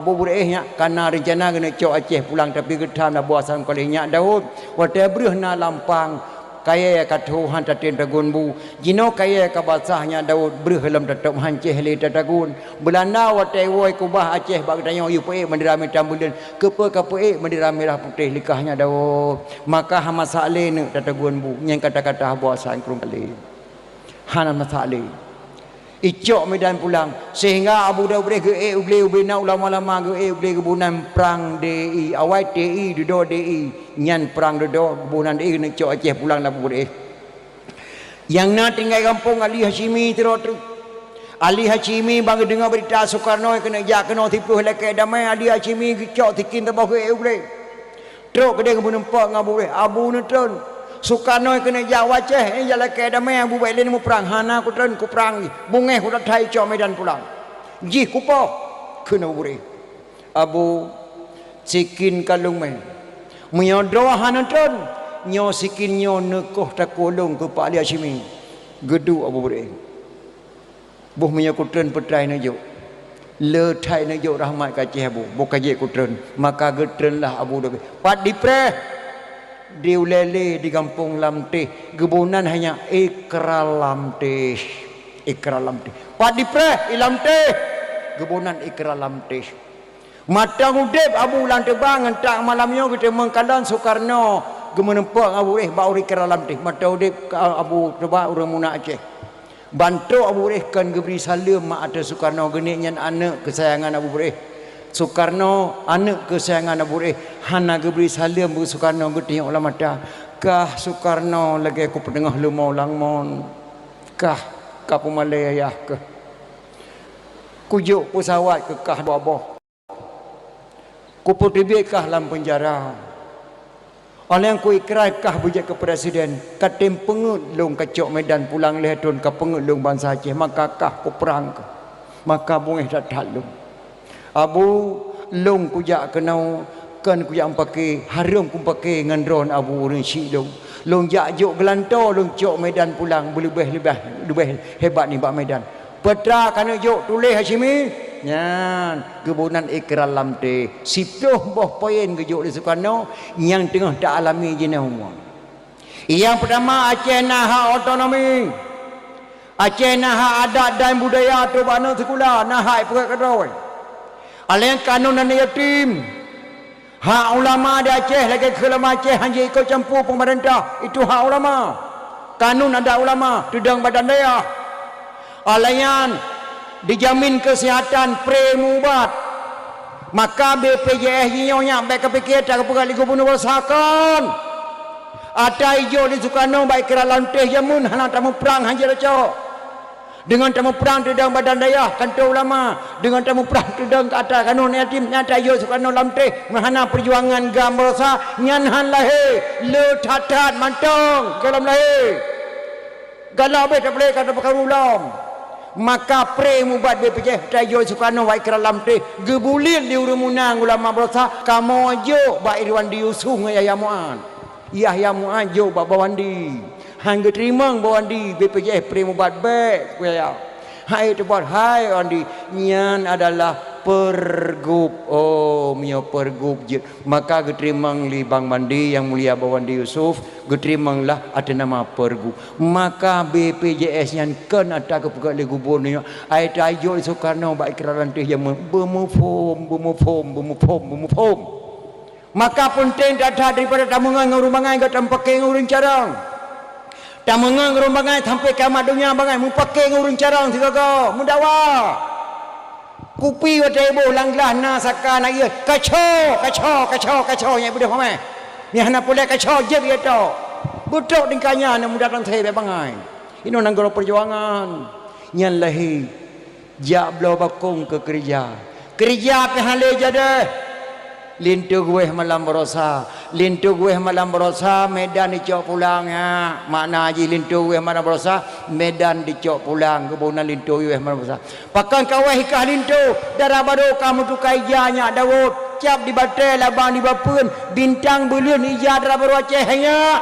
Buburehnya karena rencana kena cok Aceh pulang tapi getam nak buat sang kolehnya Daud wate breh na lampang kaya katuhan tatin tagun bu jino kaya ka basahnya Daud breh lam tatok hanceh le tatagun belanda wate woi kubah Aceh bag tanyo yu pe mandira mitam bulan kepe kape mandira merah putih likahnya Daud maka hama sale ne tatagun bu yang kata-kata buat sang krum kali hana masale icok medan pulang sehingga Abu Daud boleh ke boleh ubina ulama-ulama ke boleh kebunan perang DI awal DI dodo DI nyan perang dodo kebunan DI nak cok Aceh pulang dah boleh yang nak tinggal kampung Ali Hashimi terus Ali Hashimi bang dengar berita Soekarno kena jak kena tipu lekai damai Ali Hashimi cok tikin tabah ke boleh terus ke dia kebunan pak ngabu boleh Abu netron Soekarno kena jawab Aceh jalan ke damai Abu Bailin mu perang hana ku tren ku perang bungeh ku thai cok medan pulang ji ku po kena buri Abu sikin kalung men menyodro hana tren nyo sikin nyo nekoh takolong ke Pak Ali Hashimi gedu Abu buri buh menya ku tren petrai najo le thai najo rahmat ka Aceh Abu bukan je ku tren maka getren lah Abu Dhabi pat dipre di ulele di kampung Lamteh gebunan hanya Ikra Lamteh Pak Dipre Lamteh gebunan Ikra Lamteh matang udep Abu Lamteh bang entak malamnya kita mengkalan Soekarno gemenempang Abu bau Ikra Lamteh mata udep Abu coba orang muna Aceh bantu Abu kan geberi salam mak ada Soekarno geniknya anak kesayangan Abu Soekarno anak kesayangan Abu hana geberi salam bu Soekarno gede ulama dah kah Soekarno lagi aku pendengah lumau langmon kah kapu Malaya ke kujuk pesawat ke kah boboh ku putibik kah dalam penjara oleh yang ku ikrar kah bujak ke presiden katim pengut long kacok medan pulang lehdon ke pengut long bangsa Aceh maka kah ku perang ke maka bungeh datang long Abu long kujak kenau kan kujak pakai harum ku pakai ngandron Abu Rinsi long jak jok gelanto long cok medan pulang lebih hebat ni bak medan petra kana jok tulis Hashimi nyan kebunan Ikra Lamteh sipuh boh poin ke jok di Soekarno yang tengah tak alami jenah yang pertama Aceh naha otonomi Aceh naha adat dan budaya tu bana sekolah naha pekat kadoi aleng kanun dan yatim hak ulama di Aceh lagi kelama Aceh hanya ikut campur pemerintah itu hak ulama kanun ada ulama tudang badan daya alayan dijamin kesihatan premubat maka BPJS nyonya baik kepikir tak kepegali gubernur rasakan ada hijau di Soekarno baik kira Lamteh jamun hana tamu perang hanya cok dengan tamu perang tudang badan daya kantor ulama dengan tamu perang tudang ke atas kanun yatim nyata yo Soekarno Lamteh mahana perjuangan gamrosa nyanhan lahir le tatat mantong dalam lahir galau be tak boleh kata perkara ulam maka pre mubat BPJ tayo Soekarno wa Ikra Lamteh gebulin di urumunang ulama brosa kamu jo ba Irwan di usung ya muan Yahya muan jo ba bawandi hangga terima bawandi BPJ pre mubat baik ya hai tebal hai andi nyan adalah pergub mio pergub je maka geterimang li Bang Mandi yang mulia Bawandi Yusuf geterimanglah ada nama pergub maka BPJS yang kan ada kepegat le gubernur ai tayo Soekarno ba Ikra Lamteh yang bemufom maka penting data daripada tamungan ngurumbangai ke tampakai ngurung carang tamungan ngurumbangai sampai kiamat dunia bangai mu pakai ngurung carang sigaga mudawa kupi wadai bo langlah na saka na ye kaco nya budak pamai ni hana pula kaco je dia to budak dingkanya na mudah tang thai be bangai ino nanggoro perjuangan nyan lahi ja blo bakong ke kerja pe hale jade lintu gue malam berosa medan dicok pulang ya makna haji lintu gue malam berosa medan dicok pulang kebunan lintu gue malam berosa pakan kawah hikah lintu darah baru kamu tukai janya Daud cap di batai labang di bapun bintang bulan ija darah baru Aceh hanya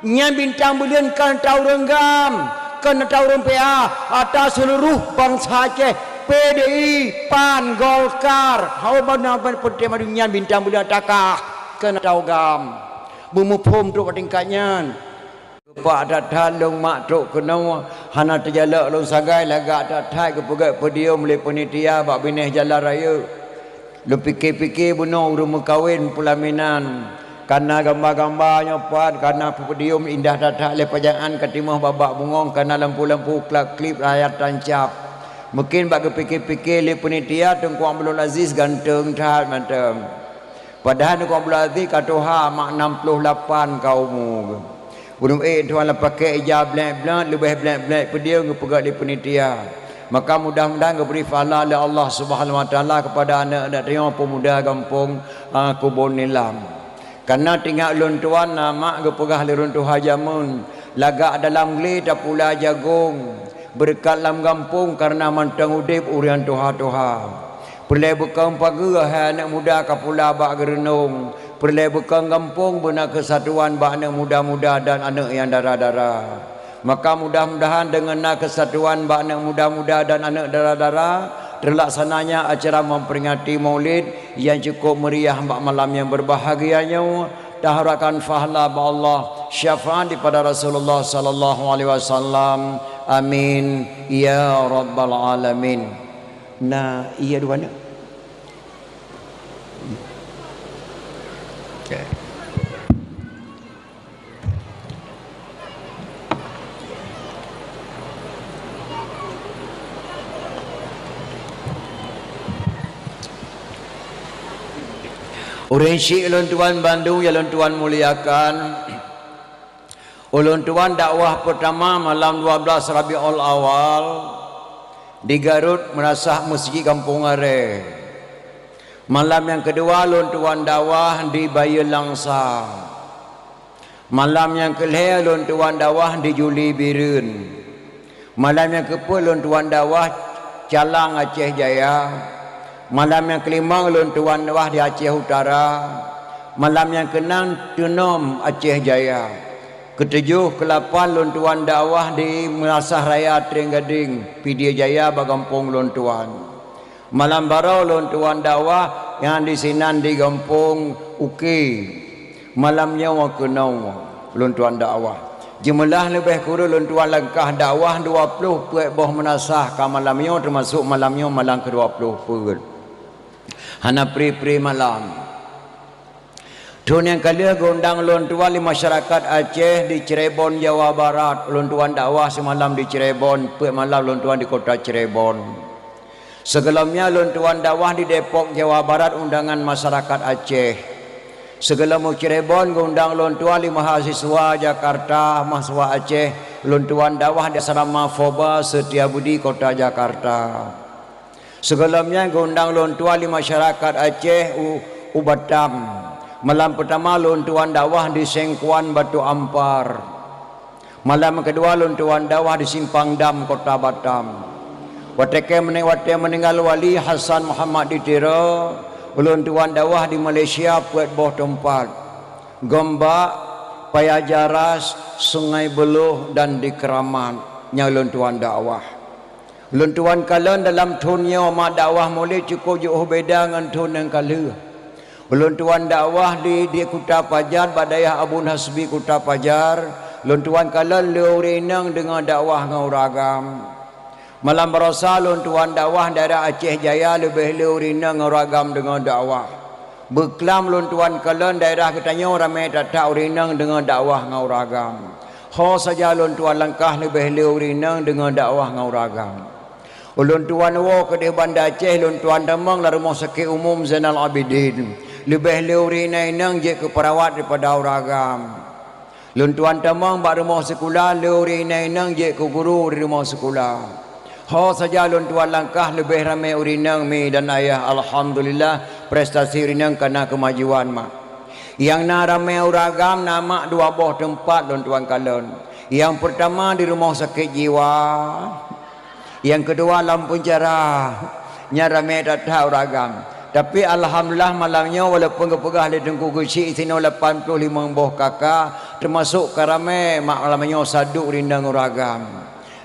nyan bintang bulan kan tahu renggam kan tahu rempah atas seluruh bangsa Aceh PDI, PAN, Golkar, hau bana putih madunya bintang bulan takah kena taugam. Bumupum tu tingkatnya. Pak datang long mak truk kena hana terjalak long sagai lagak datai ke pegat podium oleh penitia bak bineh jalan raya. Lu fikir-fikir bunuh rumah kahwin pelaminan. Karena gambar-gambarnya puan, karena podium indah datang oleh pajaan ketimah babak bungong, karena lampu-lampu klip rakyat tancap. Mungkin bagi fikir-fikir oleh penitia Tengku Abdul Aziz ganteng tahat macam. Padahal Tengku Abdul Aziz kata mak 68 kaumu. Bunuh tuan lah pakai ijab blank-blank, lebih blank-blank podium ke pegat oleh penitia. Maka mudah-mudahan beri pahala oleh Allah Subhanahu Wa Taala kepada anak-anak tengok pemuda kampung Kubon Nilam. Karena tinggal ulun tuan nama gepegah lirun tu hajamun lagak dalam geli tak pula jagung berkat dalam kampung karena mantang udip urian tuha-tuha. Perlai bukan pagi anak muda kapula bak gerenung. Perlai bukan kampung benar kesatuan bak anak muda-muda dan anak yang darah-darah. Maka mudah-mudahan dengan kesatuan bak anak muda-muda dan anak darah-darah terlaksananya acara memperingati Maulid yang cukup meriah malam yang berbahagianya. Daharakan fahala ba Allah syafaat daripada Rasulullah sallallahu alaihi wasallam. Amin ya rabbal alamin. Nah, iya dua ni. Okay. Orang Syekh ulun tuan Bandung yang ulun tuan muliakan. Ulun tuan dakwah pertama malam 12 Rabiul Awal di Garut merasah Masjid Kampung Are. Malam yang kedua ulun tuan dakwah di Bayu Langsa. Malam yang kelima ulun tuan dakwah di Juli Birun. Malam yang ke-10 ulun tuan dakwah Calang Aceh Jaya. Malam yang kelima ulun tuan dakwah di Aceh Utara. Malam yang ke-6 Tunom Aceh Jaya. Ke-7 ke-8 ulun tuan dakwah di Melasah Raya Trenggading Pidia Jaya Bagampung ulun tuan. Malam baru ulun tuan dakwah yang di Sinan di Gampung Uki. Malamnya wa ke-9 ulun tuan dakwah. Jumlah lebih kurang ulun tuan langkah dakwah 20 puak boh menasah ka malamnya termasuk malamnya malam ke-20 pun. Hana pri-pri malam. Tahun yang kali gondang ulun tuan di masyarakat Aceh di Cirebon Jawa Barat. Ulun tuan dakwah semalam di Cirebon, puak malam ulun tuan di kota Cirebon. Sebelumnya ulun tuan dakwah di Depok Jawa Barat undangan masyarakat Aceh. Segalamu Cirebon gondang ulun tuan di mahasiswa Jakarta, mahasiswa Aceh. Ulun tuan dakwah di asrama Foba Setiabudi kota Jakarta. Sebelumnya gondang ulun tuan di masyarakat Aceh Ubatam. Malam pertama ulun tuan dakwah di Sengkuan Batu Ampar. Malam kedua ulun tuan dakwah di Simpang Dam kota Batam. Wateke meninggal wali Hasan Muhammad di Tira. Ulun tuan dakwah di Malaysia buat boh tempat Gombak, Payajaras, Sungai Beluh dan di Keramat nya ulun tuan dakwah. Ulun tuan kalian dalam tunnya mak dakwah mulai cukup jauh beda dengan tun yang kala. Ulun tuan dakwah di Kuta Pajar Badayah Abun Hasbi Kuta Pajar. Ulun tuan kalian leurinang dengan dakwah ngauragam. Malam berasa ulun tuan dakwah daerah Aceh Jaya lebih leurinang ngauragam dengan dakwah. Beklam ulun tuan kalian daerah katanya ramai datang urinang dengan dakwah ngauragam. Ho saja ulun tuan langkah lebih leurinang dengan dakwah ngauragam. Ulun tuan wo ke di Banda Aceh ulun tuan demang la rumah sakit umum Zainal Abidin. Lebih leurinang nang je ke perawat daripada uragam. Ulun tuan demang ba rumah sekolah leurinang nang je ke guru di rumah sekolah. Ho saja ulun tuan langkah lebih ramai urinang mi dan ayah alhamdulillah prestasi urinang karena kemajuan mak. Yang na ramai uragam nama dua buah tempat ulun tuan kalon. Yang pertama di rumah sakit jiwa. Yang kedua Lampung Cerah. Nya ramai datang uragam. Tapi alhamdulillah malamnya walaupun kepegah di Tengku Gusi sini 85 buah kakak termasuk karamai mak malamnya saduk rindang uragam.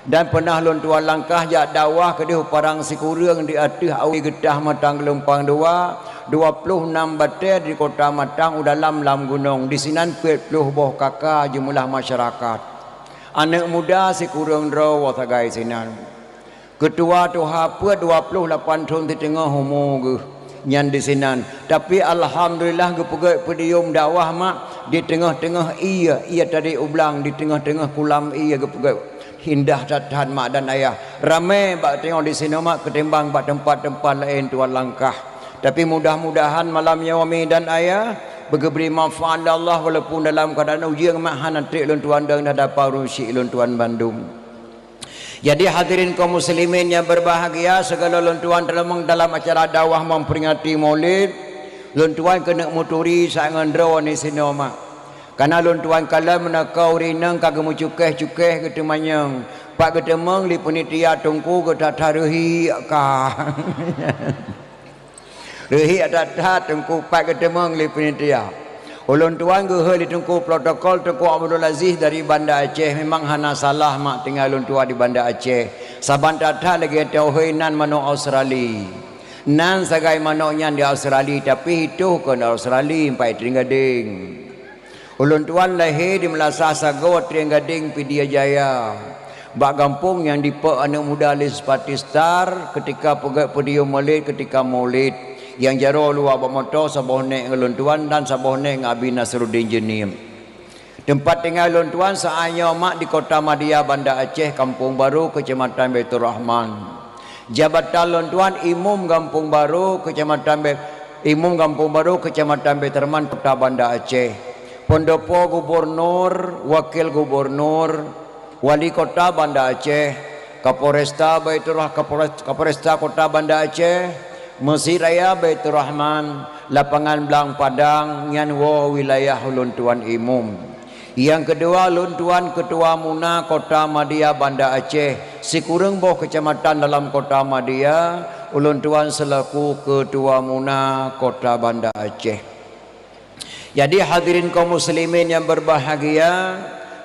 Dan pernah lon tuan langkah jak dakwah ke dia parang sikurang di atas awi getah matang gelempang 26 batel di kota Matang dalam lam gunung di sinan 40 boh kakak jumlah masyarakat anak muda sikurang draw sagai sinan ketua tuha pe 28 tahun di tengah homo ge nyan di sinan tapi alhamdulillah ge pegai pedium dakwah mak di tengah-tengah ia tadi ublang di tengah-tengah kulam ia ge pegai indah tatahan mak dan ayah ramai bak tengok di sini mak ketimbang bak tempat-tempat lain tuan langkah tapi mudah-mudahan malamnya wami dan ayah bergeberi manfaat Allah walaupun dalam keadaan ujian mak hanatrik lun tuan dan dapat rusi lun tuan Bandung. Jadi hadirin kaum muslimin yang berbahagia segala lun tuan dalam acara dakwah memperingati Maulid lun tuan kena muturi sangan draw ni sini mak karena lun tuan kala menakau rinang kagak mu cukeh ke temanyang pak ke temang li penitia tungku ke tatarehi ka rehi ada tungku pak ke temang li penitia ulun tuan ge he li tungku protokol tungku Abdul Aziz dari Banda Aceh memang hana salah mak tinggal lun tuan di Banda Aceh saban tata lagi tauhinan mano Australia nan sagai mano nyan di Australia tapi itu ke Australia pai Tringgading ulun tuan lahir di Melasah Sago Tringgading Pidia Jaya bak kampung yang dipe anak muda Lispati Star ketika pedium Maulid ketika Maulid yang jaro luar bermotor saboh nek ulun tuan dan saboh nek Abi Nasruddin Jenim tempat tinggal ulun tuan saanya mak di Kota Madia Banda Aceh Kampung Baru Kecamatan Baitur Rahman jabatan ulun tuan Imam Kampung Baru Kecamatan Baitur Rahman Kota Banda Aceh Pendopo Gubernur, Wakil Gubernur, Wali Kota Banda Aceh, Kapolresta Baiturrahman, Kapolresta Kota Banda Aceh, Mesir Raya Baitur Rahman, Lapangan Belang Padang, Nyanwo wilayah ulun tuan Imum. Yang kedua ulun tuan Ketua Muna Kota Madia Banda Aceh, sikurang boh kecamatan dalam Kota Madia, ulun tuan selaku Ketua Muna Kota Banda Aceh. Jadi hadirin kaum muslimin yang berbahagia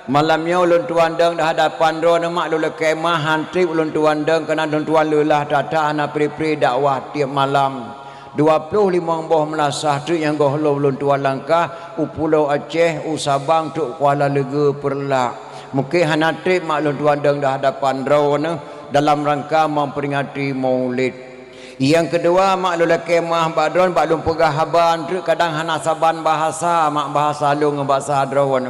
malamnya ulun tuan deng dah hadapan ro mak lula kemah hantri ulun tuan deng kena ulun tuan lelah tata ana pri-pri dakwah tiap malam 25 boh melasah tu yang goh ulun tuan langkah Pulau Aceh Sabang tu Kuala Lega Perlak mungkin hanatri mak ulun tuan deng dah hadapan ro dalam rangka memperingati Maulid. Yang kedua mak lula kemah badron bak lum pegah haban tu kadang hana saban bahasa mak bahasa lu ngebahasa hadron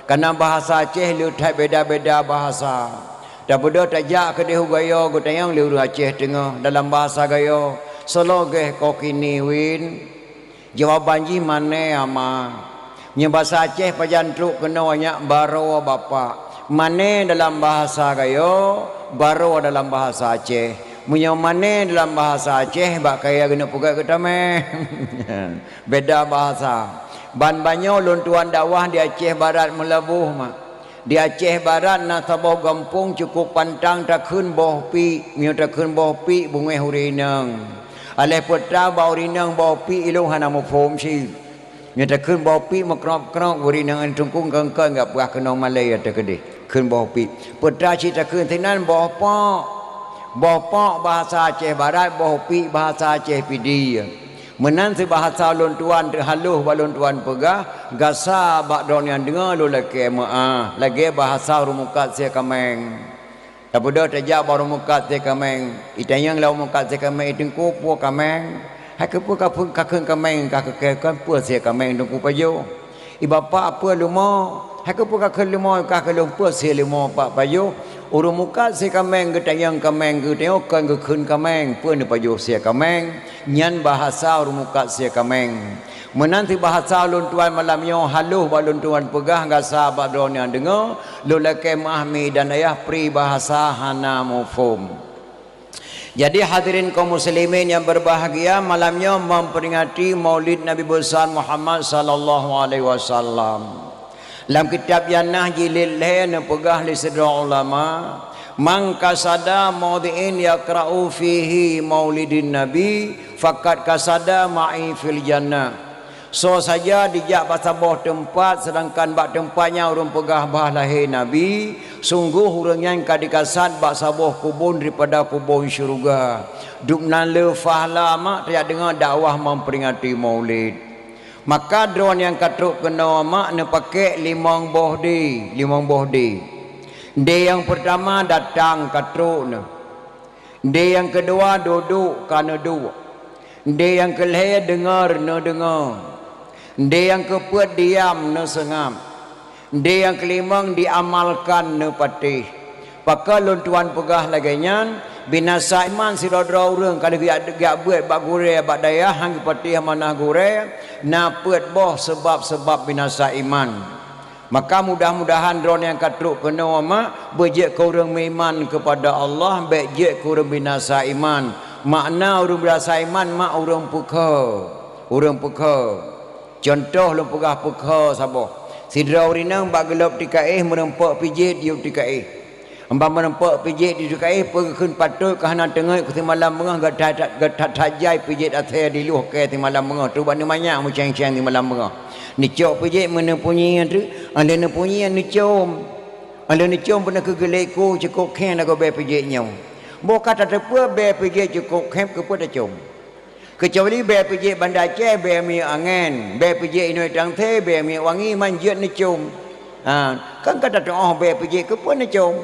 karena bahasa Aceh lu tak beda-beda bahasa dah bodoh tajak ke dia gayo gutayang lu Aceh tengah dalam bahasa gayo sologeh kokini win jawaban ji mane ama nya bahasa Aceh pajantruk kena banyak baro bapa mane dalam bahasa gayo baro dalam bahasa Aceh menyamane dalam bahasa Aceh bak kaya kena pugat ke tameh beda bahasa ban banyo lun tuan dakwah di Aceh Barat melabuh mak di Aceh Barat na saboh kampung cukup pantang takun boh pi miu takun boh pi bungeh hurinang aleh putra bau rinang boh pi ilung hana mo phom si miu takun boh pi makrop-krop hurinang tungkung kengkeng gap gah kenong Malay ata kedih kun boh pi putra si takun tenan boh pak Bopok bahasa Aceh Barat, bopi bahasa Aceh Pidi. Menanti bahasa lun tuan terhaluh balun tuan pegah, gasa bak don yang dengar lu lagi lagi bahasa rumukat sia kameng. Tak bodoh tajak baru mukat sia kameng. Itanyang lau mukat sia kameng itengku pu kameng. Hai ke pu kakun kameng kakek pu sia kameng tengku pajo. I bapa apa lumo? Hai ke pu kakun lumo kakek lumo sia lumo pak pajo. Urung muka si kameng getayang kameng getayang kan gekun kameng pun pajo sia kameng nyan bahasa urung muka sia kameng menanti bahasa lun tuan malamnya haluh balun tuan pegah gasa badron yang dengar lulake mahmi dan ayah pri bahasa hana mufhum. Jadi hadirin kaum muslimin yang berbahagia malamnya memperingati Maulid Nabi besar Muhammad sallallahu alaihi wasallam. Dalam kitab Yanah jilid lain pegah li sedra ulama man kasada maudhi'in yaqra'u fihi maulidin nabi faqad kasada ma'i fil jannah So saja dijak bahasa boh tempat sedangkan bak tempatnya urang pegah bah lahir Nabi. Sungguh urang yang kadikasat bahasa boh kubun daripada kubun syurga. Duk nan le fahla mak tiada dengar dakwah memperingati Maulid. Maka drone yang katruk kena mak ne pakai limang boh di. Dia yang pertama datang katruk ne. Dia yang kedua duduk kana duduk. Dia yang kelihatan dengar ne dengar. Dia yang keempat diam ne sengam. Dia yang kelima diamalkan ne patih. Pakal lon tuan pegah laganya binasa iman sirodra urang kalau gak buat bak gure bak daya hang patih manah gure na peut boh sebab-sebab binasa iman. Maka mudah-mudahan drone yang katruk kena mak bejek ke urang iman kepada Allah bejek ke urang binasa iman. Makna urang binasa iman mak urang puka. Contoh lu pegah pekha sabah. Sidra urinang bak gelap tikaih menempak pijit di tikaih. Amba menempak pijit di tikaih perkeun patut ke hana tengah ke malam mengah gatat tajai pijit athai di luh ke malam mengah tu bani banyak mucang-cang di malam mengah. Ni cok pijit mana punyi tu? Anda na punyi ni cium. Anda ni cium pernah ke geleku cukup khen aku be pijitnya. Bo kata tepa be pijit cukup khen ke pada cium. Kecuali be pijik Banda Aceh be mi angin, be pijik Inoi Tangte be mi wangi manjat ni cium. Kan kata oh be pijik ke pun ni cium.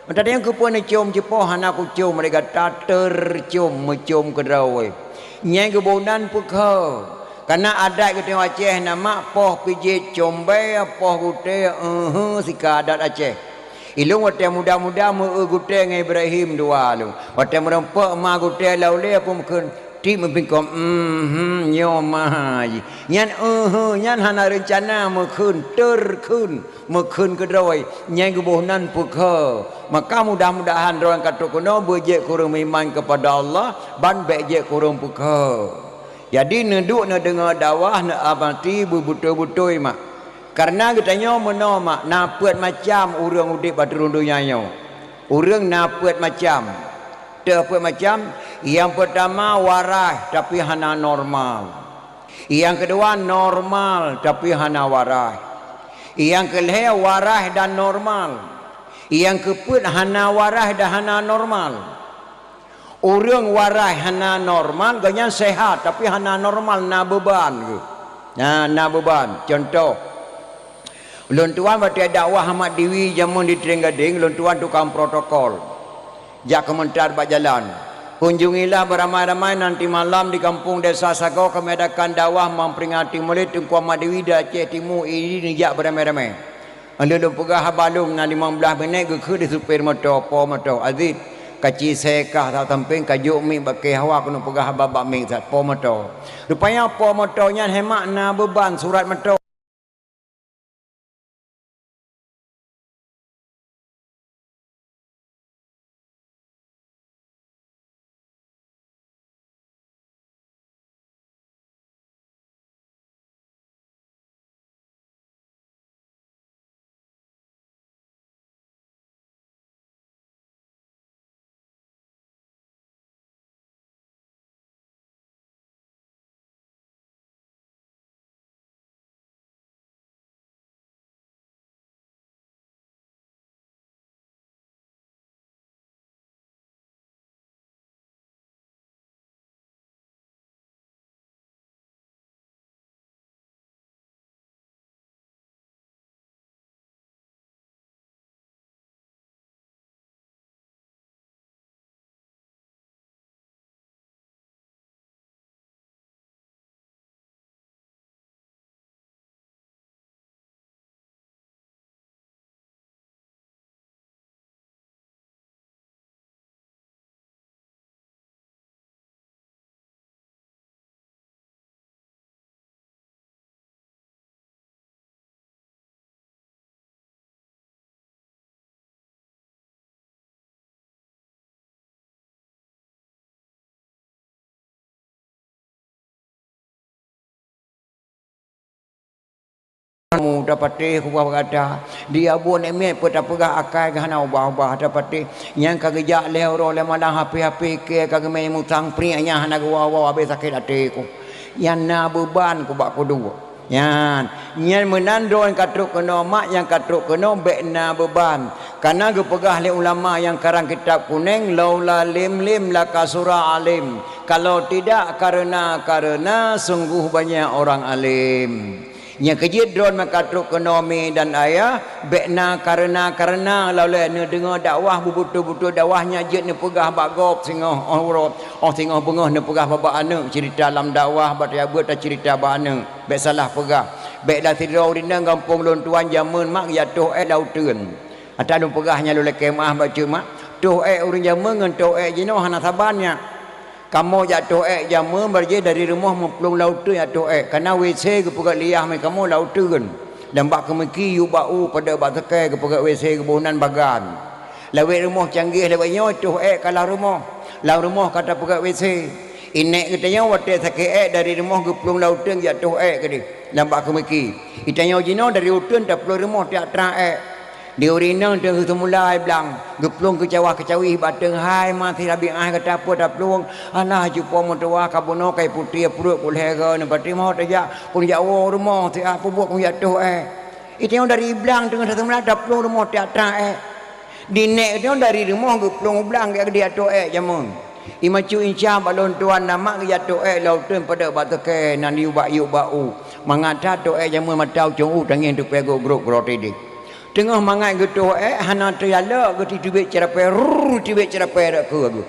Tadi yang ke pun ni cium jepoh anak ku cium mereka tater cium mencium ke drawai. Nyai kebunan pekha. Karena adat kita Aceh nama poh pijik combe poh gute sika adat Aceh. Ilung wate muda-muda mu gute ngai Ibrahim dua lu. Wate merempak ma gute laule pun mungkin ti mempingkom nyomaji nyan nyan hana rencana mekun ke drawai nyai kebunan pekha. Maka mudah-mudahan orang katuk kuno bejek kurang iman kepada Allah ban bejek kurang pekha. Jadi neduk na dengar dakwah na abati betul-betul mak. Karena katanya meno mak napet macam urang udip baturun dunia nyo. Urang napet macam yang pertama waras tapi hana normal. Yang kedua normal tapi hana waras. Yang ketiga waras dan normal. Yang keempat hana waras dan hana normal. Orang waras hana normal ganya sehat tapi hana normal na beban ke. Na beban. Contoh lon tuan bati dakwah Ahmad Dewi jamun di Trenggading lon tuan tukang protokol. Jak komentar bak jalan. Kunjungilah beramai-ramai nanti malam di kampung Desa Sagau kami adakan dakwah memperingati Maulid Tengku Ahmad Dewi dah Aceh Timur ini jak beramai-ramai. Anda lu pegah balung na 15 minit ke di supir motor po motor Aziz kaci sekah tak tamping kajuk mi bakai hawa kena pegah babak mi sat po motor. Rupanya po motornya hemat na beban surat motor. Mu dapati kuah berada dia buat emek pun tak pegah akal gana ubah-ubah dapati yang kagejak leh ro le malang hapi-hapi ke kageme mutang prianya hana gua habis sakit hati ku yang na beban ku bak kudu yan nyen menandron katruk kena mak yang katruk kena bekna beban karena gepegah le ulama yang karang kitab kuning laula lim la kasura alim kalau tidak karena sungguh banyak orang alim nya kejid dron makatruk ekonomi dan ayah bekna karena laula ne dengar dakwah betul-betul dakwahnya je ne pegah bagop singoh aurat singoh bengah ne pegah baba ane cerita dalam dakwah batia buat cerita bana bek salah pegah bek dah tidur dina kampung lon tuan jamun mak ya toh dau teun ata dum pegahnya lu kemah baca mak toh urang jamun ngan toh jino hana sabannya kamu jatuh jamu berje dari rumah memplung laut tu jatuh karena WC ke pegat liah mai kamu laut tu kan dan bak kemeki yu bau pada bak tekai ke pegat WC ke bonan bagan lawet rumah canggih lawetnya tuh kalau rumah kata pegat WC inek katanya wate sakit dari rumah ke plung laut tu jatuh ke dia dan bak kemeki itanya jino dari utun tak plung rumah tak terang di urinang tu semula bilang geplung ke cawih bateng hai mati rabi kata apa dah plung alah jumpa motowa kabono kai putih perut kulhega ne pati mau tajak pun jawo rumah ti apa buat ku jatuh itu yang dari bilang tengah semula dah plung rumah tak terang di nek tu dari rumah geplung bilang dia jatuh jamun imacu inca balon tuan nama jatuh lautun pada batake nan yu bau mangata tu jamun matau cung tangin tu pego grok roti tengah mangai gitu hana terjala ke tibik cerapai dak ke aku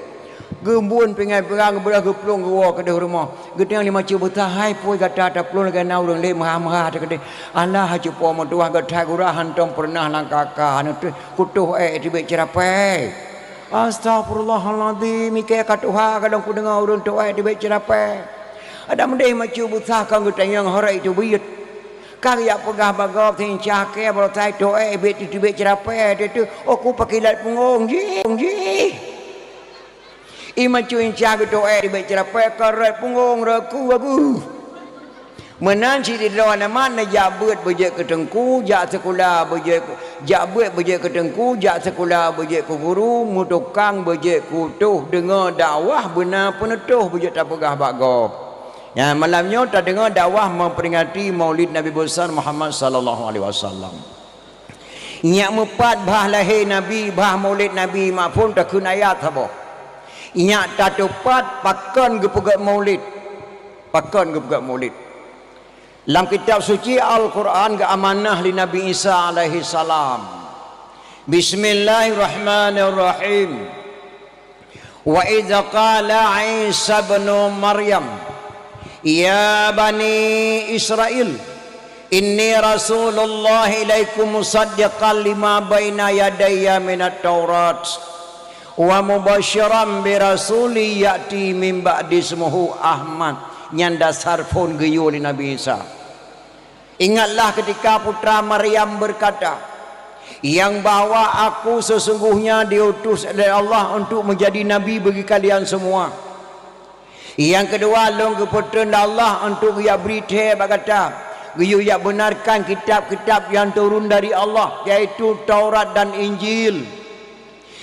gembun pengai perang belah geplung gua ke rumah gedang lima cu betah hai poi kata ta plung ke nau reng le maha ta ke alah hacu po mo tuah ke thai gurahan tom pernah lang kakak anu kutuh tibik cerapai astagfirullahalazim ke katuha kadang ku dengar urun tu tibik cerapai ada mendai macu betah kan gedang yang horai tu buyut karya pegah bagop tin cake bro tai to bet tu bet cerapai tu aku pakai lat pungong ji ima cuin cake to bet cerapai karat pungong raku aku menan si di lawan mana jabut bejek ketengku jak sekolah bejek jabut bejek ketengku jak sekolah bejek ku guru mutukang bejek ku tuh dengar dakwah benar penetuh bejek tak pegah bagop. Ya malamnya tak dengar dakwah memperingati Maulid Nabi besar Muhammad sallallahu alaihi wasallam. Nyak mepat bah lahir Nabi, bah Maulid Nabi maupun tak kun ayat apa. Nyak tak tepat pakon ge pegat Maulid. Pakon ge pegat Maulid. Dalam kitab suci Al-Quran ge amanah li Nabi Isa alaihi salam. Bismillahirrahmanirrahim. Wa idza qala Isa bin Maryam ya bani Israel inni rasulullah ilaikum musaddiqan lima baina yadayya minat taurat wa mubasyiran bi rasuli ya'ti min ba'di ismuhu Ahmad nyan dasar pun geyu li Nabi Isa. Ingatlah ketika putra Maryam berkata yang bahwa aku sesungguhnya diutus oleh Allah untuk menjadi nabi bagi kalian semua. Yang kedua long keputusan Allah untuk ia berita berkata ia benarkan kitab-kitab yang turun dari Allah yaitu Taurat dan Injil.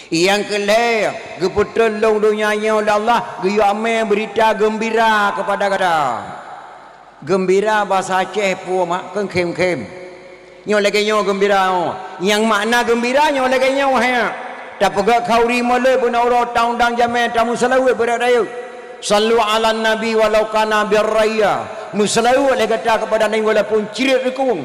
Yang kelima keputusan long dunianya oleh Allah ia amai berita gembira kepada kata gembira bahasa Aceh pu mak kem nyo lagi nyo gembira yang makna gembira nyo lagi nyo ha tak pegak kauri mole pun orang taundang jamai tamu selawe berayu sallu ala nabi walau kana birraya musallu oleh kata kepada nabi walaupun cirit rekung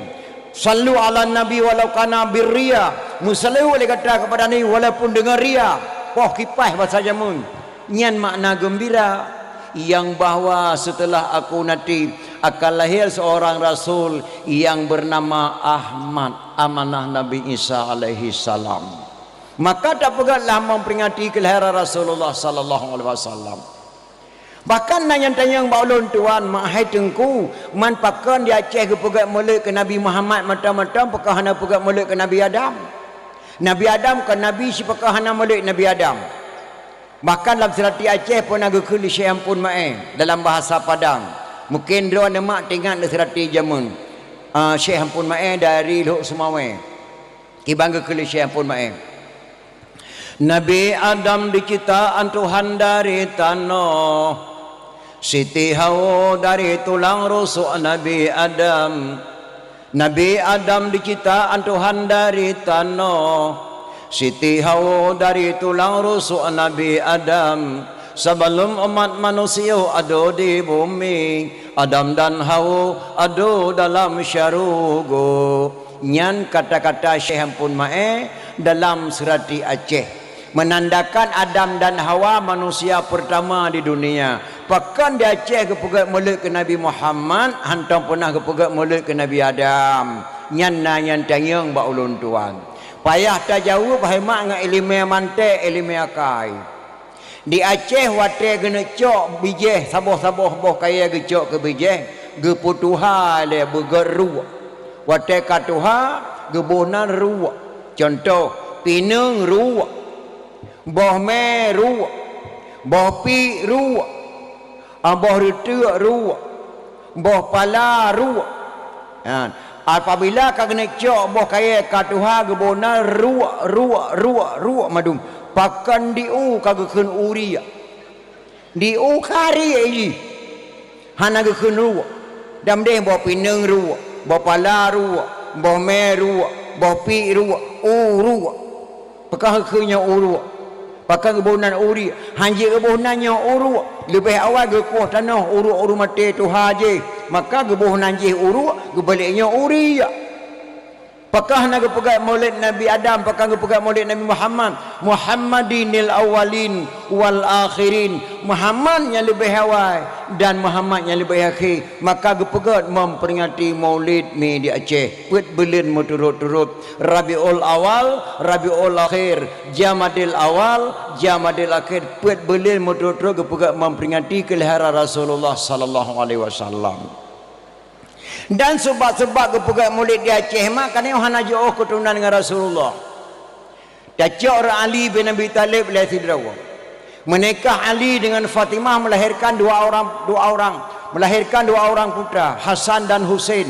sallu ala nabi walau kana birria musallu oleh kata kepada nabi walaupun dengar ria poh kipas bahasa jamun nyan makna gembira yang bahwa setelah aku nanti akan lahir seorang rasul yang bernama Ahmad amanah Nabi Isa alaihi salam. Maka tak pegatlah memperingati kelahiran Rasulullah sallallahu alaihi wasallam. Bahkan nanya-tanya baulun tuan mahai tengku man pakan di Aceh ke pegat mulai ke Nabi Muhammad mata-mata pakahana pegat mulai ke Nabi Adam. Nabi Adam ke Nabi si pakahana mulai Nabi Adam. Bahkan dalam serati Aceh pun ada kuli syekh pun mai dalam bahasa Padang. Mungkin dia ada mak tengah di serati jamun. Syekh pun mai dari Lok Semawe. Kibangga kuli syekh pun mai. Nabi Adam diciptaan Tuhan dari tanah. Siti Hawa dari tulang rusuk Nabi Adam. Nabi Adam diciptaan Tuhan dari tanah. Siti Hawa dari tulang rusuk Nabi Adam. Sebelum umat manusia ada di bumi, Adam dan Hawa ada dalam syurga. Nyan kata-kata Syekh Ampun Mae dalam Serati Aceh menandakan Adam dan Hawa manusia pertama di dunia. Pakan di Aceh kepegat mulut ke Nabi Muhammad, hantam pernah kepegat mulut ke Nabi Adam. Nyan tanyang ba ulun tuan. Payah tak jauh bahima dengan ilmu mantek, ilmu akai. Di Aceh wate kena cok bijeh saboh-saboh boh kaya gecok ke bijeh, geputuha le bergeru. Wate katuha gebonan ruak. Contoh pinung ruak. Boh me ruak, boh pi ruak, boh retuk ruak, boh pala ruak. Apabila kena cok boh kaya katuha gebona ruak madum. Pakan diu kagakun uri. Diu kari aji. Hana gakun ruak. Dam deh boh pineng ruak, boh pala ruak, boh me ruak, boh pi ruak, ruak. Pakah kenya ruak. Pakai kebonan uri, hanji kebonannya uru, lebih awal ke kuah tanah uru mati tu haji, maka kebonan je uru, kebaliknya uri. Pakah nak pegang maulid Nabi Adam, pakah pegang maulid Nabi Muhammad, Muhammadinil awalin wal akhirin, Muhammad yang lebih awal dan Muhammad yang lebih akhir, maka pegang memperingati maulid mi di Aceh, put belin turut-turut, Rabiul Awal, Rabiul Akhir, Jamadil Awal, Jamadil Akhir, put belin turut-turut pegang memperingati kelahiran Rasulullah sallallahu alaihi wasallam. Dan sebab-sebab kepegat murid di Aceh mak kan yang hana jauh keturunan dengan Rasulullah. Dacok Ali bin Abi Talib lahir sidrawa. Menikah Ali dengan Fatimah melahirkan dua orang putra, Hasan dan Husain.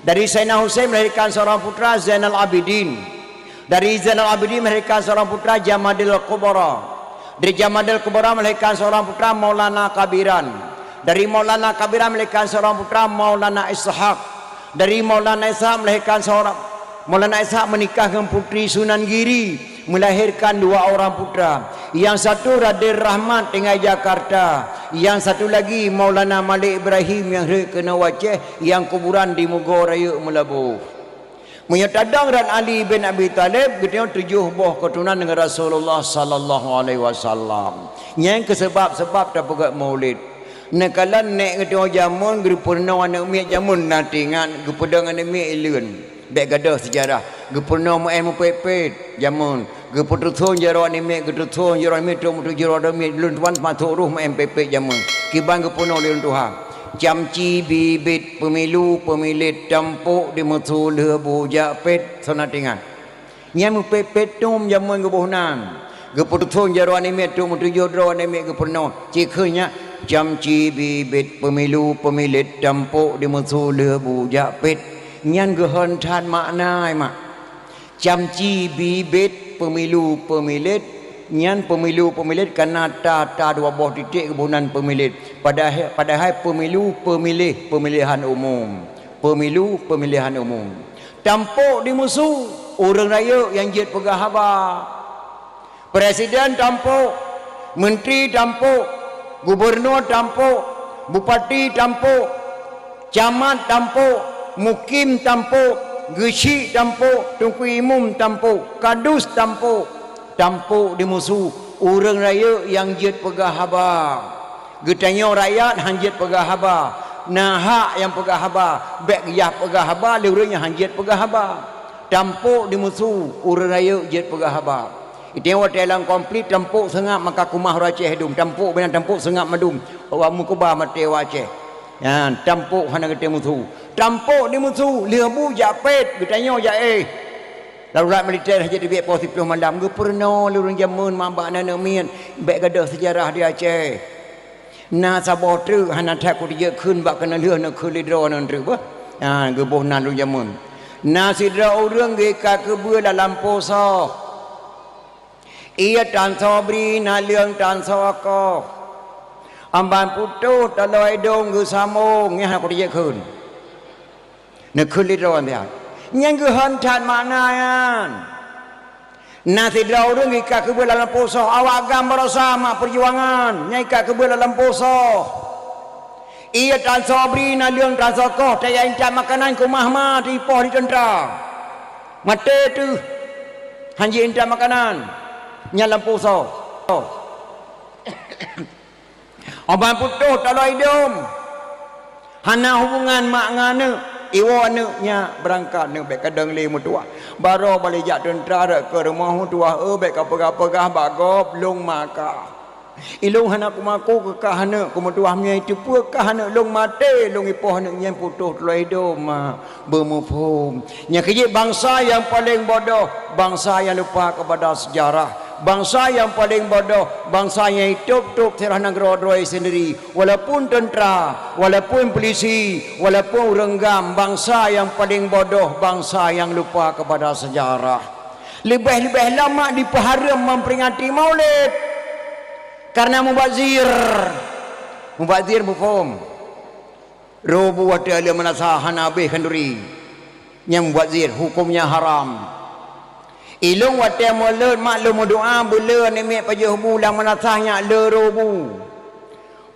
Dari Sayyidina Husain melahirkan seorang putra Zainal Abidin. Dari Zainal Abidin melahirkan seorang putra Jamadil Kubra. Dari Jamadil Kubra melahirkan seorang putra Maulana Kabiran. Dari Maulana Kabiran melahirkan seorang putra Maulana Ishaq. Dari Maulana Ishaq melahirkan seorang Maulana Ishaq menikah dengan putri Sunan Giri, melahirkan dua orang putra. Yang satu Raden Rahmat tinggal Jakarta, yang satu lagi Maulana Malik Ibrahim yang kena Aceh, yang kuburan di Mugo Raya Melabuh. Menyatadang dan Ali bin Abi Talib kita 7 buah keturunan dengan Rasulullah sallallahu alaihi wasallam. Yang kesebab-sebab tak pegat maulid. Nekalan nek ketua jamun gepurna anak mi jamun natingan gepudang anak mi ilun bek gadah sejarah gepurna mu pepet jamun gepututhon jaro anak mi getuthon jaro mi tu jaro ada mi lun tuan maturuh mu pepet jamun kibang gepurna lun Tuhan camci bibit pemilu pemilit tampuk di mutul bujak pet sonatingan nyam pepet tum jamun gebohnan gepututhon jaro anak mi tu jaro anak mi gepurna cikunya camci bibit pemilu pemilit tampuk di mutul bujak pet nyan gehon tan maknai mak camci bibit pemilu pemilit nyan pemilu pemilit karena ta dua buah titik kebunan pemilit padahal pemilu pemilihan umum pemilu pemilihan umum tampuk di musuh orang raya yang jet pegah habar presiden tampuk menteri tampuk gubernur tampuk, bupati tampuk, camat tampuk, mukim tampuk, gesi tampuk, tunku imum tampuk, kadus tampuk, tampuk di musuh orang raya yang jet pegah habar. Getanya rakyat hanjit pegah habar. Nah yang pegah habar, bek yah pegah habar, lurusnya hanjit pegah habar. Tampuk di musuh orang raya jet pegah habar. Itu yang dalam komplit tampuk sengap maka kumah Aceh hidung tampuk benar tampuk sengap madum awamu kubah mati Aceh ya tampuk hana kete musuh tampuk di musuh lebu japet bertanya ja lalurat militer saja di biak pos 10 malam ge purno lurung jamun mabak nana mian baik gadah sejarah di Aceh na sabah tu hana tak ku dia kun bak kena leuh nak kulidro nan tu bah ge boh nan lurung jamun na sidra urang ge ka kebeu dalam poso ia tan sobri na leung tan soko Amban putu taloi dong gu samong nya ko dia khun ne khun li ron dia nyang gu han chat maknayan nasi draw dong ika ke dalam poso awak gambar sama perjuangan nyai ka ke dalam poso ia tan sobri na liang tan sokoh taya incam makanan ku mahma di poh di tentera mate tu hanji incam makanan nyalam poso Abang putuh tak ada hidung. Hana hubungan mak ngana. Iwa nya berangkat ni baik kadang li mutua. Baru balik jak tentera ke rumah mutua. Baik kapagah bagop long maka. Ilung hana kumaku ke kahana kumutua nya itu pun kahana long mate long ipoh nak nyam putuh tak ada hidung bermufhum. Nya kerja bangsa yang paling bodoh, bangsa yang lupa kepada sejarah. Bangsa yang paling bodoh, bangsa yang hidup terah negara sendiri. Walaupun tentera, walaupun polisi, walaupun renggam, bangsa yang paling bodoh, bangsa yang lupa kepada sejarah. Lebih-lebih lama dipeharam memperingati Maulid karena mubazir mufhum. Robu wa ta'ala manasahan abih kanduri. Yang mubazir hukumnya haram. Ilung wate moleut maklum doa bela ni mek pajuh bulan menasahnya le robu.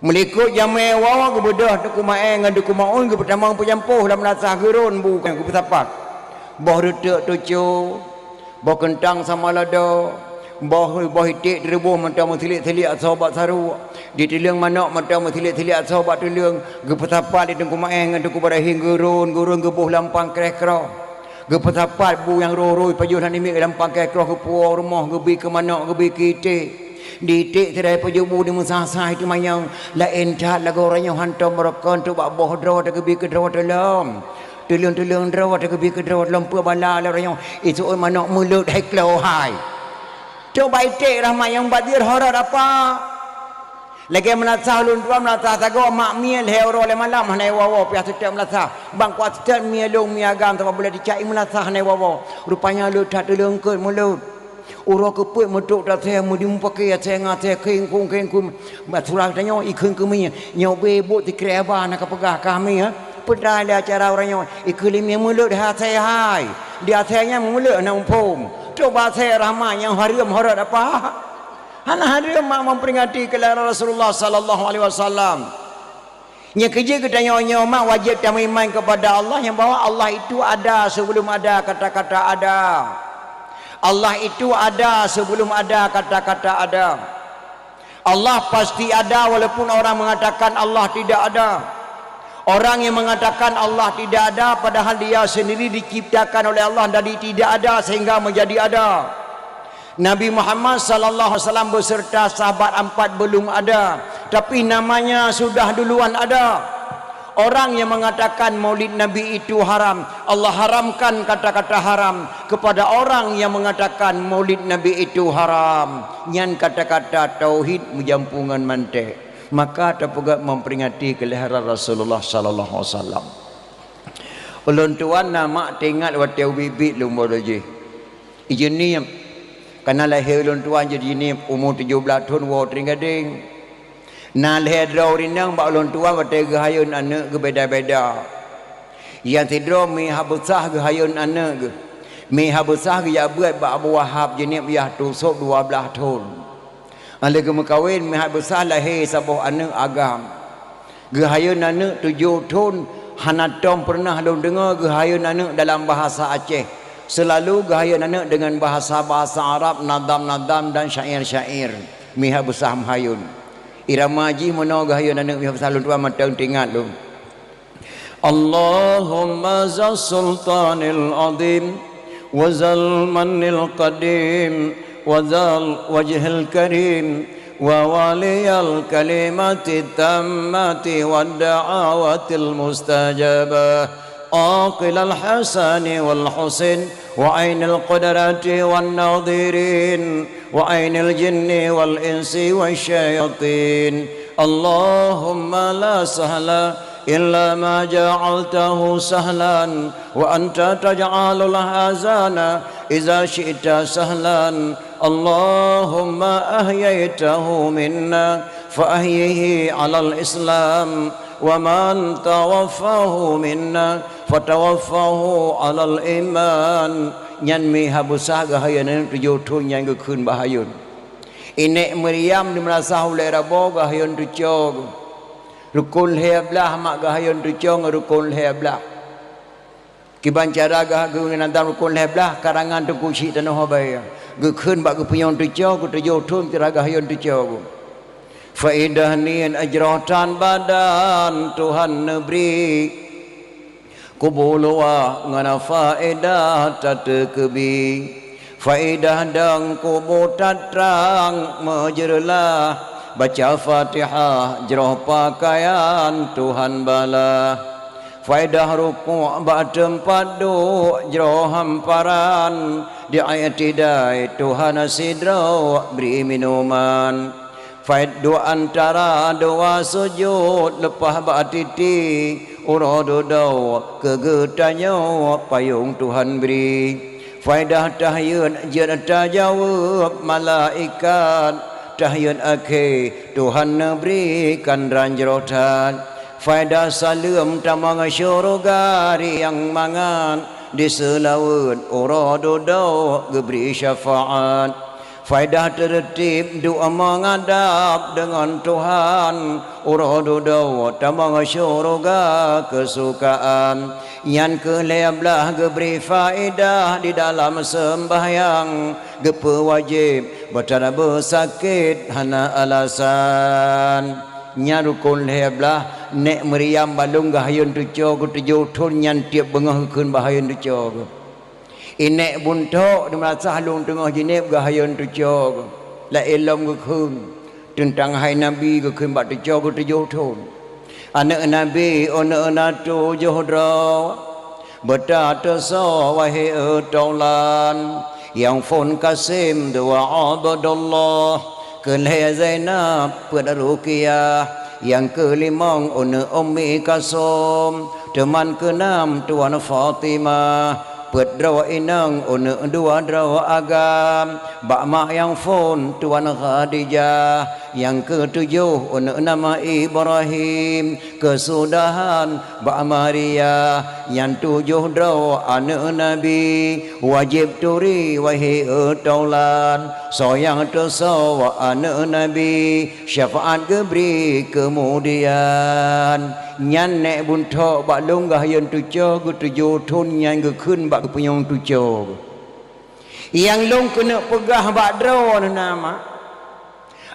Melikut jame wawa ke bedah tu kumae ngan tu kumaun ke pertama pejampuh dalam menasah gerun bukan ku petapak. Boh retek tucu, boh kentang sama lada, boh hitik direbuh mentang mentilik-tilik sahabat saru. Di tiling manok mentang mentilik-tilik sahabat tiling ke petapak di tu kumae ngan tu kubarahin gerun ke boh lampang kreh-kreh. Gepetapat bu yang roroi pajuh nak nimik dalam pakai keroh ke puau rumah gebi ke manok gebi kitik ditik tirai pajuh bu di musasah itu mayang lain cat lagu orang yang hantar mereka untuk bak boh draw tak gebi ke draw dalam tulung draw tak gebi ke draw dalam pua bala orang yang itu manok mulut hai klau hai coba itik rahmat yang badir horor apa lagi menasah lun tua menasah tago mak miel hero le malam hanai wawo pihak setiap menasah bang kuat setiap mielung miagam tak boleh dicai menasah hanai wawo rupanya lu tak telengkut mulut uro keput meduk dak saya mu dimpakai saya ngate kengkung baturang tanya ikun kemi nyobe bot dikreba nak pegah kami pedai acara orangnya ikulim yang mulut hat saya hai dia saya mulut nak umpum coba saya rahmat yang haram horor apa Hana hadir mak memperingati kelahiran Rasulullah sallallahu alaihi wasallam. Nya kerja kita nyonya mak wajib kami iman kepada Allah yang bahwa Allah itu ada sebelum ada kata-kata ada. Allah itu ada sebelum ada kata-kata ada. Allah pasti ada walaupun orang mengatakan Allah tidak ada. Orang yang mengatakan Allah tidak ada padahal dia sendiri diciptakan oleh Allah dari tidak ada sehingga menjadi ada. Nabi Muhammad sallallahu alaihi wasallam beserta sahabat 4 belum ada, tapi namanya sudah duluan ada. Orang yang mengatakan maulid Nabi itu haram, Allah haramkan kata-kata haram kepada orang yang mengatakan maulid Nabi itu haram. Nyan kata-kata tauhid menjampungan mantek. Maka terpegat memperingati kelahiran Rasulullah sallallahu alaihi wasallam. Ulun tuan nama tinggal watau bibit lumba doji. Ijeni karena lahir ulun tuan jadi ni umur 17 tahun wa teringading. Nah lahir draw rinang bak ulun tuan watai gahayun anak ke beda-beda. Yang tidro mi habusah gahayun anak ke. Mi habusah ke ya buat bak Abu Wahab jenis biah tusuk 12 tahun. Ala ke mekawin mi habusah lahir sabuh anak agam. Gahayun anak 7 tahun hanatom pernah lu dengar gahayun anak dalam bahasa Aceh. Selalu gaya anak dengan bahasa-bahasa Arab, nadam-nadam dan syair-syair. Miha besar mahayun. Irama haji mana gaya anak miha besar lu tua matang tingat lu. Allahumma zal sultanil azim wa zal manil qadim wa zal wajhil karim wa waliyal kalimati tammati wa da'awatil mustajabah. عاقل الحسن والحسن وعين القدرة والناظرين وعين الجن والإنس والشياطين اللهم لا سهل إلا ما جعلته سهلا وأنت تجعل الحزن إذا شئت سهلا اللهم أحييته منا فأحيه على الإسلام ومن توفاه منا فتوفاه على الإيمان ยันมีฮับุษากะฮายันตุโยทุนยันก็คืนบาฮายุนอินเนมริยามดิมราซาฮุเลราโบกะฮายันตุโจรุกุลเฮบลาฮมะกะฮายันตุโจรุกุลเฮบลาkiban cara gah gu nantam rukun leblah karangan tu kuci tanah habaya gu khun bak gu punyong tu jo gu tu jo thum tira gah yon tu jo gu faidah nian ajratan badan Tuhan negeri kubulwa ngana faedah tatkebi faedah dang kubu tatrang majerlah baca Fatihah jroh pakaian Tuhan bala faedah ruku' ba'dam padu jroh hamparan di ayat tidai Tuhan sidra beri minuman faed dua antara dua sujud lepas ba'titi uradu daw kegetanyo payung Tuhan beri faedah tahyun jen tajawab malaikat tahyun akhir Tuhan berikan ranjrotan faedah salam tamang syurgari yang mangan di selawat uradu daw geberi syafaat faedah tertib doa menghadap dengan Tuhan uradu daw tamang syurga kesukaan yang keleblah geberi faedah di dalam sembahyang gepe wajib bertanda bersakit hana alasan nyarukun heblah nek meriam balung gahayun tujo ku tujo thun nyan tiap bengah keun bahayun tujo inek buntok di merasa halung tengah jineb gahayun tujo la elom ku keun tentang hai nabi ku keun bak tujo ku tujo thun anak nabi ona tu johdra betata so wahai taulan yang fon kasim doa abadallah kelih Zainab pada Ruqyah yang kelima Ummi Kasum teman keenam Tuan Fatimah pedra inang dua drawa agam bak mak yang fon Tuan Khadijah yang ketujuh nama Ibrahim kesudahan bak Maria yang tujuh drawa anak Nabi wajib turi wahai taulan soyang tersawa anak Nabi syafaat geberi kemudian nyan nek buntok bak longgah yang tujuh gu tujuh thun nyan gu khun bak punyong tujuh yang long kena pegah bak draw nama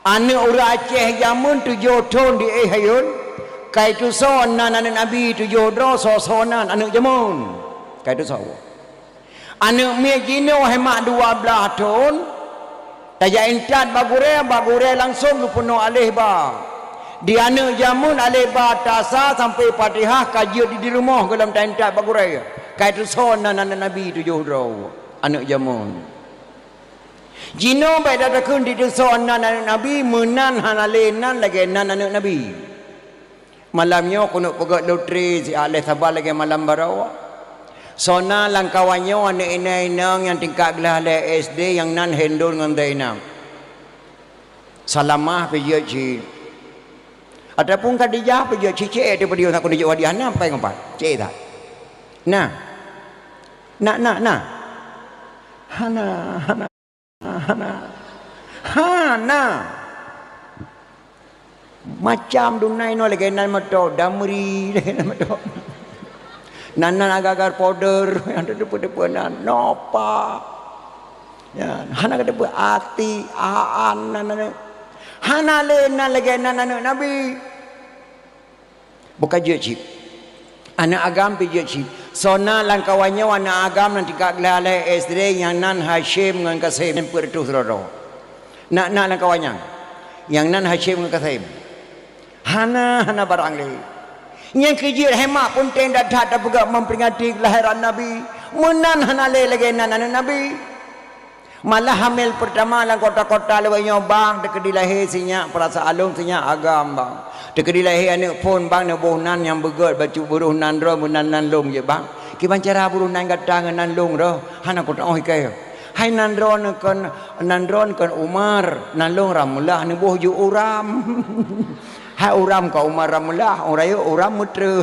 anak ura Aceh jamun tujuh thun di hayun kai tu son anak Nabi tujuh draw sosonan anak jamun kai tu sawo anak mejino hemat 12 thun tajak intat bagure langsung ke penuh alih ba di anak jamun alih ba tasa sampai Fatihah kajian di rumah ke dalam intat bagure kai tu son anak Nabi tujuh draw anak jamun jino baik datang di son anak Nabi menan hanalenan lagi nan anak Nabi malamnya kena pegat loteri si alih sabar lagi malam barawa sona langkawannya anak inang yang tingkat gelah SD yang nan hendon dengan dainam salamah pergi ci ataupun Khadijah pergi cicik daripada dia nak kena wadiah nak apa ngapa cik tak nah hana macam dunai no lagi nan mato damri nan mato nan agar powder yang depu nan nopa ya hana kada bu ati aan nan hana le nan lagi nan Nabi bukan je anak agam pergi je sona langkawannya anak agam nanti kak lalai SD yang nan Hashim dengan Kasim pertu sorodo nak langkawannya yang nan Hashim dengan Kasim hana barang le yang kerja hemat pun tenda tak juga memperingati kelahiran Nabi menan hana le lagi nan Nabi malah hamil pertama lang kota-kota lewanya bang dekat dilahir sinya perasa alung sinya agam bang dekat dilahir anak pun bang ne bohnan yang begot baju buruh nan ro munan nan long je bang kiban cara buruh nan gatang nan long ro hana kota oi kai Hai nandron kan Umar nalung ramulah ni boh ju uram. Hai uram ka Umar ramulah orang yo uram mutre.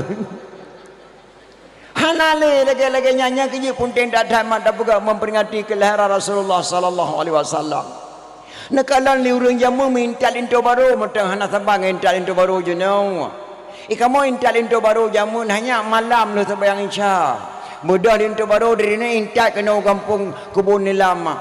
Hanale lagi nyanyi ke pun tidak mat juga memperingati kelahiran Rasulullah sallallahu alaihi wasallam. Nakalan li urang jamu minta into baru matang hana sabang minta into baru je no. Ikamo minta into baru jamu hanya malam lu sembahyang isya. Mudah into baru dari ni intat kena kampung kebun ni lama.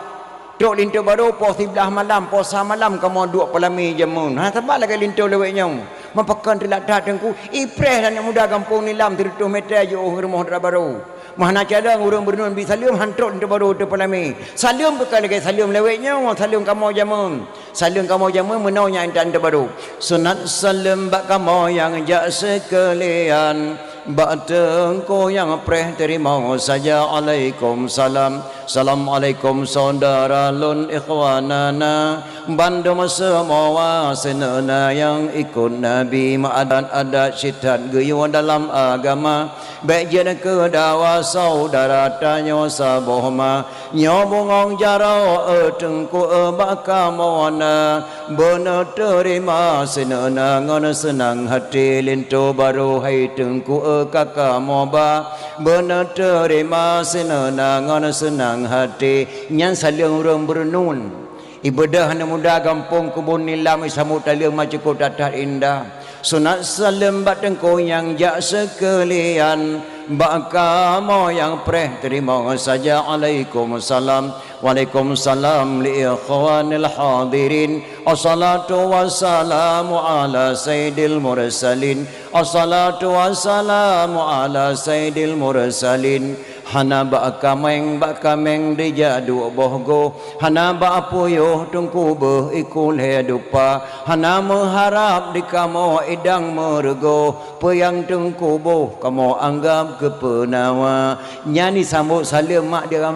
Tok linto baru pos 11 malam, puasa malam kamu duk pelami jamun. Ha sebab lagi linto lewek nyong. Mampakan telat tengku. Ipreh dan muda kampung ni lam 300 meter je rumah dra baru. Mana cadang urang bernun bi salim hantrot linto baru tu pelami. Salim bukan lagi salim lewek nyong, salim kamu jamun. Salim kamu jamun menaunya intan linto baru. Sunat salim bak kamu yang jak sekalian. Batengko yang preh terima saja alaikum salam. Assalamualaikum saudara lun ikhwanana. Bandung semua senana yang ikut Nabi ma'adan adat syidat geyu dalam agama. Baik jen kedawa saudara tanyo sabohma. Nyobongong jaro tengku bakamona. Benar terima senana ngon senang hati lintu baru hai tengku kakak moba. Benar terima senana ngon senang hati nyan saling urang bernun. Ibadah na muda kampung kebun nilam isamu talim macam tatar indah. Sunat salam batengko yang jak sekalian. Baka mo yang preh terima saja alaikum salam. Waalaikumsalam li ikhwanil hadirin. Assalatu wassalamu ala sayyidil mursalin. Assalatu wassalamu ala sayyidil mursalin. Hana bakameng dijadu bohgo. Hana bapuyuh tungku beh ikul hedupa. Hana mengharap di kamu idang mergo. Peyang tungku boh kamu anggap kepenawa. Nyani sambut salim mak dia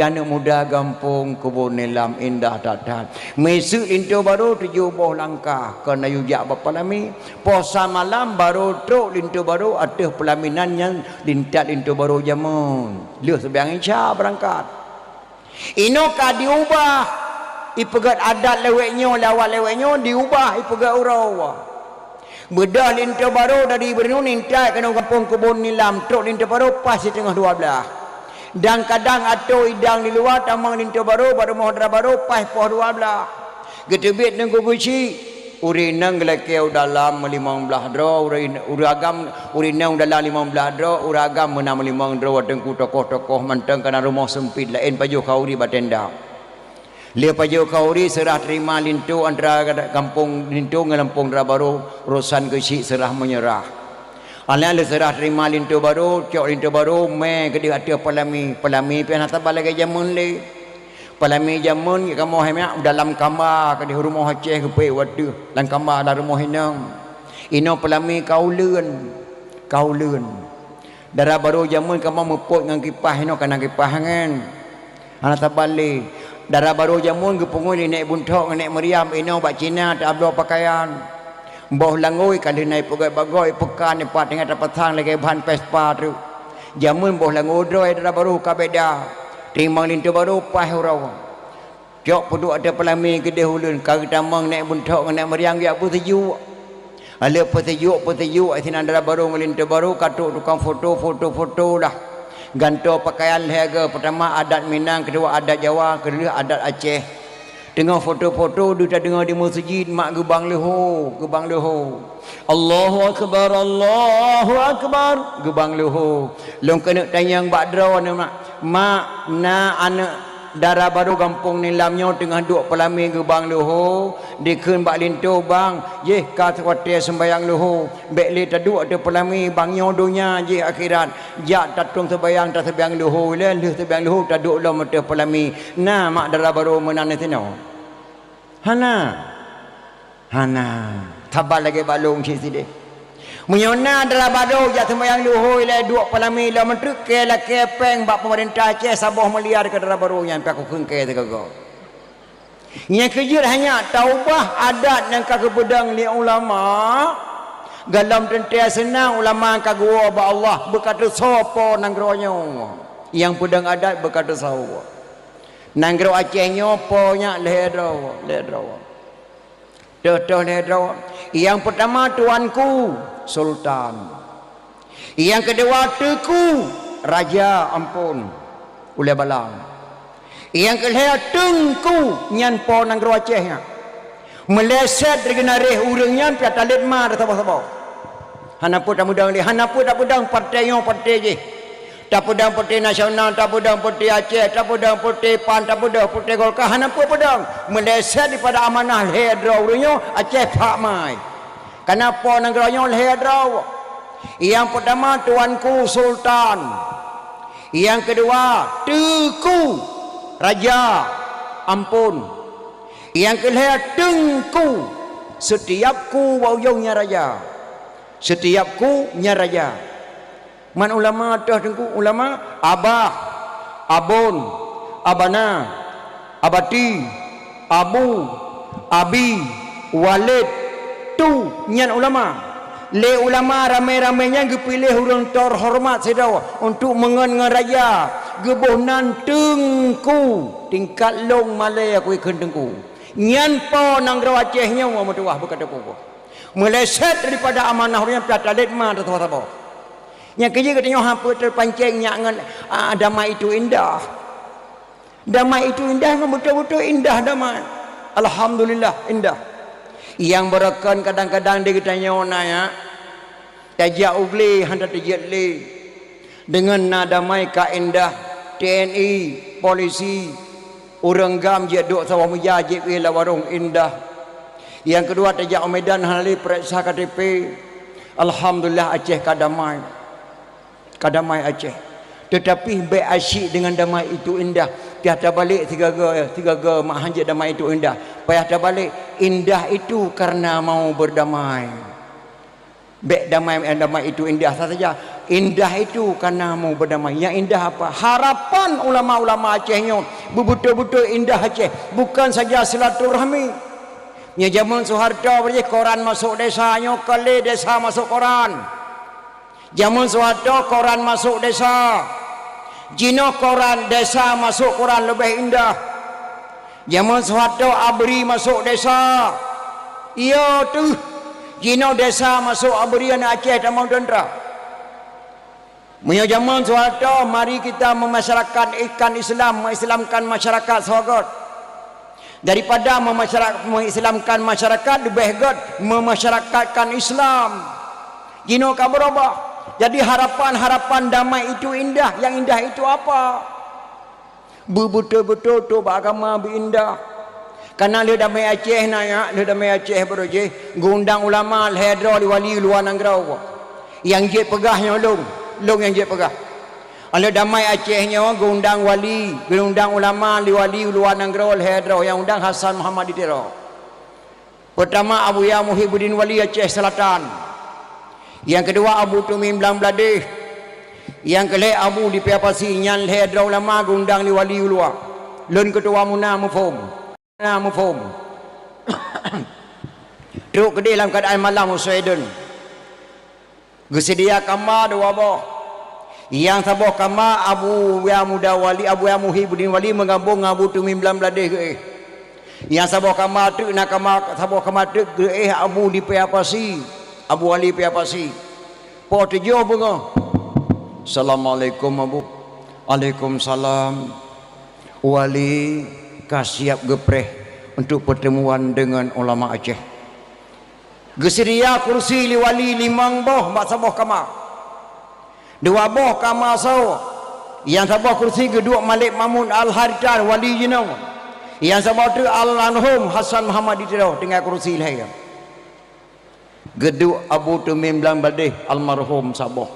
anak muda kampung kebun nilam indah tatat. Mesuk lintu baru 7 langkah kena yujak bapalami. Puasa malam baru truk lintu baru ateh pelaminan yang lintat lintu baru jamun. Lihat sebiang insya berangkat. Inoka diubah. Ipegat adat leweknya, lawat leweknya diubah ipegat urau. Bedah lintu baru dari bernun intai kena kampung kebun nilam truk lintu baru pas di tengah 12. Dan kadang atau idang di luar tamang lintu baru mohadra baru pas poh 12. Getebit nengku guci. Urinang gelakeu dalam 15 dro uragam urinang dalam 15 dro uragam menam 5 dro tengku tokoh-tokoh manteng kana rumah sempit lain paju kauri batenda. Lia paju kauri serah terima lintu antara kampung lintu ngelampung dra baru urusan kecil serah menyerah. Alai serah terima lintu baru cok lintu baru me ke dia hati pelami pian hata balai jamun le. Pelami jamun kamu hanya dalam kamar ke di rumah Aceh ke pe wadu dalam kamar dalam rumah hinang. Ino pelami kauleun. Darah baru jamun kamu meput dengan kipas ino kana kipas ngan. Ana tabali. Darah baru jamun ke pungul naik buntok naik meriam ino bak Cina tak ablo pakaian. Boh langoi kali naik bagai pekan empat dengan tapatang lagi bahan pespa tu. Jamun boh langoi droi darah baru kabeda. Terima lintu baru pas urau. Jok puduk ada pelami gede hulun kari tamang naik buntok naik meriang dia apa sejuk. Ala pesejuk sini ada baru melintu baru katuk tukang foto dah. Ganto pakaian harga pertama adat Minang, kedua adat Jawa, kedua adat Aceh. Tengah foto-foto dia dengar di masjid mak gebang leho. Allahu akbar gebang leho. Long kena tanyang badra mak na anak darah baru kampung nilamnya tengah duk pelami gebang leho dikeun bak lintu bang ye ka kuatir sembayang leho bek le taduk ada pelami bangnya dunia je akhirat jak tatung sembayang tak sembayang leho le sembayang leho taduk lo mata pelami na mak darah baru menana tino hana tabal lagi balung sini menyona adalah baru jak sembayang luhoi le duk pelami le menteri ke la kepeng bak pemerintah Aceh Sabah meliar ke adalah baru yang pak kengke tegago. Nya kejut hanya taubah adat yang ka kebedang li ulama. Galam tentia senang ulama ka gua ba Allah berkata sopo nang gronyo. Yang pedang adat berkata sawa. Nanggro Aceh nyoponya ledro. Tuh ledro. Yang pertama tuanku sultan. Yang kedua teku raja ampun Ulai Balang. Yang kedua tengku nyanpo nanggro Acehnya. Meleset dengan areh urangnya piata letma dah sabah-sabah. Hanapu tak mudang li, hanapu tak mudang partai je. Tak pedang partai nasional, tak pedang partai Aceh, tak pedang partai PAN, tak pedang partai Golkar, hanapu pedang. Meleset daripada amanah lehedra urangnya Aceh pak mai. Kenapa negaranya lehedra? Yang pertama tuanku sultan. Yang kedua teku raja ampun. Yang kedua tengku setiapku wauyongnya raja. Setiapku nya raja. Man ulama dah tengku ulama abah, abon, abana, abati, abu, abi, walid tu nyan ulama. Le ulama ramai-ramainya gepilih urang terhormat sedau untuk mengen raja. Gebuhnan tengku tingkat long malay aku ikan tengku. Nyan po nanggro Acehnya wa mutuah berkata apa. Meleset daripada amanah orang piata letma atau apa. Yang kerja katanya hampa terpancingnya dengan damai itu indah. Damai itu indah, betul-betul indah damai. Alhamdulillah indah. Yang berakan kadang-kadang dia katanya onaya tajak ugli hendak tajak li dengan nadamai ka indah TNI polisi orang gam je duk sawah mujajib ila warung indah. Yang kedua tajak Medan hali periksa KTP. Alhamdulillah Aceh kadamai Aceh. Tetapi baik asyik dengan damai itu indah. Tiada balik tiga mak hanjit damai itu indah. Payah terbalik indah itu karena mau berdamai. Baik damai itu indah saja. Indah itu karena mau berdamai. Yang indah apa? Harapan ulama-ulama Acehnya betul-betul indah Aceh. Bukan saja silaturahmi. Nya zaman Soeharto berje koran masuk desanya kali desa masuk koran. Zaman Soeharto koran masuk desa. Jino koran desa masuk koran lebih indah. Zaman Soeharto abri masuk desa. Iya tu. Jino desa masuk abri anak Aceh tamang tentera. Punya zaman Soeharto mari kita memasyarakatkan ikan Islam, mengislamkan masyarakat Sawagot. Daripada mengislamkan masyarakat lebih good memasyarakatkan Islam. Jino ka berubah. Jadi harapan damai itu indah. Yang indah itu apa? Betul-betul tu agama berindah. Karena dia damai Aceh naya, dia damai Aceh beroje, gundang ulama lehedra di wali luar nangrau. Yang je pegahnya long yang je pegah. Ada damai Acehnya gundang wali, gundang ulama di wali luar nangrau lehedra yang undang Hasan Muhammad Ditero. Pertama Abu Ya Muhyiddin Wali Aceh Selatan. Yang kedua Abu Tumim Bladeh. Yang kelih Abu di Piapasi nyan lehedra ulama gundang di wali luar. Lun ketua Muna Mufum. Truk ke dalam keadaan malam Sweden. Gesedia kama dua boh. Yang sabah kama Abu Ya Muda Wali, Abu Ya Muhyiddin Wali menggabung Abu Tumim Bladeh ke. Yang sabah kama tu nak kama sabah kama tu ke Abu di Piapasi. Abu Wali Piapasi. Po tujuh bunga. Assalamualaikum Abu. Waalaikumsalam. Wali kasiap gepreh untuk pertemuan dengan ulama Aceh. Gesedia kursi li wali limang boh mak sabah kamar. Dua boh kamar saw. Yang sabah kursi kedua Malik Mamun Al-Haritar wali jinau. Yang sabah tu Al-Anhum Hasan Muhammad Ditero dengan kursi lain. Geduk Abu Tumim Bladeh almarhum sabah.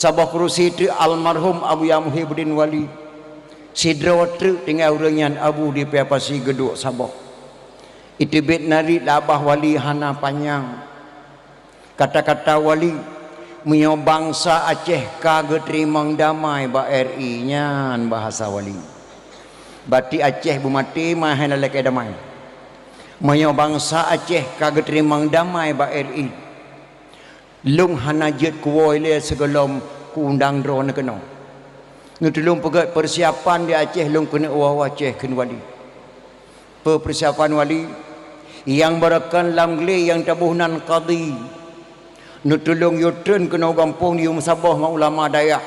Sabah kursi tu almarhum Abu Ya Muhyiddin Wali. Sidra truk dengan urangan Abu di Piapasi geduk sabah. Itu bet nari labah wali hana panjang. Kata-kata wali menyo bangsa Aceh kagak terimang damai ba RI nyan bahasa wali. Bati Aceh bumati mah hana lek damai. Menyo bangsa Aceh kagak terimang damai ba RI. Lung hana jet kuoi le segelom ku undang drone kena. Nutulung pegat persiapan di Aceh long kena uah Aceh kena wali. Persiapan wali yang berakan lam gele yang tabuhnan qadi. Nutulung yutun kena gampung di Sabah ma ulama daya.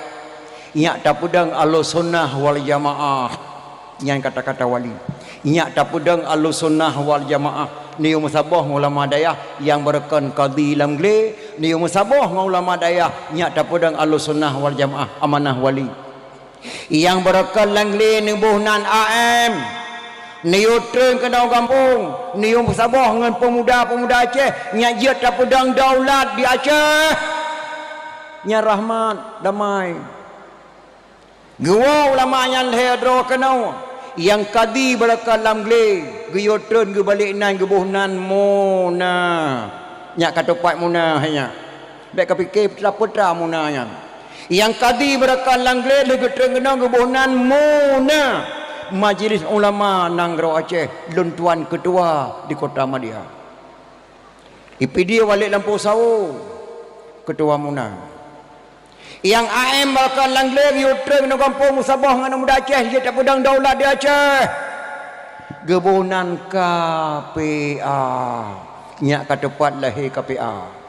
Nyak tapudang Ahlus Sunnah wal Jamaah. Yang kata-kata wali. Nyak tapudang Ahlus Sunnah wal Jamaah. Ni Sabah ulama daya yang berakan qadi lam gele. Ni Sabah ulama daya nyak tapudang Ahlus Sunnah wal Jamaah amanah wali. Yang berakan langle ni buhnan AM ni yutun kena kampung ni Sabah dengan pemuda-pemuda Aceh nyak jiat tapudang daulat di Aceh nya rahmat damai gua ulama yang hedro kena yang kadi berakan langle guyutun ge balik nan ge buhnan muna nyak katupat muna hanya baik kepikir putra muna nya yang kadi berakan langle lege tengenang gebuhnan muna majlis ulama Nanggro Aceh lun tuan ketua di kota Madia IPD walik Lampu Sawu ketua muna yang AM berakan langle yutren dengan kampung Sabah dengan muda Aceh dia tak pedang daulat di Aceh gebuhnan KPA nyak katepat lahir KPA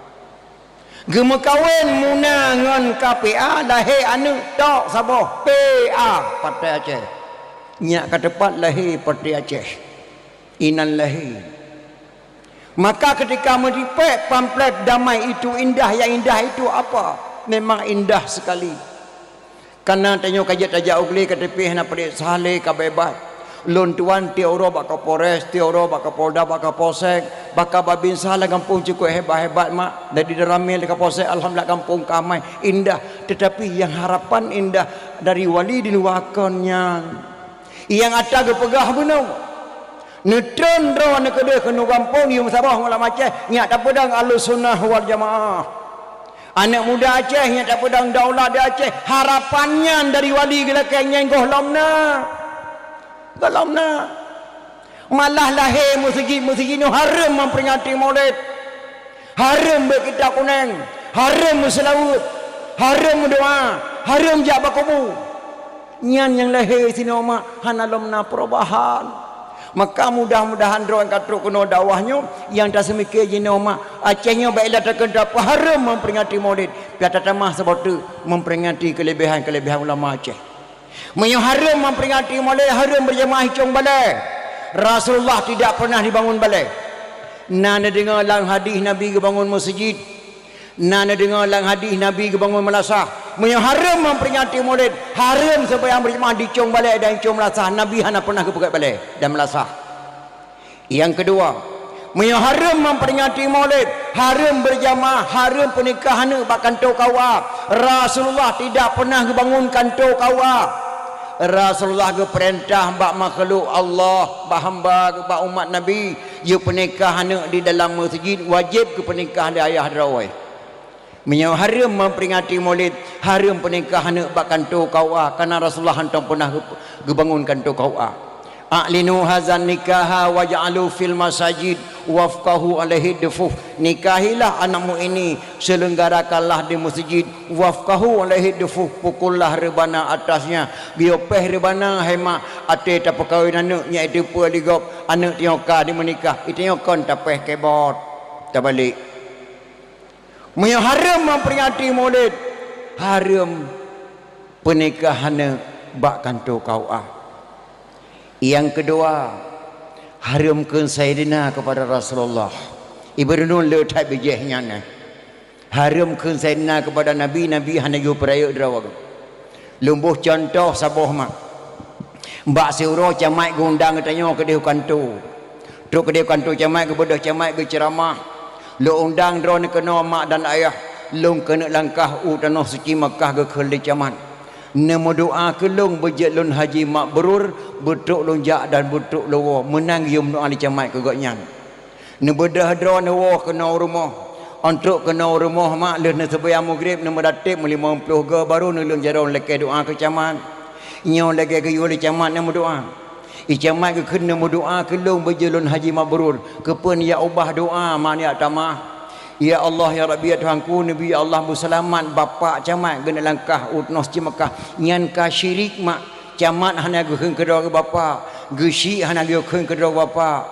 Gema kawin muna dengan KPA lahir anak tok Sabah PA Partai Aceh. Nyak ke depan lahir Partai Aceh. Inan lahir. Maka ketika meripek pamflet damai itu indah, yang indah itu apa? Memang indah sekali. Karena tanya kajat tajak ugli ke tepi nak pedik saleh ke bebat. Lon tuan tioro bak Kapolres, tioro bak Kapolda, bak Kapolsek, bak Babin salah kampung cukup hebat-hebat mak. Dari Deramil ke Kapolsek alhamdulillah kampung kamai indah, tetapi yang harapan indah dari wali diluakannya. Yang ada ke pegah benar. Netron ro nak kedeh kena kampung di Sabah malam Aceh, nyak tak pedang Ahlus Sunnah wal Jamaah. Anak muda Aceh nyak tak pedang daulat di Aceh, harapannya dari wali gelakanya ngoh lomna. Galamna malah lahir musik ni haram memperingati maulid, haram berkitab kuning, haram selawat, haram doa, haram jak bakubu nyan yang lahir sini oma hanalomna perubahan. Maka mudah-mudahan doa katruk kena dakwahnya yang tak semikir jina oma Acehnya baiklah takkan dapat haram memperingati maulid biar tamah sebab tu memperingati kelebihan-kelebihan ulama Aceh. Menyo haram memperingati maulid, haram berjamaah hicung balai. Rasulullah tidak pernah dibangun balai. Nana dengar lang hadis Nabi ke bangun masjid. Nana dengar lang hadis Nabi ke bangun malasah. Menyo haram memperingati maulid, haram supaya berjamaah hicung balai dan hicung malasah. Nabi hana pernah ke pegat balai dan malasah. Yang kedua, menyo haram memperingati maulid, haram berjamaah, haram pernikahan bak kantor kawa. Rasulullah tidak pernah bangun kantor kawa. Rasulullah ke perintah bak makhluk Allah, bak hamba, bak umat Nabi, ye pernikahan di dalam masjid wajib ke pernikahan di ayah drawai. Menyo haram memperingati maulid, haram pernikahan bak kantor kawa karena Rasulullah hantar pernah ke bangun kantor kawa. A'linu hazan nikaha waj'alu fil masajid wafqahu alaihi dufuf. Nikahilah anakmu ini, selenggarakanlah di masjid, wafqahu alaihi dufuf, pukullah rebana atasnya, biopeh rebana hema ate tak perkahwinan anak nya itu pu ligop anak tioka di menikah itu nyokon tapeh kebot tak balik. Menyo haram memperingati maulid, haram pernikahan bak kantor kauah. Yang kedua, haramkan Sayyidina kepada Rasulullah. Ibaratun letak bijihnya ni. Haramkan Sayyidina kepada Nabi, Nabi hanya yu peraya drawag. Lumbuh contoh Sabah mak. Mbak Siro camai gundang tanya ke dia kantor. Truk ke dia kantor camai ke bodoh camai ke ceramah. Lu undang drone kena mak dan ayah. Lu kena langkah tanah suci Makkah ke khali camat. Nemo doa kelung bejek lun haji makbrur betuk lonjak dan betuk lawa menang yum doa di camat ke gaknya. Ne bedah drone wa kena rumah. Untuk kena rumah mak le ne sebaya maghrib ne medatip 50 ke baru ne lun jarong leke doa ke camat. Nyo leke ke yuli camat ne doa. I camat ke kena doa kelung bejek lun haji makbrur. Kepen ya ubah doa mak ni tamah. Ya Allah ya Rabbi ya Tuhanku Nabi ya Allah berselamat bapa camat gena langkah utnos ci Mekah nyan ka syirik mak camat hana geun kedua ke bapa gesi hana geun kedua bapa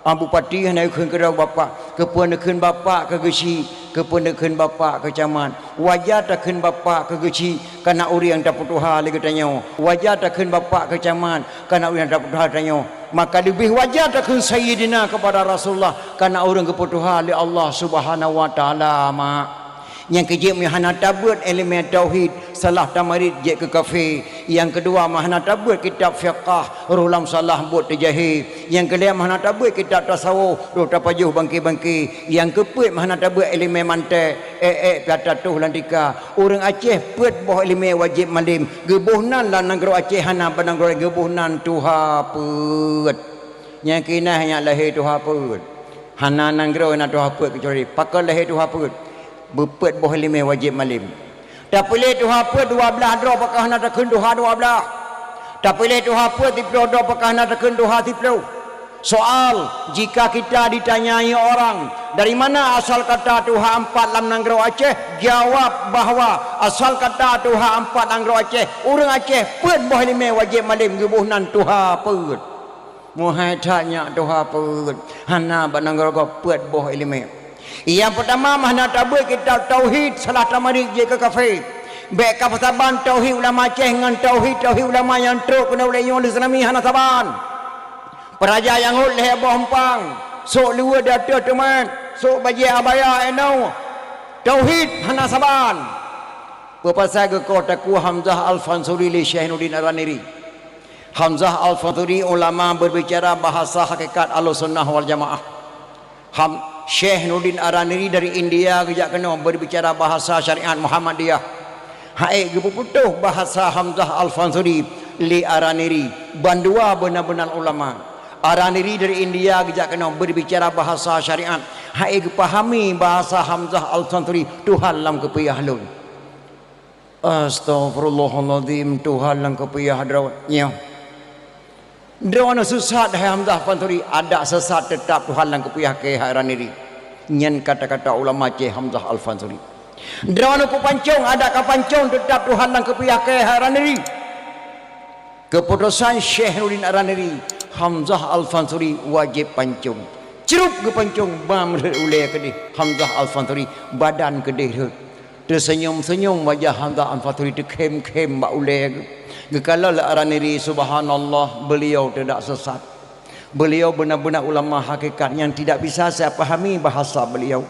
bupati hana geun kedua bapa kepunekeun bapa ke gesi kepunekeun bapa ke camat wajah takeun bapa ke gesi kana urang dapat Tuhan lagi tanyo wajah takeun bapa ke camat kana urang dapat Tuhan tanyo maka lebih wajar takun sayyidina kepada Rasulullah karena orang keputuhan oleh Allah Subhanahu wa taala mak yang kejip hana tabut elemen tauhid salah tamarid je ke kafe yang kedua hana tabut kitab fiqh rulam salah buat terjahil yang kedua hana tabut kitab tasawuf do tapajuh bangki-bangki yang keempat hana tabut elemen mantek piata tuh lantika orang Aceh put boh elemen wajib malim gebuhnan lah negro Aceh hana banangro gebuhnan tuha put yang kina hanya lahir tuha put hana negro na tuha put kecuali pakal lahir tuha put bepet boh lima wajib malim tak boleh tu apa 12 dro pakah nak tekun duha 12 tak boleh tu apa 30 dro pakah nak tekun duha 30 soal jika kita ditanyai orang dari mana asal kata Tuhan 4 dalam negara Aceh jawab bahawa asal kata Tuhan 4 negara Aceh orang Aceh pet boh lima wajib malim gebuhnan Tuhan pet mohai tanya Tuhan pet hana banangara pet boh lima. Yang pertama mana tabut kitab tauhid salah tamarik je ke kafe. Baik kapataban tauhid ulama Aceh dengan tauhid ulama yang teruk kena oleh yang Islami hana saban. Peraja yang hul leh bompang. Sok luar data teman. Sok bagi abaya enau. Tauhid hana saban. Berpasal ke kota ku Hamzah Al-Fansuri li Syainuddin Araniri. Hamzah Al-Fansuri ulama berbicara bahasa hakikat Ahlussunnah wal Jamaah. Syekh Nurdin Araniri dari India kejak kena berbicara bahasa syariat Muhammadiyah. Hai gepuputuh bahasa Hamzah Al-Fansuri li Araniri. Bandua benar-benar ulama. Araniri dari India kejak kena berbicara bahasa syariat. Hai pahami bahasa Hamzah Al-Fansuri Tuhan lam kepiyah lun. Astaghfirullahaladzim Tuhan lam kepiyah drawatnya. Drawana sesat hai Hamzah Fansuri ada sesat tetap Tuhan lang kepiyah ke Araniri nyen kata-kata ulama Aceh Hamzah Al-Fansuri drawana ku pancung ada ka pancung tetap Tuhan lang kepiyah ke Araniri keputusan Syekh Nurdin Araniri Hamzah Al-Fansuri wajib pancung cerup ke pancung bam uleh kedih Hamzah Al-Fansuri badan kedih tersenyum-senyum wajah Hamzah Al-Fansuri terkem-kem bak uleh kalau Araniri subhanallah beliau tidak sesat. Beliau benar-benar ulama hakikat yang tidak bisa saya pahami bahasa beliau.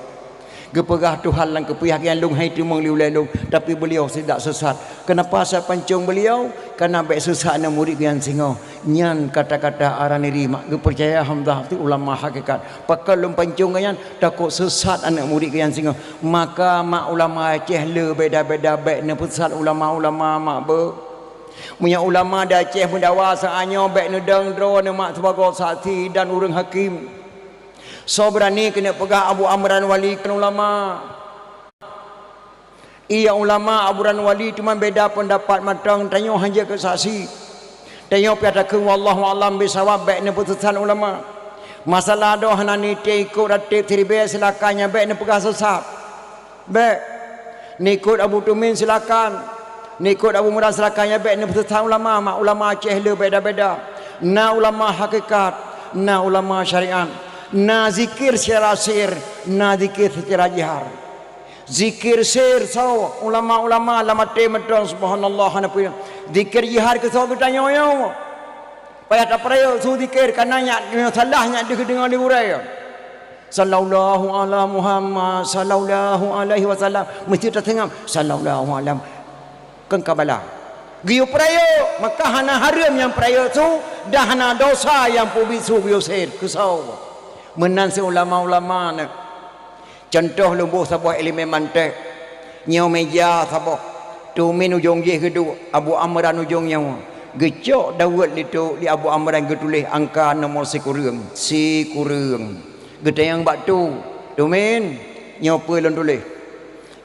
Gepegah Tuhan lang kepihak yang lung hai timung liu lelung tapi beliau tidak sesat. Kenapa saya pancung beliau? Karena baik sesat na murid yang singo. Nyan kata-kata Araniri mak gepercaya Hamzah tu ulama hakikat. Pakal lum pancung kan takut sesat anak murid yang singo. Maka mak ulama Aceh le beda-beda baik na pusat ulama-ulama mak ber punya ulama da Aceh mendawa saanyo baik nedang dro ne mak sebagai saksi dan urang hakim so berani kena pegah Abu Amran Wali kan ulama iya ulama Abu Amran Wali cuma beda pendapat matang tanyo hanja ke saksi tanyo piada ke wallahu alam bisawab baik ne putusan ulama masalah doh hanani te ikut ratib seribe silakannya baik ne pegah sesat baik ni ikut Abu Tumin silakan ni ikut Abu Murad selakannya baik ni betul ulama mak ulama Aceh le beda-beda na ulama hakikat na ulama syariat na zikir secara sir na zikir secara jihar zikir sir so ulama-ulama lama temetong subhanallah hana punya zikir jihar ke so bertanya yo payah tak peraya su zikir karena nya salahnya dia dengar di urai sallallahu ala Muhammad sallallahu alaihi wasallam mesti tertengam sallallahu alaihi kan kabala giu prayo maka hana haram yang prayo tu dah hana dosa yang pubisu biusir kusau menan si ulama-ulama ne contoh lumbuh sabah elemen mantek nyau meja sabah tu min ujung je kedu Abu Amran ujung nyau gecok dawat itu di Abu Amran getulis angka nomor sikurung gede yang batu tu min nyau pelon tulis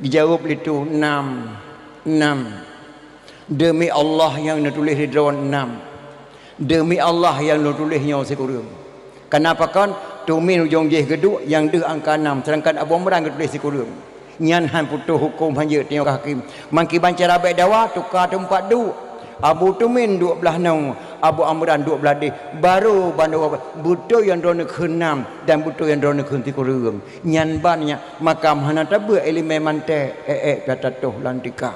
dijawab itu 6 demi Allah yang ditulis di dalam 6 demi Allah yang ditulisnya sekurang kenapa kan tumin ujung jih geduk yang deh angka 6 sedangkan Abu Amran tulis di kurung nyan han putuh hukum hanya tengok hakim mangki bancara baik dawa tukar tempat du Abu Tumin 12 nang Abu Amran 12 deh baru bandu butuh yang drone ke-6 dan butuh yang drone ke-3 kurung nyan bannya makam hana tabe elemen mante kata toh lantika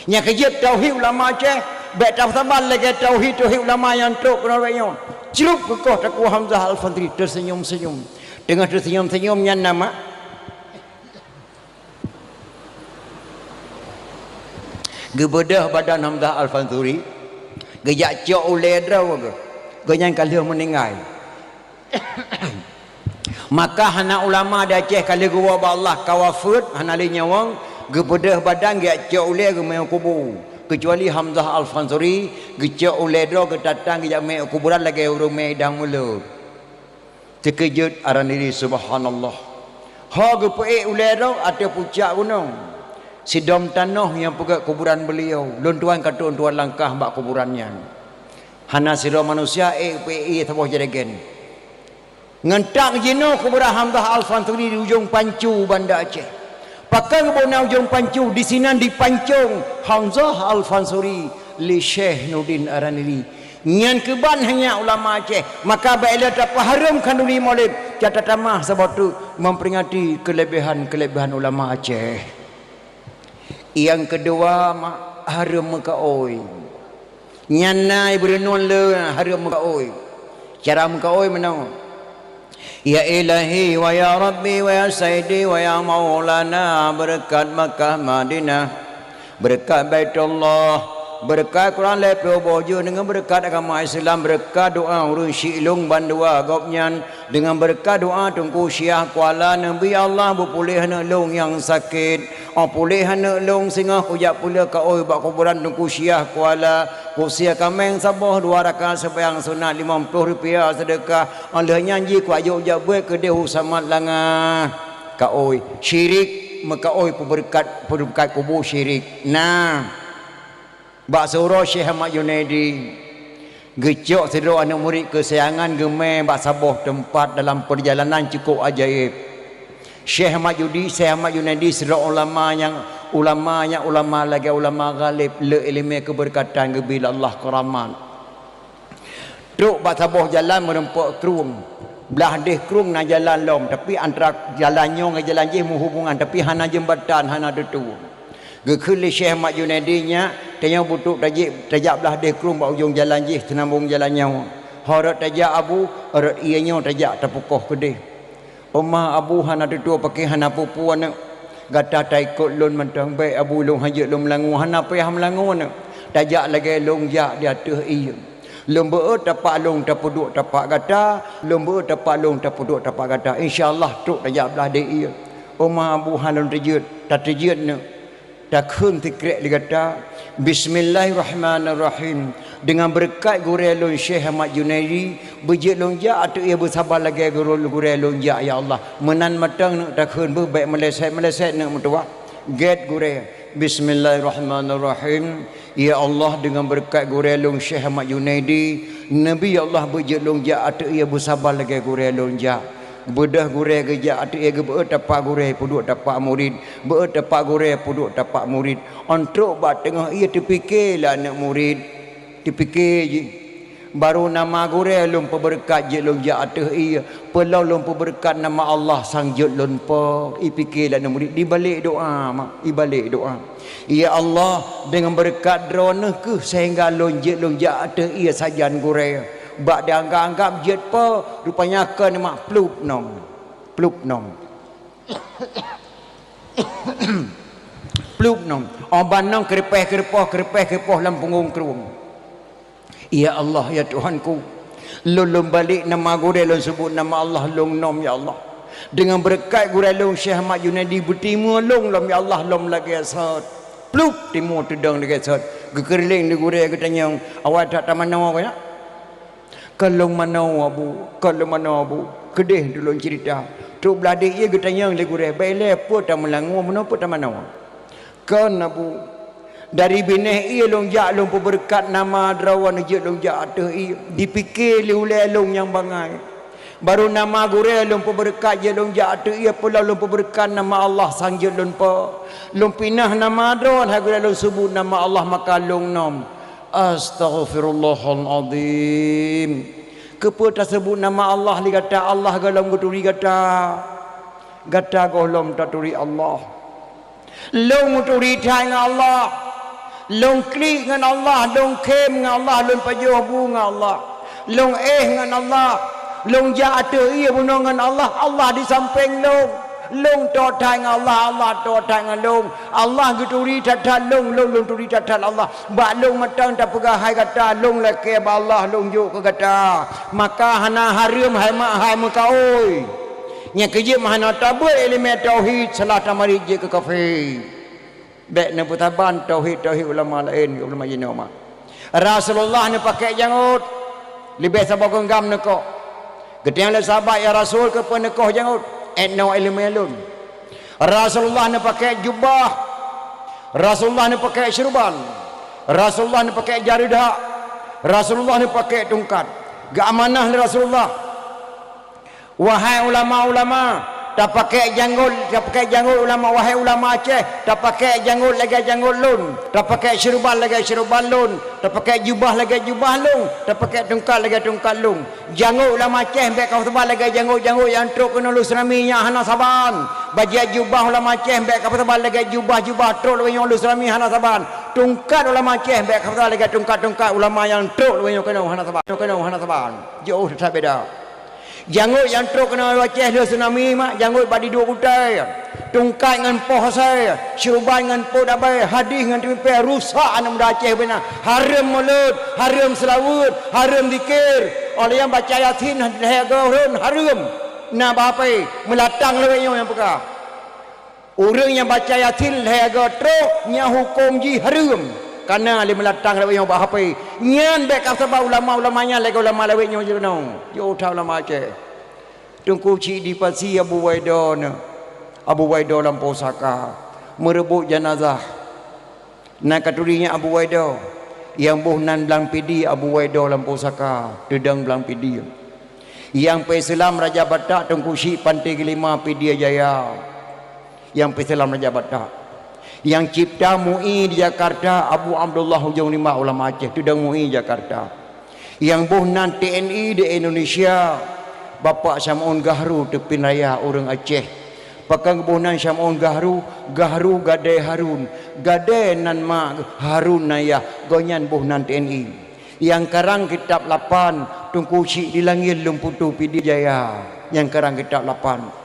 nya kejep tauhid ulama Aceh baik tafsaban lagi tauhid ulama yang tok kenalnya celup kekoh takwa Hamzah Al-Fadri tersenyum-senyum dengan tersenyum-senyum nyan nama gebedah badan Hamzah Al-Fadri gejak cok uleh draw ke genyan kalau meninggal maka hana ulama di Aceh kalau gua ba Allah kawafut hana li nyawang gebedah badan gejak cok uleh ke mai kubur kecuali Hamzah Al-Fadri gejak uleh draw ke datang gejak mai kuburan lagi urung mai dang mula terkejut aran diri subhanallah ha gepe uleh draw ada puncak gunung sidom tanah yang pegat kuburan beliau lon tuan kata tuan langkah bak kuburannya hana sira manusia PE taboh jadegen ngentak jino kuburan Hamzah Al-Fadri di ujung Pancu Banda Aceh pakai bona ujung Pancu di sini di Pancung Hamzah Al-Fadri li Syekh Nurdin Araniri nyan keban hanya ulama Aceh maka baiklah tak haram kandungi maulid catatan mah sebab tu memperingati kelebihan ulama Aceh. Yang kedua harum muka oi nyanai berenun le harum muka oi cara muka oi menang ya ilahi wa ya rabbi wa ya sayyidi wa ya maulana berkat Makkah Madinah berkat Baitullah berkat Quran lepro bojo dengan berkat agama Islam berkat doa urun syilung bandua gopnyan dengan berkat doa tungku Syiah Kuala Nabi Allah berpulih nak long yang sakit pulih nak long singa kujak pula ka oi bak kuburan tungku Syiah Kuala kusia kameng sabah 2 rakaat sembahyang sunat RM50 sedekah Allah nyanyi ku ajuk jak buat ke dia usamat langah ka oi syirik maka oi berkat kubur syirik nah bak surah Syekh Ahmad Junaidi gecok sedok anak murid kesayangan gemeh bak saboh tempat dalam perjalanan cukup ajaib Syekh Ahmad Junaidi sedok ulama lagi ulama ghalib le ilmu keberkatan gebila Allah keramat truk bak saboh jalan merempok kerung belah deh kerung na jalan lom tapi antara jalan nyong dengan jalan jih menghubungan tapi hana jembatan hana detu gekuli Syekh Ahmad Junaidi nya tanya butuk tajak belah deh kerung bak ujung jalan jih tenambung jalannya harat tajak abu harat ianya tajak tapukoh kedih Omah abu hana detu pakai hana pupu anak gata taikut lon mentang baik abu long hajat long melangu hana payah melangu anak tajak lagi long jak di atas iya lomba tapak long tapuduk tapak gata lomba tapak long tapuduk tapak gata insyaallah truk tajak belah deh iya Omah abu halon terjut tak terjut nak tak khun tikrek digata bismillahirrahmanirrahim dengan berkat gurelun Syekh Ahmad Junaidi bejit lonja atau ia bersabar lagi gurelun ya Allah menan matang nak tak khun baik meleset nak mutua get gure bismillahirrahmanirrahim ya Allah dengan berkat gurelun Syekh Ahmad Junaidi Nabi Allah bejit lonja atau ia bersabar lagi gurelun ya bedah gure gejak atu ia gebe tapak gure puduk tapak murid be tapak gure puduk tapak murid ontruk bat tengah ia terfikirlah anak murid terfikir je baru nama gure lum berkat je lum jak atu ia pelau lum berkat nama Allah sang jut lum pe ipikirlah anak murid di balik doa mak di balik doa ya Allah dengan berkat drone ke sehingga lum jak atu ia sajan gure bak dia anggap jet pe rupanya ke mak plup nom plup nom oban nom kerepeh dalam punggung kerung ya Allah ya Tuhanku lulum balik nama gure lun sebut nama Allah long nom ya Allah dengan berkat gure long Syekh Ahmad Junaidi bertimu long ya Allah long lagi asat plup timu tudang lagi asat gekerling di gure ketanya awak tak taman nawa ya kalau mana abu kedih dulu cerita tu beladi ia getanya le gure baile apa tak melangu menapa tak mana kan abu dari bineh ia longjak long berkat nama drawan je longjak atau ia dipikir oleh long yang bangai baru nama gure lum berkat je lum ja tu ia pula lum berkat nama Allah sang je lum pinah nama don ha gure lum sebut nama Allah maka lum nom astaghfirullahalazim kepa tak sebut nama Allah li kata Allah galom guturi gata golom taturi Allah lum guturi thai dengan Allah lum klik dengan Allah lum kem dengan Allah lum pajuh bu dengan Allah lum dengan Allah long ja ada ia bunongan Allah Allah di samping long to tang Allah to tang long Allah guturi tatal long turi tatal Allah ba long matang tak pegah hai kata long leke ba Allah long juk ke kata maka hana harum hai mak hai muka oi nya kerja mahana tabu elemen tauhid salah tamari je ke kafe bek na putaban tauhid ulama lain ulama jinoma Rasulullah ni pakai janggut lebih sabar genggam neko Getiang le sahabat ya Rasul ke penekoh jangut etno ilmelun Rasulullah ne pakai jubah Rasulullah ne pakai syurban Rasulullah ne pakai jaridah Rasulullah ne pakai tungkat gak amanah ni Rasulullah wahai ulama-ulama tak pakai janggut ulama wahai ulama Aceh tak pakai janggut lagi janggut lun tak pakai syurban lagi syurban lun tak pakai jubah lagi jubah lun tak pakai tungkat lagi tungkat lun janggut ulama Aceh mbek kau tebal lagi janggut yang truk kena lu serami nya hana saban baju jubah ulama Aceh mbek kau tebal lagi jubah truk lu yang lu serami hana saban tungkat ulama Aceh mbek kau tebal lagi tungkat ulama yang truk lu yang kena hana saban jauh tak beda janggut yang truk kena Aceh dia tsunami mak janggut badi dua kutai tungkai dengan poh saya syurban dengan poh dabai hadis dengan tipe rusak anak muda Aceh benar haram mulut haram selawut haram zikir oleh yang baca yasin haram na bapai melatang lewat yang peka orang yang baca yasin haga truk nya hukum ji haram karena ali melatang lewat yang bapai nyan bek sebab ulama-ulamanya lagi ulama lewat yang je no yo tahu ulama Aceh tungku ci di pasi Abu Waidah Lampau Saka merebut jenazah nak katurinya Abu Waidah yang bohnan belang pidi Abu Waidah Lampau Saka dedang belang pidi yang Islam Raja Batak tungku ci pantai kelima pidi Jaya yang Islam Raja Batak yang cipta MUI di Jakarta Abu Abdullah Hujung Lima ulama Aceh dedang MUI Jakarta yang bohnan TNI di Indonesia Bapak Syamun Gahru tepin raya orang Aceh pakang kebunan Syamun Gahru gadai Harun gadai nan mak Harun naya gonyan buhnan TNI yang karang kitab 8 tungku cik di langit lumputu pidi Jaya yang karang kitab 8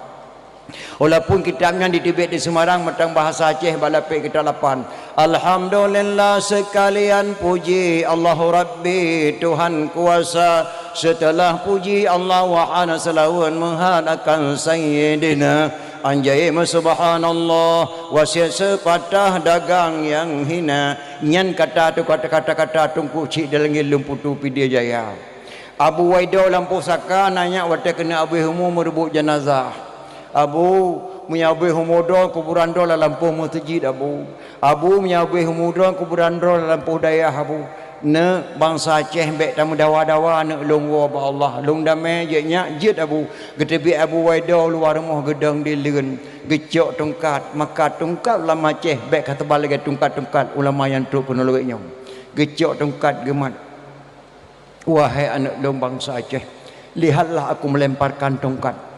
walaupun kitabnya di Tibet di Semarang matang bahasa Aceh balapik kitab 8 Alhamdulillah sekalian puji Allahu Rabbi Tuhan kuasa setelah puji Allah wa ana salawun menghadapkan sayyidina anjay subhanallah wasiat sepatah dagang yang hina nyan kata tu kata tungku cik dalangil lumputu pidi Jaya Abu Waidah Lampau Saka nanya wate kena Abu Humu merebut jenazah Abu menyabai humudon kuburan do Lampau masjid Abu menyabai humudon kuburan do Lampau dayah Abu ne bangsa Aceh bek tamu dawa-dawa ne long wa ba Allah long damai je nya jit Abu getebi Abu Waidah luar rumah gedang di leun gecok tungkat maka tungkat ulama Aceh bek kata balik tungkat ulama yang truk kena lewek nyom gecok tungkat gemat wahai anak long bangsa Aceh lihatlah aku melemparkan tungkat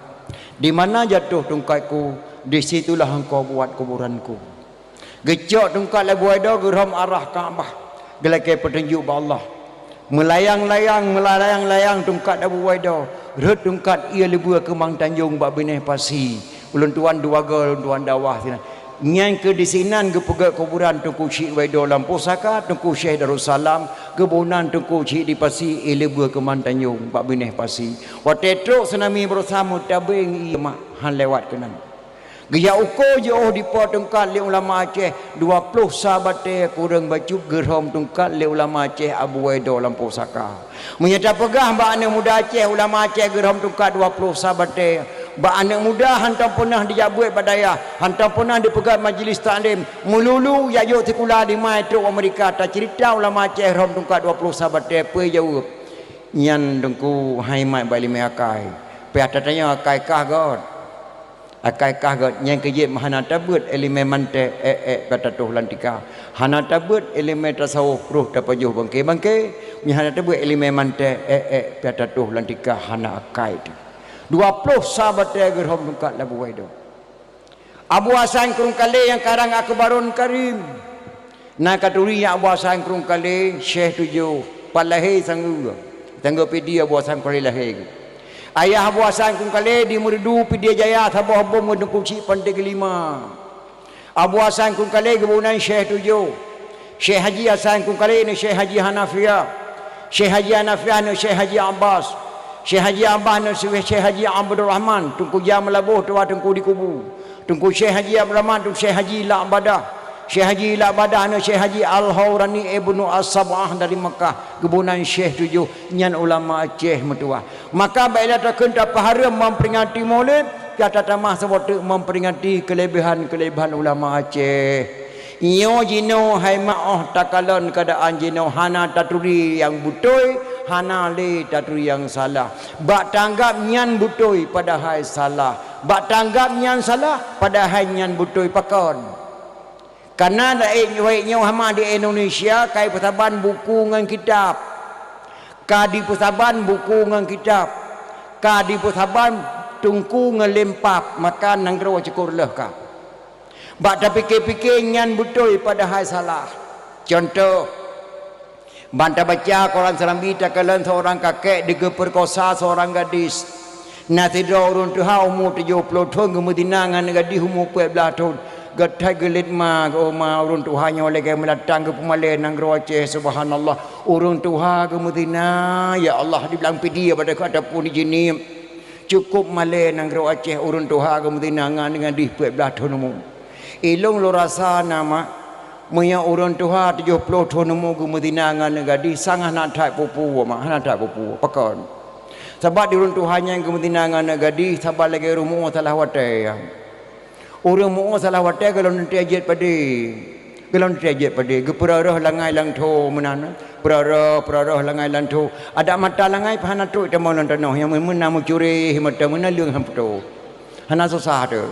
di mana jatuh tungkatku di situlah engkau buat kuburanku gecok tungkat Abu Waidah geram arah Kaabah gelakai petunjuk Allah melayang tungkat Abu Waidah ret tungkat ia lebur ke Mang Tanjung bak bineh pasi ulun tuan duaga ulun tuan dawah sina nyang ke di sinan ke pegak kuburan Tungku Syekh Waidah Lampau Saka Tungku Syekh Darussalam kebunan Tungku Syekh di pasi ia lebur ke Mang Tanjung bak bineh pasi watetruk senami bersama tabing ia mak han lewat kenan gaya ukur jauh di po tungkat le ulama Aceh 20 sahabat kurang baju gerom tungkat le ulama Aceh Abu Waidah Lampau Saka menyata pegah ba anak muda Aceh ulama Aceh gerom tungkat 20 sahabat ba anak muda hantam pernah dijabuit badaya hantam pernah dipegat majlis taklim melulu ya yo tikula di mai truk Amerika tak cerita ulama Aceh rom tungkat 20 sahabat pe jauh nyan dengku hai mai bali meakai Piatatanya akaikah god. Akaikah god yang kejip hana tabut elemen mante patatuh lantika. Hana tabut elemen tasawuf ruh tapajuh bangke nya hana tabut elemen mante patatuh lantika hana akai tu. 20 sahabat gerhom dekat labu waido. Abu Hasan Kurung Kale yang karang Akbarun Karim. Na katuri yang Abu Hasan Kurung Kale Syekh 7 palahe sanggu. Tanggo pidi Abu Hasan Kurung Kale. Ayah Abu Hasan Kurung Kale di Muridu Pidia Jaya Sabah bom ngedengkuci pantai kelima. Abu Hasan Kurung Kale kebunan Syekh 7. Syekh Haji Hasan Kurung Kale ni Syekh Haji Hanafiah. Syekh Haji Hanafiah ni Syekh Haji Abbas. Syekh Haji Abbas ni Syekh Haji Abdul Rahman. Tungku jam labuh tua tungku di kubu. Tungku Syekh Haji Abdul Rahman tu Syekh Haji La Abadah. Syekh Haji La Abadah ni Syekh Haji Al-Hawrani Ibnu As-Sab'ah dari Mekah. Kebunan Syekh 7 nyan ulama Aceh metua. Maka baiklah takkan tak haram memperingati Maulid, kata tamah sebut memperingati kelebihan-kelebihan ulama Aceh. Iyo jino hai maoh takalon keadaan jino hana taturi yang butoi, hana le taturi yang salah. Bak tanggap nyan butoi padahal salah. Bak tanggap nyan salah padahal nyan butoi pakon. Karena daiknya hama di Indonesia kai persaban buku dengan kitab. Ka di persaban buku dengan kitab. Ka di persaban tungku ngelempap makan nang gero cukur leh ka. Bak dah fikir-fikir nyan betul padahal salah. Contoh banta baca Quran Serambi takalan seorang kakek diperkosa seorang gadis. Nasi dorun tuha umur 70 tahun kemudian dengan gadis umur 14 tahun. Gatai gelit ma urun Tuhannya oleh ke melatang ke Pemalen nang Aceh subhanallah urun Tuhan ke Medina ya Allah dibilang pidi pada ataupun di sini cukup Malen nang Aceh urun Tuhan ke Medina dengan di 14 tahun umur ilung lo rasa nama muya urun Tuhan 70 tahun umur ke Medina dengan gadi sangat nak tak pupu mak nak tak pupu pakon sebab di urun Tuhannya ke Medina dengan gadi sabar lagi rumah salah watai orang mu salah watai kalau nanti ajat pada geperarah langai lang tho menana perarah langai lang tho ada mata langai phana tu temo lan tanah yang mena mu curi mata mena leung hamto hana susah tu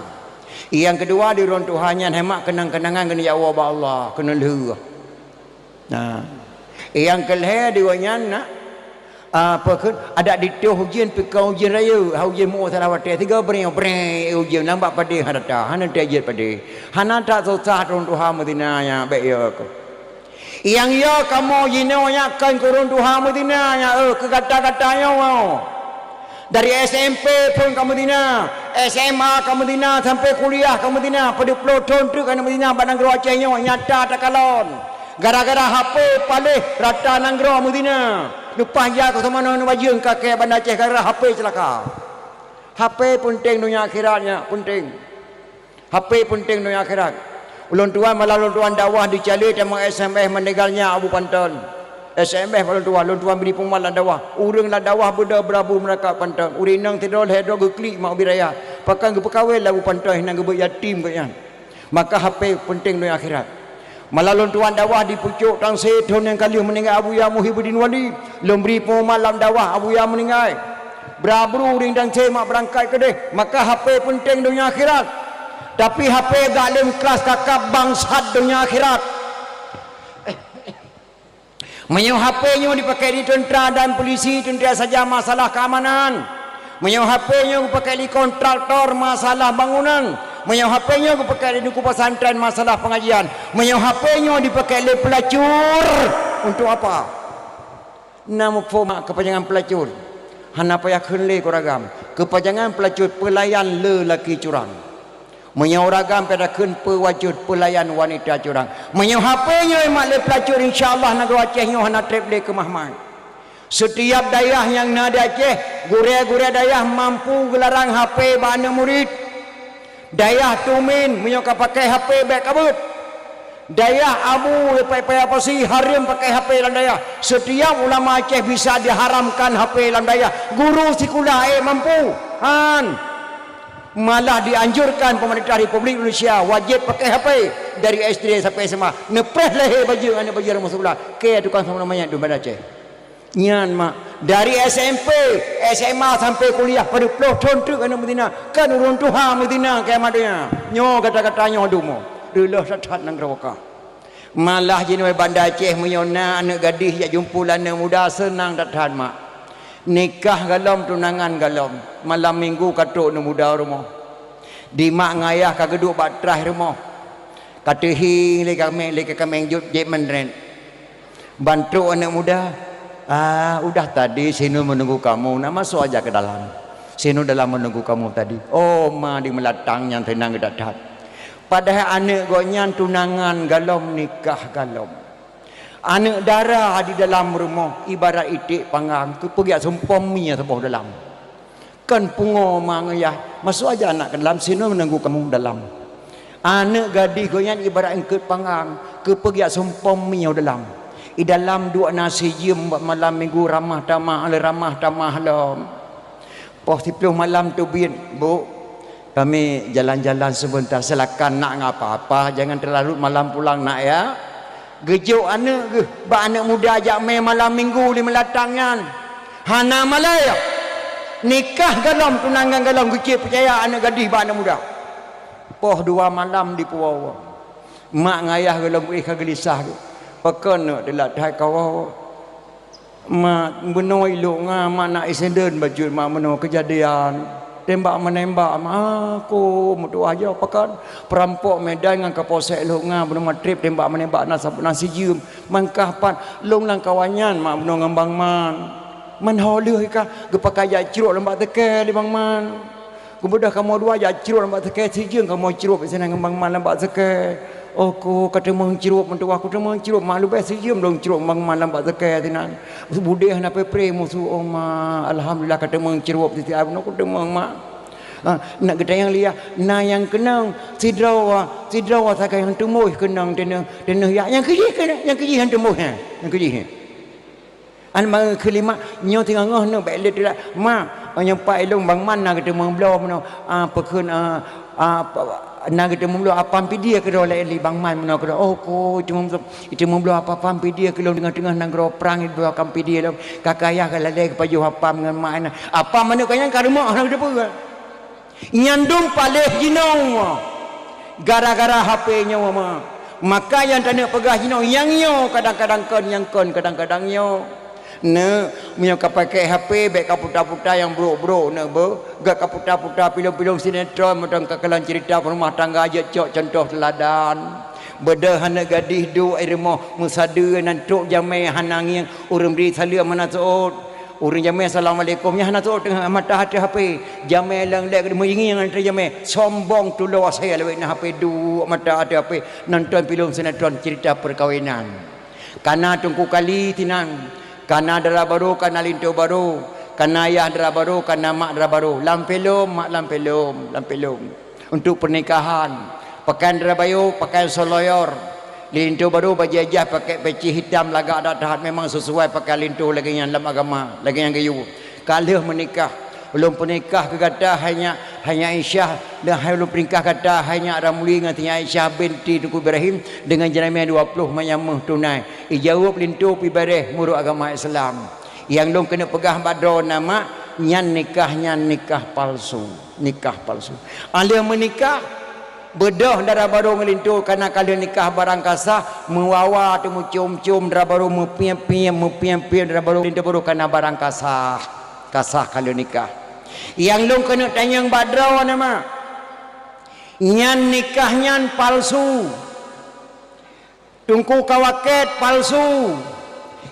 yang kedua di ron Tuhannya hemat kenang-kenangan kena ya Allah kena leh nah yang kelih di wanyan nak apa kan ada di tu hujan pikau hujan raya hujan mu salah watai tiga breng hujan lambat pada hanata hanata jet pada hanata susah turun Tuhan Medina ya baik ya yang ya kamu jino nya kan turun Tuhan Medina ya ke kata-katanya dari SMP pun ke Medina SMA ke Medina sampai kuliah ke Medina pada 10 tahun tu ke Medina bandang Acehnya nyata tak kalon gara-gara HP palih rata nanggro Medina lepas ya ke sama nak wajeng kakek bandar Aceh gara HP celaka. HP penting dunia akhiratnya, penting. HP penting dunia akhirat. Ulun tuan malah ulun tuan dakwah dicali tema SMS meninggalnya Abu Pantan. SMS ulun tuan beri pemalan dakwah. Urang lah dakwah beda berabu mereka Pantan. Urinang tidur hedo geklik mak biraya. Pakai ge pekawai Abu Pantan nang ge yatim kaya. Maka HP penting dunia akhirat. Malalun tuan dakwah di pucuk tang setahun yang kali meninggal Abu Ya Muhyiddin Wali lemberi pemalam dakwah Abu Ya meninggal berabru ring dan semak berangkat ke deh maka HP penting dunia akhirat tapi HP galim kelas kakap bangsat dunia akhirat menyo HP-nya dipakai di tentera dan polisi tentera saja masalah keamanan menyo HP-nya dipakai di kontraktor masalah bangunan menyo HP-nya dipakai di pesantren masalah pengajian menyo HP-nya dipakai oleh pelacur untuk apa nama format kepanjangan pelacur hana payah kenle koragam kepanjangan pelacur pelayan lelaki curang menyo ragam pada ken pewajud pelayan wanita curang menyo HP-nya emak le pelacur insyaallah negara Aceh nyo hana treble ke Mahmud setiap daerah yang ada Aceh gure-gure daerah mampu gelarang HP bana murid daya Tumin menyokap pakai HP baik kabut daya Abu lepai-pai apa sih haram pakai HP dalam daya setiap ulama Aceh bisa diharamkan HP dalam daya guru sekolah mampu malah dianjurkan pemerintah Republik Indonesia wajib pakai HP dari SD sampai SMA nepres leher baju anak baju rumah sebelah ke tukang sama namanya di Bandar Aceh Nyan mak dari SMP, SMA sampai kuliah pada puluh tahun tu kan Medina. Kan urun Tuhan Medina kiamat dia. Nyo kata-katanya dumo. Delah satat nang neraka. Malah jenoi Bandar Aceh menyona anak gadis jak jumpa lana muda senang datang mak. Nikah galom tunangan galom. Malam minggu katuk nu muda rumah. Di mak ngayah kageduk batrah rumah. Kata hing le kami jut je menren. Bantu anak muda. Udah tadi Sinu menunggu kamu. Nak masuk aja ke dalam. Sinu dalam menunggu kamu tadi. Oh, ma di melatang yang tenang ke datang. Padahal anak gonyan tunangan galom nikah galom. Anak darah di dalam rumah ibarat itik panggang tu pergi sempomnya sebuah dalam. Kan pungo mangayah. Masuk aja anak ke dalam. Sinu menunggu kamu dalam. Anak gadis gonyan ibarat engket panggang ke pergi sempomnya dalam. Di dalam dua nasi jim malam minggu ramah tamah lom. Poh 10 malam tu bin bu kami jalan-jalan sebentar silakan nak ngapa-apa jangan terlalu malam pulang nak ya. Gejuk anak ke ba anak muda ajak main malam minggu di melatangan. Hana malaya. Nikah galom tunangan galom gecik percaya anak gadis ba anak muda. Poh 2 malam di puau. Mak ngayah galom gelisah ke. Pakan adalah dah kau mak benoi lu nga mak nak isenden baju mak meno kejadian tembak menembak aku mutu aja pakan perampok Medan dengan kapolsek lu nga beno trip tembak menembak nasi jum mangkahpan long lang kawanyan mak beno ngambang man menholeuh ka gepakai jacruk lembak teke di bang man kemudah kamu dua jacruk lembak teke sijung kamu cirup sana ngambang man lembak teke. Aku kata mengcirup untuk aku tu mengcirup malu best jam dong cirup mang malam bak zakat tinan. Budeh na pepre musuh oma alhamdulillah kata mengcirup ti aku nak demang mak. Nak kita yang lihat na yang kenang sidrawa sakai yang tumuh kenang tenang yang kejih yang tumuh yang kejih. An mang kelima nyo tengah ngoh no belet dak mak yang pai long bang mana kata mengblo no pekun nak kita mula apa dia ke oleh li bang man mana ke ko cuma itu mula apa dia ke tengah nang gro perang itu akan dia lo kakaya kalau le paju apa dengan mana apa mana kaya karma orang depa nyandung paleh jinong gara-gara HP-nya maka yang tanya pegah jinong yang yo kadang-kadang kadang-kadang yo ne punya pakai HP baik kaputa-puta yang bro ne gak kaputa-puta pilong-pilong sinetron macam kakalan cerita rumah tangga aja cok contoh teladan beda hana gadis du irmo musada nantuk jamai hanang yang urang beri salia mana soot urang jamai assalamualaikum nya hana soot tengah mata hati HP jamai lang lek mengingi yang antara jamai sombong tu lawas saya lewat HP du mata hati HP nonton pilong sinetron cerita perkahwinan karena tungku kali tinan kana dara baru kana lintu baru kana ayah dara baru kana mak dara baru lampelum mak lampelum untuk pernikahan pakaian dara bayu pakaian soloyor lintu baru bajajah pakai peci hitam lagak ada tahat memang sesuai pakai lintu lagi yang dalam agama lagi yang gayu kalau menikah belum pernikah kata hanya Aisyah dan belum pernikah kata hanya Ramli dengan Aisyah binti Tuku Ibrahim dengan jenama 20 menyamah tunai ijawab lintu pibareh muruk agama Islam yang belum kena pegah badro nama nyan nikah palsu alia menikah bedah darah baru ngelintu karena kalau nikah barang kasah mewawa tu cium-cium darah baru mepiam-piam darah baru lintu baru karena barang kasah kalau nikah yang long kena tanya badraw nama nyan nikah nyan palsu tungku kawaket palsu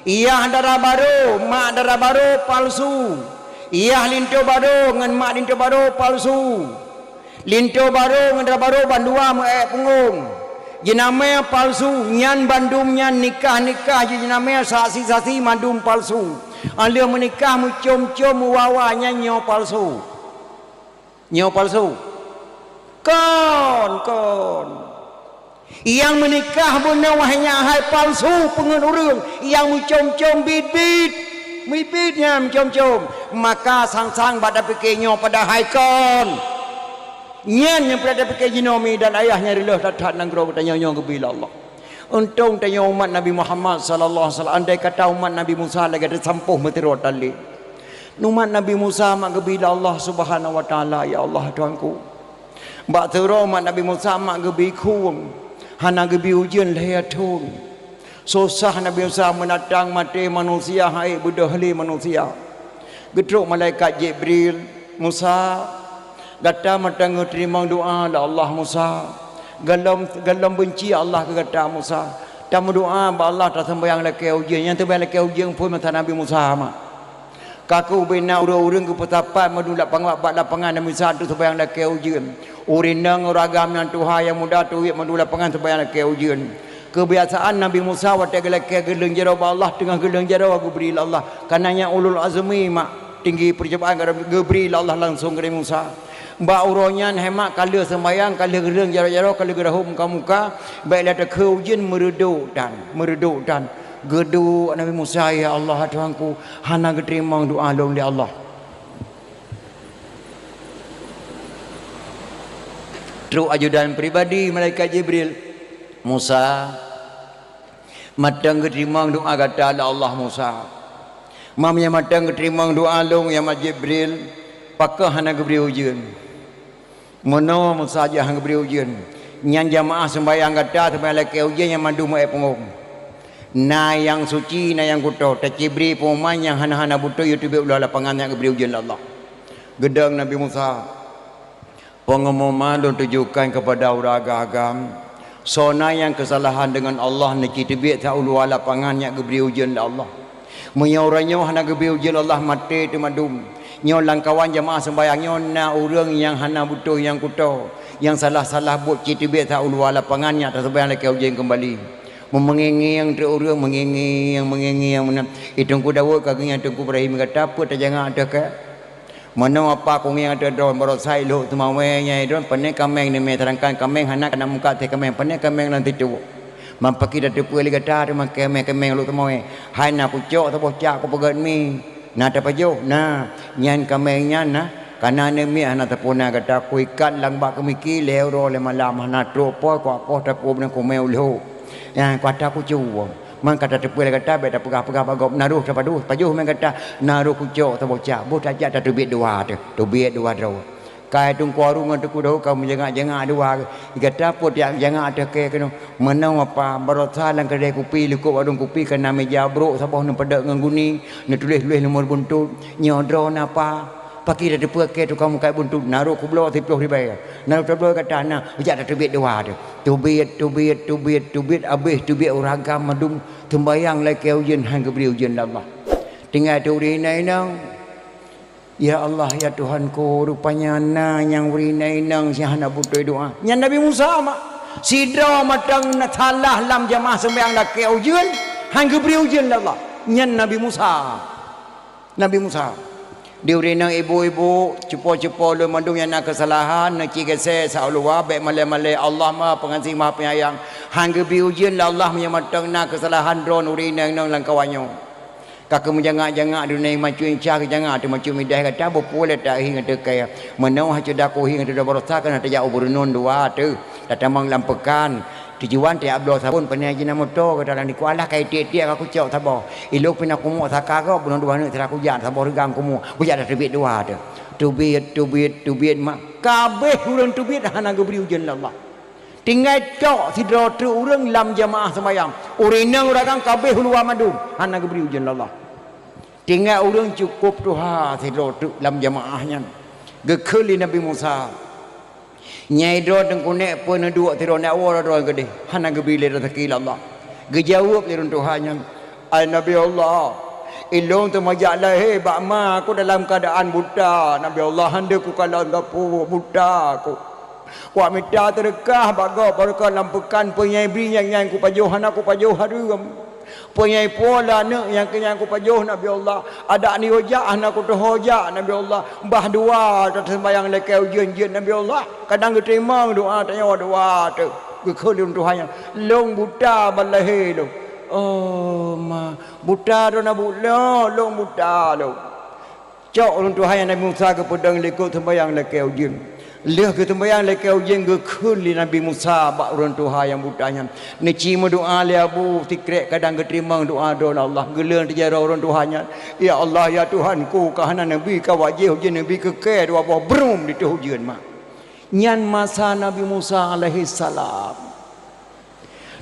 iyah darah baru mak darah baru palsu iyah lintu baru dengan mak lintu baru palsu lintu baru dengan darah baru bandua punggung jenama palsu nyan bandum nyan nikah jenama saksi mandum palsu alia menikah mucom-com wawanya nyo palsu kon yang menikah benar wahnya hai palsu pengenurung yang mucom-com bibitnya mucom-com maka sang-sang pada pikirnya pada hai kon nyen yang pada pikir jinomi dan ayahnya rilah datang nang gro bertanya ke bila Allah Untung tanya umat Nabi Muhammad sallallahu alaihi wasallam, andai kata umat Nabi Musa lagi ada sampuh meterot tali. Umat Nabi Musa mak gebila Allah Subhanahu wa taala, ya Allah Tuhanku. Bak tero umat Nabi Musa mak gebi kuung. Hana gebi ujian lahiyatun. Susah Nabi Musa menatang mati manusia hai budahli manusia. Gedruk malaikat Jibril, Musa gata matang terima doa la Allah Musa. Galam benci Allah ke kata Musa. Tamu doa ba Allah tak sembahyang laki ujian. Yang terbaik laki ujian pun mata Nabi Musa mak. Kaku bina urang ke petapat madu lapangan Nabi Musa tu sembahyang laki ujian. Urinang uragam yang Tuhan yang muda tu madu lapangan sembahyang laki ujian. Kebiasaan Nabi Musa waktu gelak geleng jero Allah tengah geleng jero aku beri Allah. Kananya ulul azmi mak tinggi percobaan ke beri Allah langsung ke Musa. Mbak uronyan hemat kala sembayang kala geleng jero kala gerahum muka-muka baiklah tak ujian meredu dan gedu Nabi Musa, ya Allah Tuhanku hana keterima doa long di Allah. Terus ajudan pribadi malaikat Jibril, Musa matang keterima doa kata Allah Musa. Mamnya matang keterima doa long ya Jibril, pakah hana geberi ujian. Mono Musa aja hang geberi ujian. Nyan jamaah sembahyang kata sembahyang laki ujian yang mandu mai pengum. Na yang suci na yang kuto tak Jibril pemain yang hana-hana buto YouTube ulah lapangan yang geberi ujian Allah. Gedang Nabi Musa. Pengumuman ditujukan kepada orang agam. Sona yang kesalahan dengan Allah nak kita biar tak ulu lapangan yang geberi ujian Allah. Menyoranya hana geberi ujian Allah mati tu madum. Nyo langkawan jamaah sembahyang nyo na orang yang hana butuh yang kuto yang salah-salah buat kita biar tak ulu lapangannya tak sembahyang lagi ujian kembali. Mengengi yang tu orang mengengi yang mana itu ku Daud kaganya Tengku Ibrahim kata apa tak jangan ada ke mana apa kau yang ada dalam berosai lo tu mawainya itu pandai kameng ni meterangkan kameng hana kena muka teh kameng pandai kameng nanti tu mampaki dah tepu lagi kata ada kameng lo tu mawai hai nak pucuk tu bocak aku pegat mi na tak pajo na nyan kamengnya na karena ni mi anak terpuna kata aku ikat lang bak kemiki lero le malam hana tropo ko tapu ben ko meu lo yang kata aku cuba man kata tepu le kata beta pegah-pegah bagop naruh tapadu pajuh men kata naruh kucuk tu bocak bot aja tak tubit dua tu tubit dua draw kai tung ko rung tu ku do kau menjengak-jengak dua kata pot yang jangan ada ke kena menang apa barota lang kedai kopi lekuk warung kopi kena meja brok sabah nu pedak nganguni nu tulis-tulis nomor buntut nyodro napa pakai dah depa ke tu kamu kai buntut naruh ku blo 10 ribu naruh tablo kata na aja tak tubit dua tu tubit habis tubit uragam madum tembayang lagi ujian hang geberi ujian Allah tinggal tu rinai nang ya Allah ya Tuhanku rupanya na yang rinai nang si hana butuh doa yang Nabi Musa mak sidra matang na salah lam jamaah sembahyang lagi ujian hang geberi ujian Allah yang Nabi Musa diurinang ibu-ibu cepo-cepo lu mandung yang nak kesalahan nak kigese saulwa baik malai-malai Allah Maha Pengasih Maha Penyayang hang gebi ujian Allah punya matang nak kesalahan drone urinang nang langkawanyo kakak menjangak-jangak dunia macuin cah jangan tu macu midah kata boleh tak hingga dekai menau hacu daku hingga dah berosakan ada jauh bernun dua tu datang lampekan tujuan tiap abdul sabun pernah jina motor ke dalam di kuala kai tiap aku cok sabo ilok pina kumu sakara bunuh dua ni teraku jan sabo regang kumu bujak dah tubit dua tu tubit mak kabeh urang tubit hana geberi ujian Allah tinggal cok sidro tu urang lam jamaah sembahyang urinang uragang kabeh huluwa madu hana geberi ujian Allah tinggal urang cukup Tuhan sidro tu lam jamaahnya gekeli Nabi Musa nyai dro tengkunek pun dua tiro nak war dro gede hana gebile rezeki Allah gejawab lirun Tuhannya ai Nabi Allah ilung tu majak lah bak ma aku dalam keadaan buta Nabi Allah hande ku kalau gapo buta aku wa minta terkah bago baraka lampukan penyai bri yang ku pajuh aku pajuh harum penyai pola ne yang kenyang ku pajuh Nabi Allah ada ni hojah anak ku tu hojah Nabi Allah bah dua tak sembayang lekai ujian Nabi Allah kadang terima doa tanya doa tu kekhulun Tuhan long buta balahe lo oh ma buta do na bulo long buta lo cok ulun Tuhan Nabi Musa ke pedang lekuk sembayang lekai ujian leh ke tembayang lek kau jeng ke khuli Nabi Musa bak urang Tuhan yang budanya ni cima doa le abu tikrek kadang keterima doa doa Allah geuleuh dijara urang Tuhannya ya Allah ya Tuhanku kahana Nabi ka wajih hujan Nabi ke dua buah brum di tu hujan mak nyan masa Nabi Musa alaihi salam.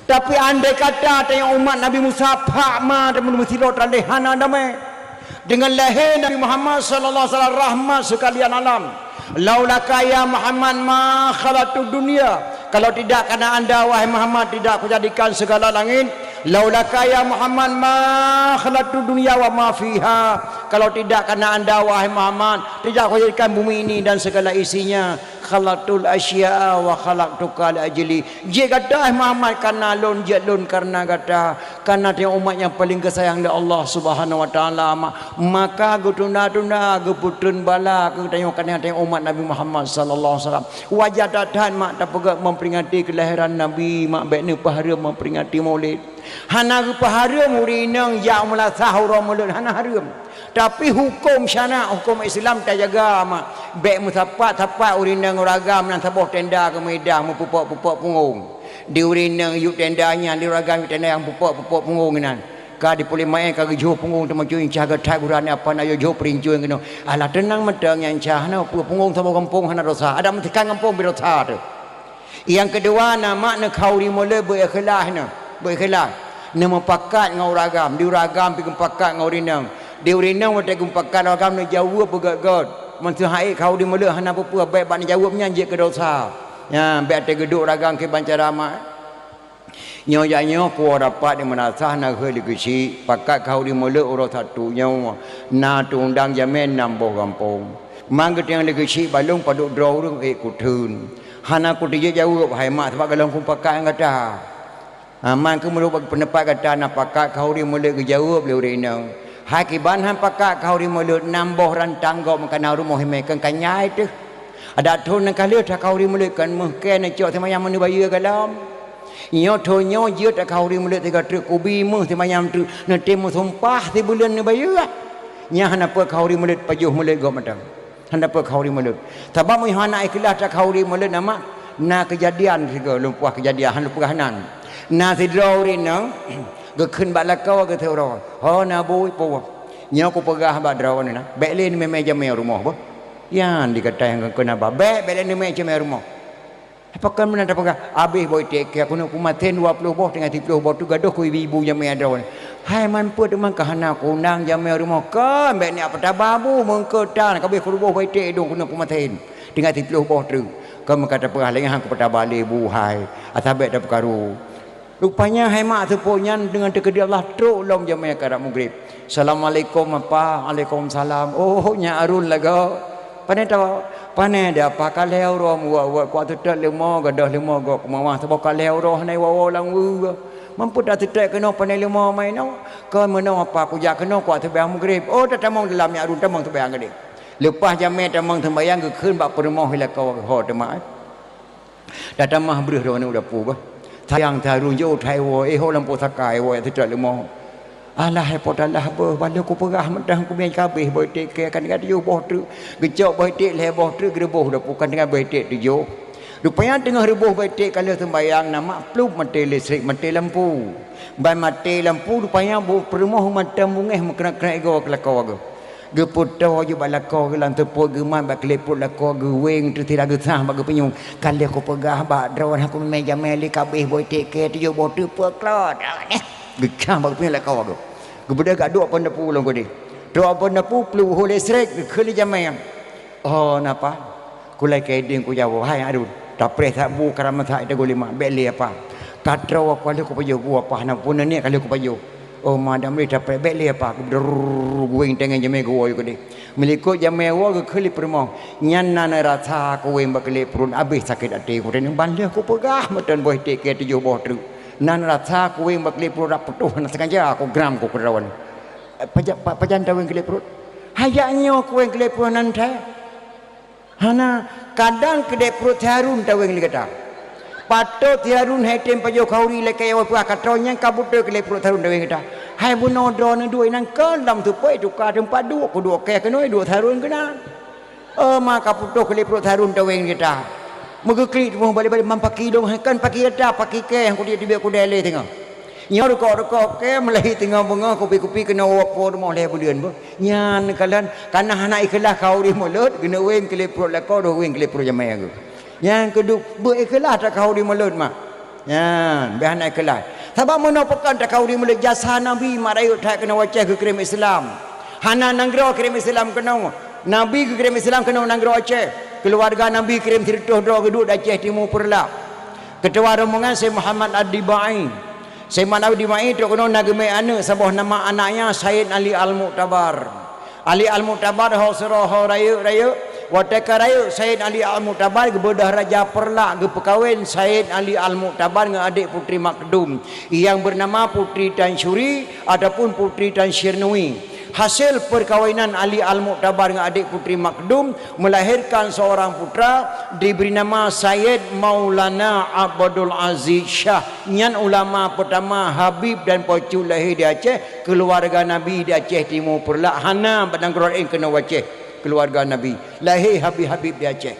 Tapi andai kata tanya umat Nabi Musa pak ma dan mesti lo tradihana damai dengan lahir Nabi Muhammad sallallahu alaihi wasallam rahmat sekalian alam. Laulaka ya Muhammad ma khalaqtud dunya. Kalau tidak karena anda wahai Muhammad tidak aku jadikan segala langit. Laulaka ya Muhammad ma khalaqtud dunya wa ma fiha. Kalau tidak karena anda wahai Muhammad tidak aku jadikan bumi ini dan segala isinya. Khalaqtul asya'a wa khalaqtuka li ajli. Je kata Muhammad karena lon jalun karena kata karena dia umat yang paling kesayang oleh Allah Subhanahu wa taala maka gutuna-tuna geputun bala ke tengok kana tengok umat Nabi Muhammad sallallahu alaihi wasallam wajah datan mak tak pegak memperingati kelahiran Nabi mak baik ni pahara memperingati Maulid hana pahara murinang yaumul sahur maulid hana haram tapi hukum syara hukum Islam tak jaga mak baik mutapat urinang uragam nan taboh tenda ke Medan mepupuk-pupuk punggung di urinang yuk tendanya di uragam tenda yang pupuk-pupuk punggung nan ka di pulih mai ka gejo punggung temu cuing caga tagurane apa na yo jo perincuing keno ala tenang medang yang cahna punggung taboh kampung hana dosa ada mentikan kampung bidosa tu yang kedua nama na khauri mole berikhlas na berikhlas nama pakat ngau ragam di uragam pi pakat ngau urinang di urinang wate pakat ragam na jauh pegagot mentah hai kau di mula hana apa baik bak jawab nyanjik ke dosa ya baik te geduk ragam ke bancarama nyo ya nyo ku dapat di menasah na heli kesi pakat kau di mula urang satu nyo na tundang jamen namboh kampung mangget yang legesi balung paduk draw rung ku thun hana ku dia jawab hai mak sebab galong ku pakat ngata man ku mulu bagi pendapat kata na pakat kau di mula ke jawab le urinang hakiban han pakak kau di mulut namboh rantang gok makan rumah mekan kanyai tu ada thon nak kali tak kau di mulut kan mungkin cok semayam menu bayu galam nyo thonyo je tak kau di mulut tiga truk ubi meh semayam tu na temu sumpah ti bulan ni bayu nya han apa kau di mulut pajuh mulut gok madang han apa kau di mulut tabam mu han ikhlas tak kau di mulut nama na kejadian juga lumpah kejadian han lupa hanan na sidrawri nang ke khun balakau ke thero ho na bui po nyo ko pegah ba draw ni na bek len me meja me rumah bo yan dikata yang kena ba bek len me meja me rumah apa kan mana pegah habis boy tek aku nak kumaten 20 boh dengan 30 boh tu gaduh ku ibu yang me draw ni hai man put man kahana kunang jam me rumah kan bek ni apa tababu mengketan kabeh ku boh boy tek dong kuna kumaten dengan 30 boh tu kan kata pegah lain hang ku tabale bu hai atabek dah perkaru. Rupanya hemat sepunya dengan dekat Allah truk long jamaah karak maghrib. Assalamualaikum apa? Waalaikumsalam. Oh nya arun laga. Pane tahu? Pane dia apa kalau rom wa kuat tetek lemo gadah lemo gok mawah sebab kalau roh nai wa lang wu. Mampu dah tetek kena pane lemo mai no. Kau meno apa aku jak kena kuat tebayang maghrib. Oh dah tamang dalam nya arun tamang tebayang gede. Lepas jamaah tamang tembayang ke keun bak permoh hila kau ho temai. Dah tamah breh ro ni udah pu bah. Sayang tarun jo thai wo ho lampu sakai wo tidak lemo alah hepot alah apa bala ku perah medah ku main kabeh boy tek kan dengan yo boh tu gejok boy tek le boh tu gereboh dah bukan dengan boy tek tu yo rupanya tengah reboh boy tek kalau sembayang nama plug mati listrik mati lampu bai mati lampu rupanya bu permoh mata mungeh kena ego kelakau go geputo je balako gelang tepuk geman bak leput lako geweng tu tidak gesah bak penyung kali aku pegah bak drawan aku meja meli kabeh boy tek tu yo boh tu peklot gesah bak penyung lako go gebeda gak duk pon depu long gede duk pon depu plu hole srek kheli jamai oh napa kulai keding ku jawo hai aduh tapre tak bu karam tak ada golima beli apa katro aku aku payo bu apa nak pun ni kali aku payo oh madam ni tapre beli apa guing tengen jame go yo gede melikut jame wo ke kheli permo nyan na rasa ku weng bakle prun abis sakit ati ku den bandle aku pegah meten boy tek ke tu boh tru nan rasa ku weng bakle prun raputuh na sengaja aku gram ku kerawan pajan taweng kele perut hayaknya ku weng kele prun nan tha hana kadang kele perut harun taweng li kata patut harun hetem pajo khauri le kaya wa katronya kabut kele perut harun taweng kata hai buno do ne duit nan kelam tu poi tu ka tempat duk ku duk kaya kenoi duk harun kena maka putuh keliput harun taweng kita. Megeklik tu balik-balik mampaki dong kan paki ada paki ke yang kudia tiba kudele tengok. Nya rukok ke melahi tengok bunga kopi-kopi kena wapo rumah leh bulian bo. Nyan kalian kana anak ikhlas kau di mulut kena weng keliput lako do weng keliput jamai aku. Yang kedua berikhlas tak kau di mulut mak. Nyan bihan ikhlas. Sebab menapakan tak kau di mulut jasa nabi marayu tak kena wacah ke kirim Islam. Hana nanggro kirim Islam kena Nabi ke kirim Islam kena nanggro Aceh. Keluarga Nabi kirim tirtuh doa geduk Aceh Timur Perla. Ketua rombongan Syekh Muhammad Ad-Dibai. Syekh Muhammad Ad-Dibai tu kena nagme anak sebuah nama anaknya Sayyid Ali Al-Mu'tabar. Ali Al-Mu'tabar hausrah raya wataka raya Sayyid Ali Al-Mu'tabar gebedah Raja Perla ge perkahwin Sayyid Ali Al-Mu'tabar dengan adik putri Makdum yang bernama Putri Tan Syuri ataupun Putri Tan Syirnui. Hasil perkahwinan Ali Al-Mu'tabar dengan adik putri Makdum melahirkan seorang putra diberi nama Sayyid Maulana Abdul Aziz Shah. Nyan ulama pertama Habib dan Pocu lahir di Aceh, keluarga Nabi di Aceh Timur Perla. Hana badang Quran kena waceh keluarga Nabi. Lahir Habib-habib di Aceh.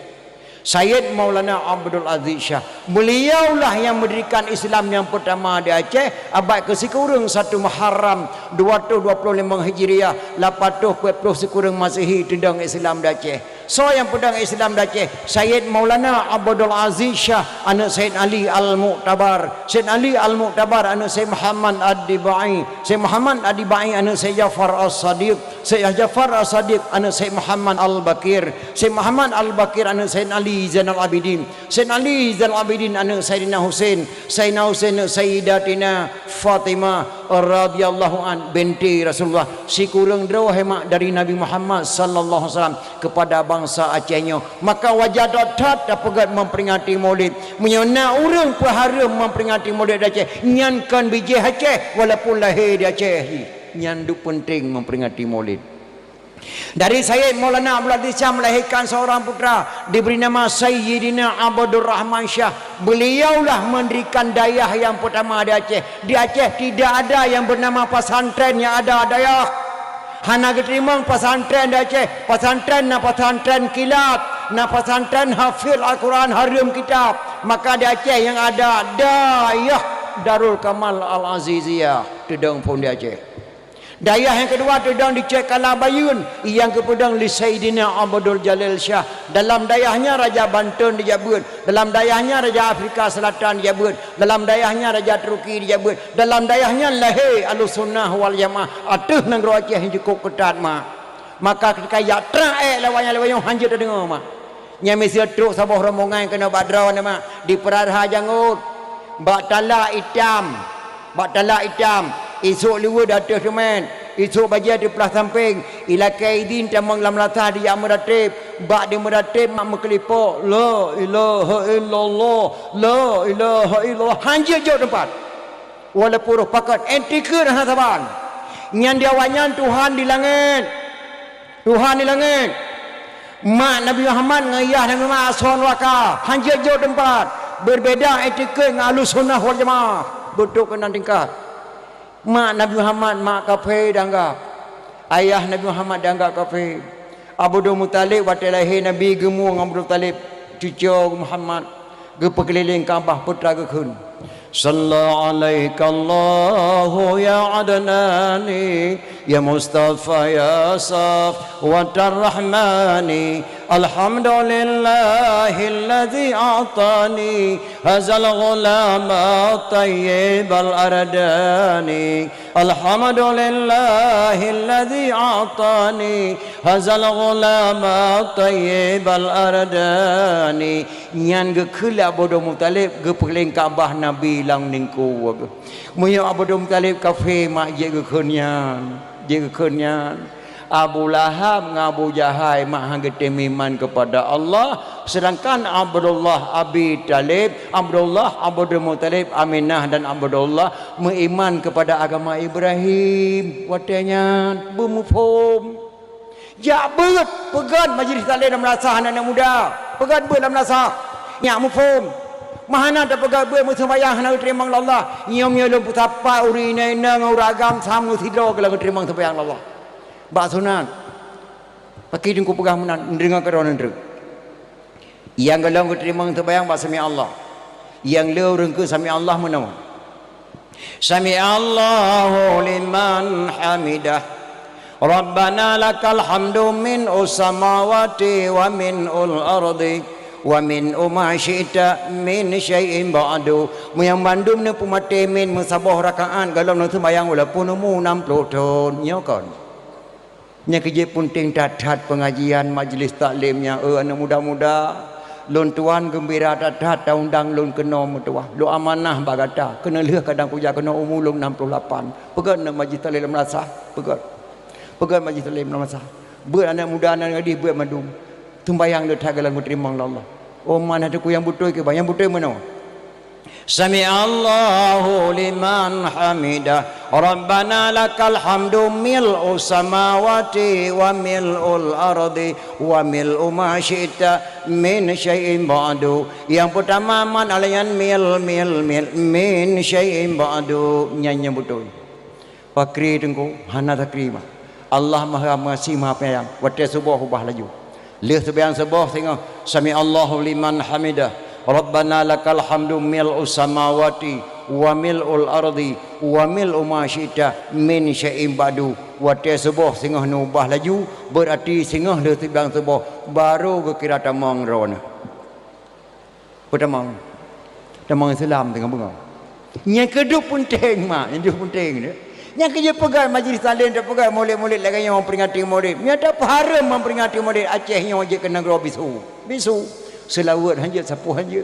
Sayyid Maulana Abdul Aziz Shah. Beliaulah yang mendirikan Islam yang pertama di Aceh abad ke-1 Muharram 225 Hijriah 840 sekurang Masihi tendang Islam di Aceh. So yang pedang Islam di Aceh Sayyid Maulana Abdul Aziz Shah anak Sayyid Ali Al-Mu'tabar. Sayyid Ali Al-Mu'tabar anak Sayyid Muhammad Ad-Dibai. Sayyid Muhammad Ad-Dibai anak Sayyid Jafar As-Sadiq. Sayyid Jafar As-Sadiq anak Sayyid Muhammad Al-Bakir. Sayyid Muhammad Al-Bakir anak Sayyid Ali Zainal Abidin. Sayyid Ali Zainal Abidin anak Sayyidina Husain. Sayyidina Husain Sayyidatina Fatimah radhiyallahu an binti Rasulullah. Si kurang drawah hemat dari Nabi Muhammad sallallahu alaihi wasallam kepada bangsa Acehnya. Maka wajah datat dapat memperingati Maulid. Menyona orang pahara memperingati Maulid Aceh. Nyankan biji Aceh walaupun lahir di Aceh. Nyandu penting memperingati Maulid. Dari Sayyid Maulana Abdul Aziz Shah melahirkan seorang putra diberi nama Sayyidina Abdur Rahman Shah. Beliaulah mendirikan dayah yang pertama di Aceh. Di Aceh tidak ada yang bernama pesantren, yang ada dayah. Hana keterima pesantren di Aceh. Pesantren na pesantren kilat, na pesantren hafil Al-Quran harim kitab. Maka di Aceh yang ada dayah Darul Kamal Al-Aziziyah tedang pun di Aceh. Dayah yang kedua tedang di Cek Kalabayun, yang kepedang li Sayyidina Abdul Jalil Shah. Dalam dayahnya Raja Banten dijabut, dalam dayahnya Raja Afrika Selatan dijabut, dalam dayahnya Raja Turki dijabut, dalam dayahnya lahir Ahlussunnah wal Jamaah. Atuh negara Aceh yang cukup ketat mak. Maka ketika yatra lawanya hanjut dengar mak. Nya mesti truk sabah rombongan kena badra mak di Perarha Jangut. Batala hitam. Batala hitam. Esok liwa datang teman. Esok bagi di pelah samping. Ila kaidin tamang lam latah di amratib. Bak di meratib mak mekelipo. La ilaha illallah. La ilaha illallah. Hanjir jauh tempat. Walaupun roh pakat. Entikir hasaban. Nyan diawanyan Tuhan di langit. Tuhan di langit. Mak Nabi Muhammad ngayah dengan mak aswan waka. Hanjir jauh tempat. Berbeza etikir dengan Ahlussunnah wal Jamaah. Betul kena tingkat. Mak Nabi Muhammad mak kafir danggap. Ayah Nabi Muhammad danggap kafir. Abdul Muttalib waktu lahir Nabi gemu dengan Abdul Muttalib cucu Muhammad ge perkeliling Kaabah putra gekun. Sallallahu alaihi Allahu ya Adnani ya Mustafa ya Saf wa Rahmani alhamdulillahilladzi a'tani hazal ghulama tayyibal ardani alhamdulillahilladzi a'tani hazal ghulama tayyibal ardani. Nyan ge khula Abdul Muttalib ge perkeling Kaabah Nabi lang ningku waga. Muya Abdul Muttalib kafir mak je ge khunyan. Je ge khunyan. Abu Lahab dengan Abu Jahal mak hang iman kepada Allah, sedangkan Abdullah Abi Talib, Abdullah Abdul Muttalib, Aminah dan Abdullah beriman kepada agama Ibrahim. Watanya bermufhum. Ya beut pegan majlis taklim dalam rasa anak muda. Pegan beut dalam rasa. Ya mufhum. Mahana tak pegan beut sembahyang nak terima Allah. Nyom-nyom lu putapa urina nguragam sam ngutidro kalau terima sembahyang Allah. Bak sunat. Aki dengku pegang menan dengar kerana ndrek. Yang galong ku terima untuk bayang ba sami Allah. Yang leu rengke sami Allah menawa. Sami Allahu liman hamidah. Rabbana lakal hamdu min samawati wa min ardi wa min ma syi'ta min syai'in ba'du. Muyang bandum ne pumate min musabah rakaat galong nu sembayang walaupun mu 60 tahun nyokon. Nya kerja penting dadat pengajian majlis taklimnya anak muda-muda lon tuan gembira dadat undang lon kena mutuah lo amanah bagata kena leh kadang puja kena umur lon 68 pegan majlis taklim madrasah pegan majlis taklim madrasah buat anak muda anak gadis buat madum sembayang dah tagalan terima Allah. Oh mana tu yang betul ke yang betul mana? Sami Allahu liman hamidah. Rabbana lakal hamdu mil'u samawati wa mil'ul ardi wa mil'u ma syi'ta min syai'in ba'du. Yang pertama man alayan mil min syai'in ba'du. Nyanyi betul. Fakri tengku hana takrima. Allah Maha Mengasih Maha Penyayang. Watai subuh ubah laju. Lihat sebayang sebuah tengok. Sami Allahu liman hamidah. Rabbana lakal hamdu mil'u samawati wa mil'ul ardi wa mil'u ma syi'ta min syai'in ba'du. Watai sebuah tengok nubah laju. Berarti tengok lihat sebayang sebuah. Baru kira tamang rona. Pertamang. Tamang Islam tengok bunga. Yang kedua penting mak. Yang kedua penting dia. Yang kerja pegang majlis taklim tak pegang murid-murid lagi yang memperingati murid. Dia tak haram memperingati murid Aceh yang wajib kena gero bisu. Selawat hanya sapu hanya.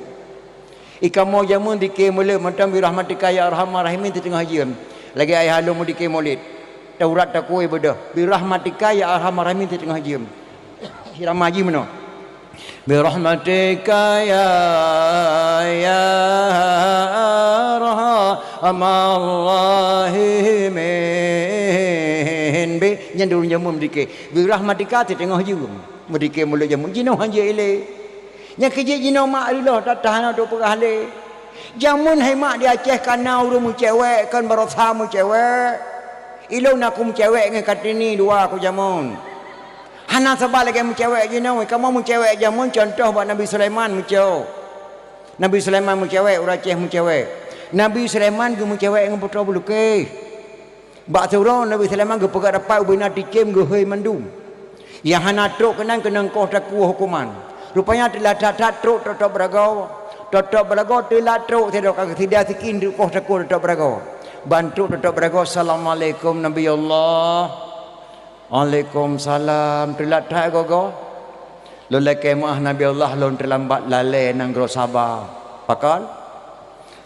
Ikan mau jamun dikir mula macam bi rahmatika ya arhamar rahimin tengah haji. Lagi ayah halu mu dikir maulid. Taurat tak kuai bedah. Bi rahmatika ya arhamar rahimin tengah haji. Irama haji mana? Bi rahmatika ya arhamar rahimin. Be yang dulu jamun dikir. Bi rahmatika tengah haji. Merdikir mula jamun jinau haji ile. Yang kerja jinau mak Allah tak tahan ada perahli. Jamun hai mak di Aceh kanau rumah cewek kan barasa mu cewek. Ilo nak mu cewek dengan katini dua aku jamun. Hana sebab lagi mu cewek jinau. Kamu mu cewek jamun contoh buat Nabi Sulaiman mu cewek. Nabi Sulaiman mu cewek, orang Aceh mu cewek. Nabi Sulaiman ge mu cewek dengan putra buluke. Bak surau Nabi Sulaiman ge pegat dapat ubina tikim ge hei mandum. Yang hana truk kenang kau taku hukuman. Rupanya telah tak truk totok beragau telah truk tidak sikin koh takut totok beragau bantu totok beragau. Assalamualaikum Nabi Allah. Waalaikumsalam. Telah tak gogo lolak kemah Nabi Allah lon terlambat lalai nang gro sabar pakal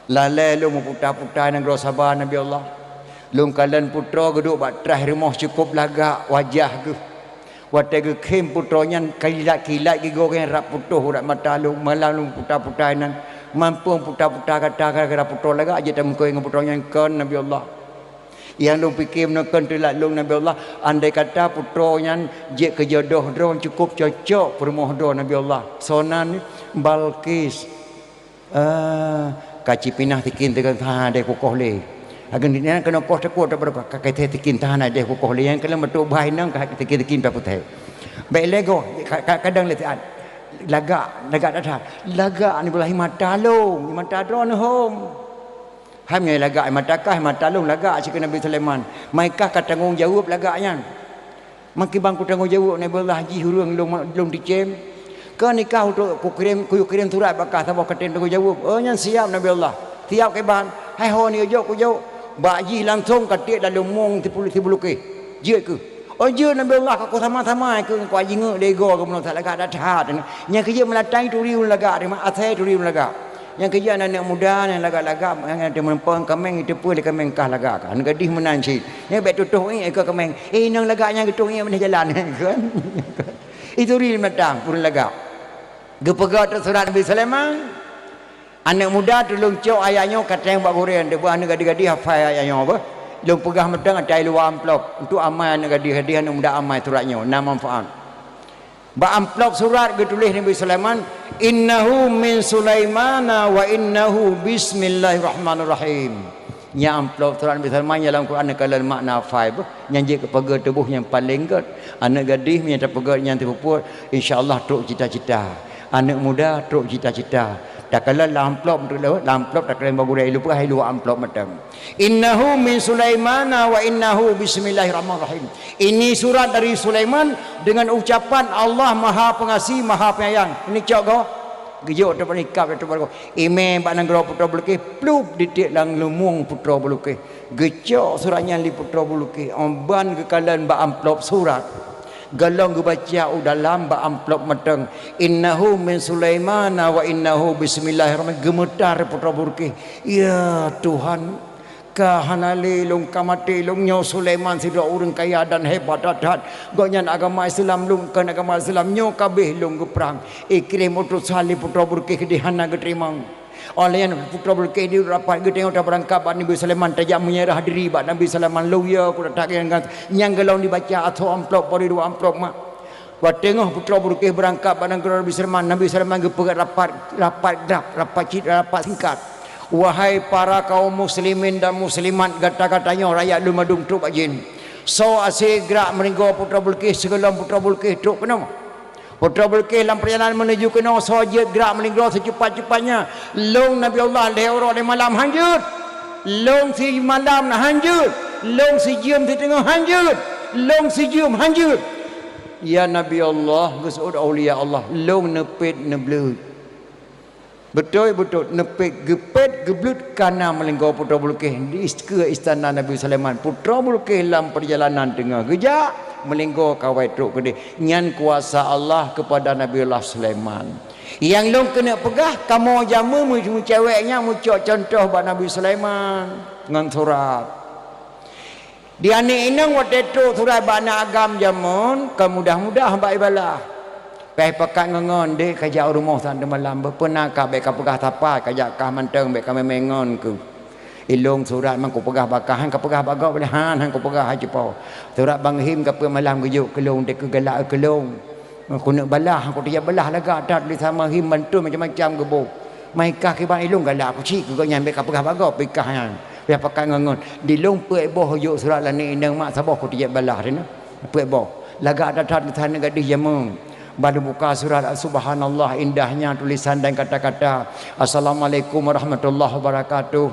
lalai lu putar-putar nang gro sabar Nabi Allah lung kalian putra geduk bak terah rumah cukup lagak wajah ke. Watai ke kem putronya kilat-kilat gigo kan rap putuh urat mata lu malam putar-putar nan mampu putar-putar kata putro laga aja tak muka dengan putronya kan Nabi Allah. Yang lu fikir menekan telat lu Nabi Allah andai kata putronya je kejodoh drone cukup cocok permoh do Nabi Allah. Sonan Balqis kaci pinah tikin tekan ha dek kokoh le. Agan ni kena koh takut tak berapa kakek tikin tahan ada kokoh le yang kena metu bahai nang kakek tikin pa putih. Baik lego kadang letian lagak dah lagak ni belah mata long mata drone home. Hamnya lagak mata kah mata long lagak si Nabi Sulaiman. Maikah ka tanggung jawab lagaknya. Maki bang ku tanggung jawab Nabi Allah haji hurung long dicem. Ke nikah untuk ku kirim surat bakah sabah katen tanggung jawab. Oh nyan siap Nabi Allah. Siap ke ban. Hai ho ni jo ku jo. Bak ji langsung katik dalam mong 10 ke. Je ke. Oh je Nabi Allah aku sama-sama ke ku haji ngek dego ke menang tak lagak dah. Nya kerja melatai turi lagak de mak asai turi lagak. Yang kerja anak muda yang lagak-lagak yang ada mempeng kameng itu pun kameng kah lagak kan gadis menanci. Yang baik tutuh ni ke kameng. Nang lagaknya gitu ni mana jalan kan. Itu ri matang pun lagak. Gepegat surat Nabi Sulaiman. Anak muda tolong cok ayahnya kata yang buat Quran dia buat anak gadis hafal ayahnya apa. Long pegah metang ada luar amplop untuk amal anak gadis anak muda amal suratnya nama manfaat. Ba amplop surat ditulis Nabi Sulaiman innahu min Sulaimana wa innahu bismillahirrahmanirrahim. nya amplop surat Nabi Sulaiman dalam Quran kalau makna five nyanji kepada tubuh yang paling good anak gadis yang terpegat yang terpuput insyaallah truk cita-cita anak muda truk cita-cita tak kala amplop dulu amplop tak kala bagu rai lupa hai lu amplop macam innahu min Sulaiman wa innahu bismillahirrahmanirrahim ini surat dari Sulaiman dengan ucapan Allah Maha Pengasih Maha Penyayang ini cok kau gejok dapat nikah dapat ime bak nang putra bulukih plup ditik lang lumung putra bulukih gejok suratnya li putra bulukih omban kekalan bak amplop surat galong baca dalam bak amplop meteng innahu min Sulaiman wa innahu bismillahirrahmanirrahim gemetar putra bulukih ya Tuhan kahanali long kamati long nyo Sulaiman si orang kaya dan hebat adat gonyan agama Islam long kan agama Islam nyo kabeh long geprang ikrim utus salih putra burkih di hana getrimang oleh yang putra burkih di rapat geteng udah berangkap Nabi Sulaiman tajam menyerah diri bak Nabi Sulaiman lo ya ku tak yang gelong dibaca atau amplop beri dua amplop mak buat tengok putra burkih berangkap pada Nabi Sulaiman gepegat rapat singkat. Wahai para kaum muslimin dan muslimat kata-katanya rakyat lumadung tu bajin so asyik gerak meninggal putra Bilqis segala putra Bilqis tu kenapa putra Bilqis dalam perjalanan menuju ke no so je gerak meninggal secepat-cepatnya long Nabi Allah lewat di malam hanjut long si malam nak hanjut long si jam di tengah hanjut long si jam hanjut ya Nabi Allah gusud aulia Allah long nepit neblut betul nepek gepet geblut kana melengkau putra Bilqis di istana Nabi Sulaiman putra Bilqis dalam perjalanan tengah gejak melengkau kawai truk gede nyan kuasa Allah kepada Nabi Allah Sulaiman yang long kena pegah kamu jamu mu ceweknya mu contoh bak Nabi Sulaiman dengan surat di ane inang waktu itu surat bak anak agam jamun kemudah-mudah bak ibalah pai pakat ngongon dek kajak rumah sana malam berpernah ka baik pegah tapai kajak kah manteng baik kami mengon ke ilung surat mang ko pegah bakahan ka pegah bagau boleh han ko pegah haji pau surat bang him ka pe malam gejuk kelong dek ke galak kelong ko nak balah ko dia balah laga dat di sama him bantu macam-macam gebo mai kah ke bang ilung galak ko cik ko nyambe ka pegah bagau pekah han pai pakat ngongon di long pe boh juk surat lani indang mak sabah ko dia balah dena pe boh laga dat di sana gadis jamung baru buka surat subhanallah indahnya tulisan dan kata-kata assalamualaikum warahmatullahi wabarakatuh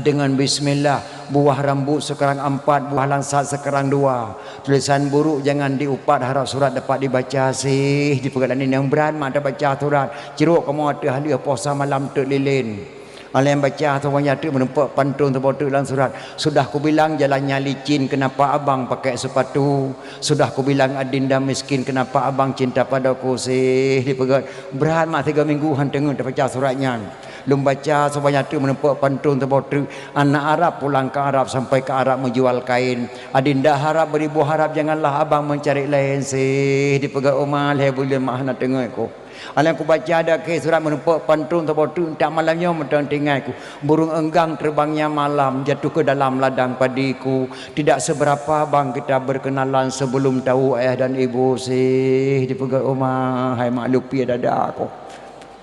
dengan bismillah buah rambut sekarang 4 buah langsat sekarang 2 tulisan buruk jangan diupat harap surat dapat dibaca sih di pergaulan ini yang berat mak ada baca surat ceruk kamu ada ahli puasa malam tu lilin oleh yang baca atau banyak tu menempuk pantun terbodoh dalam surat sudah ku bilang jalannya licin kenapa abang pakai sepatu sudah ku bilang adinda miskin kenapa abang cinta padaku sih di pegat berat mak 3 mingguan tengok baca suratnya lum baca sebanyak tu menempuk pantun terbodoh anak Arab pulang ke Arab sampai ke Arab menjual kain adinda harap beribu harap janganlah abang mencari lain sih di pegat umal boleh mah nak tengok aku alam aku baca ada ke surat menempuk pantun terbodoh tak malamnya mentang tinggalku burung enggang terbangnya malam jatuh ke dalam ladang padiku tidak seberapa bang kita berkenalan sebelum tahu ayah dan ibu sih di pegat rumah hai makluk pia dada aku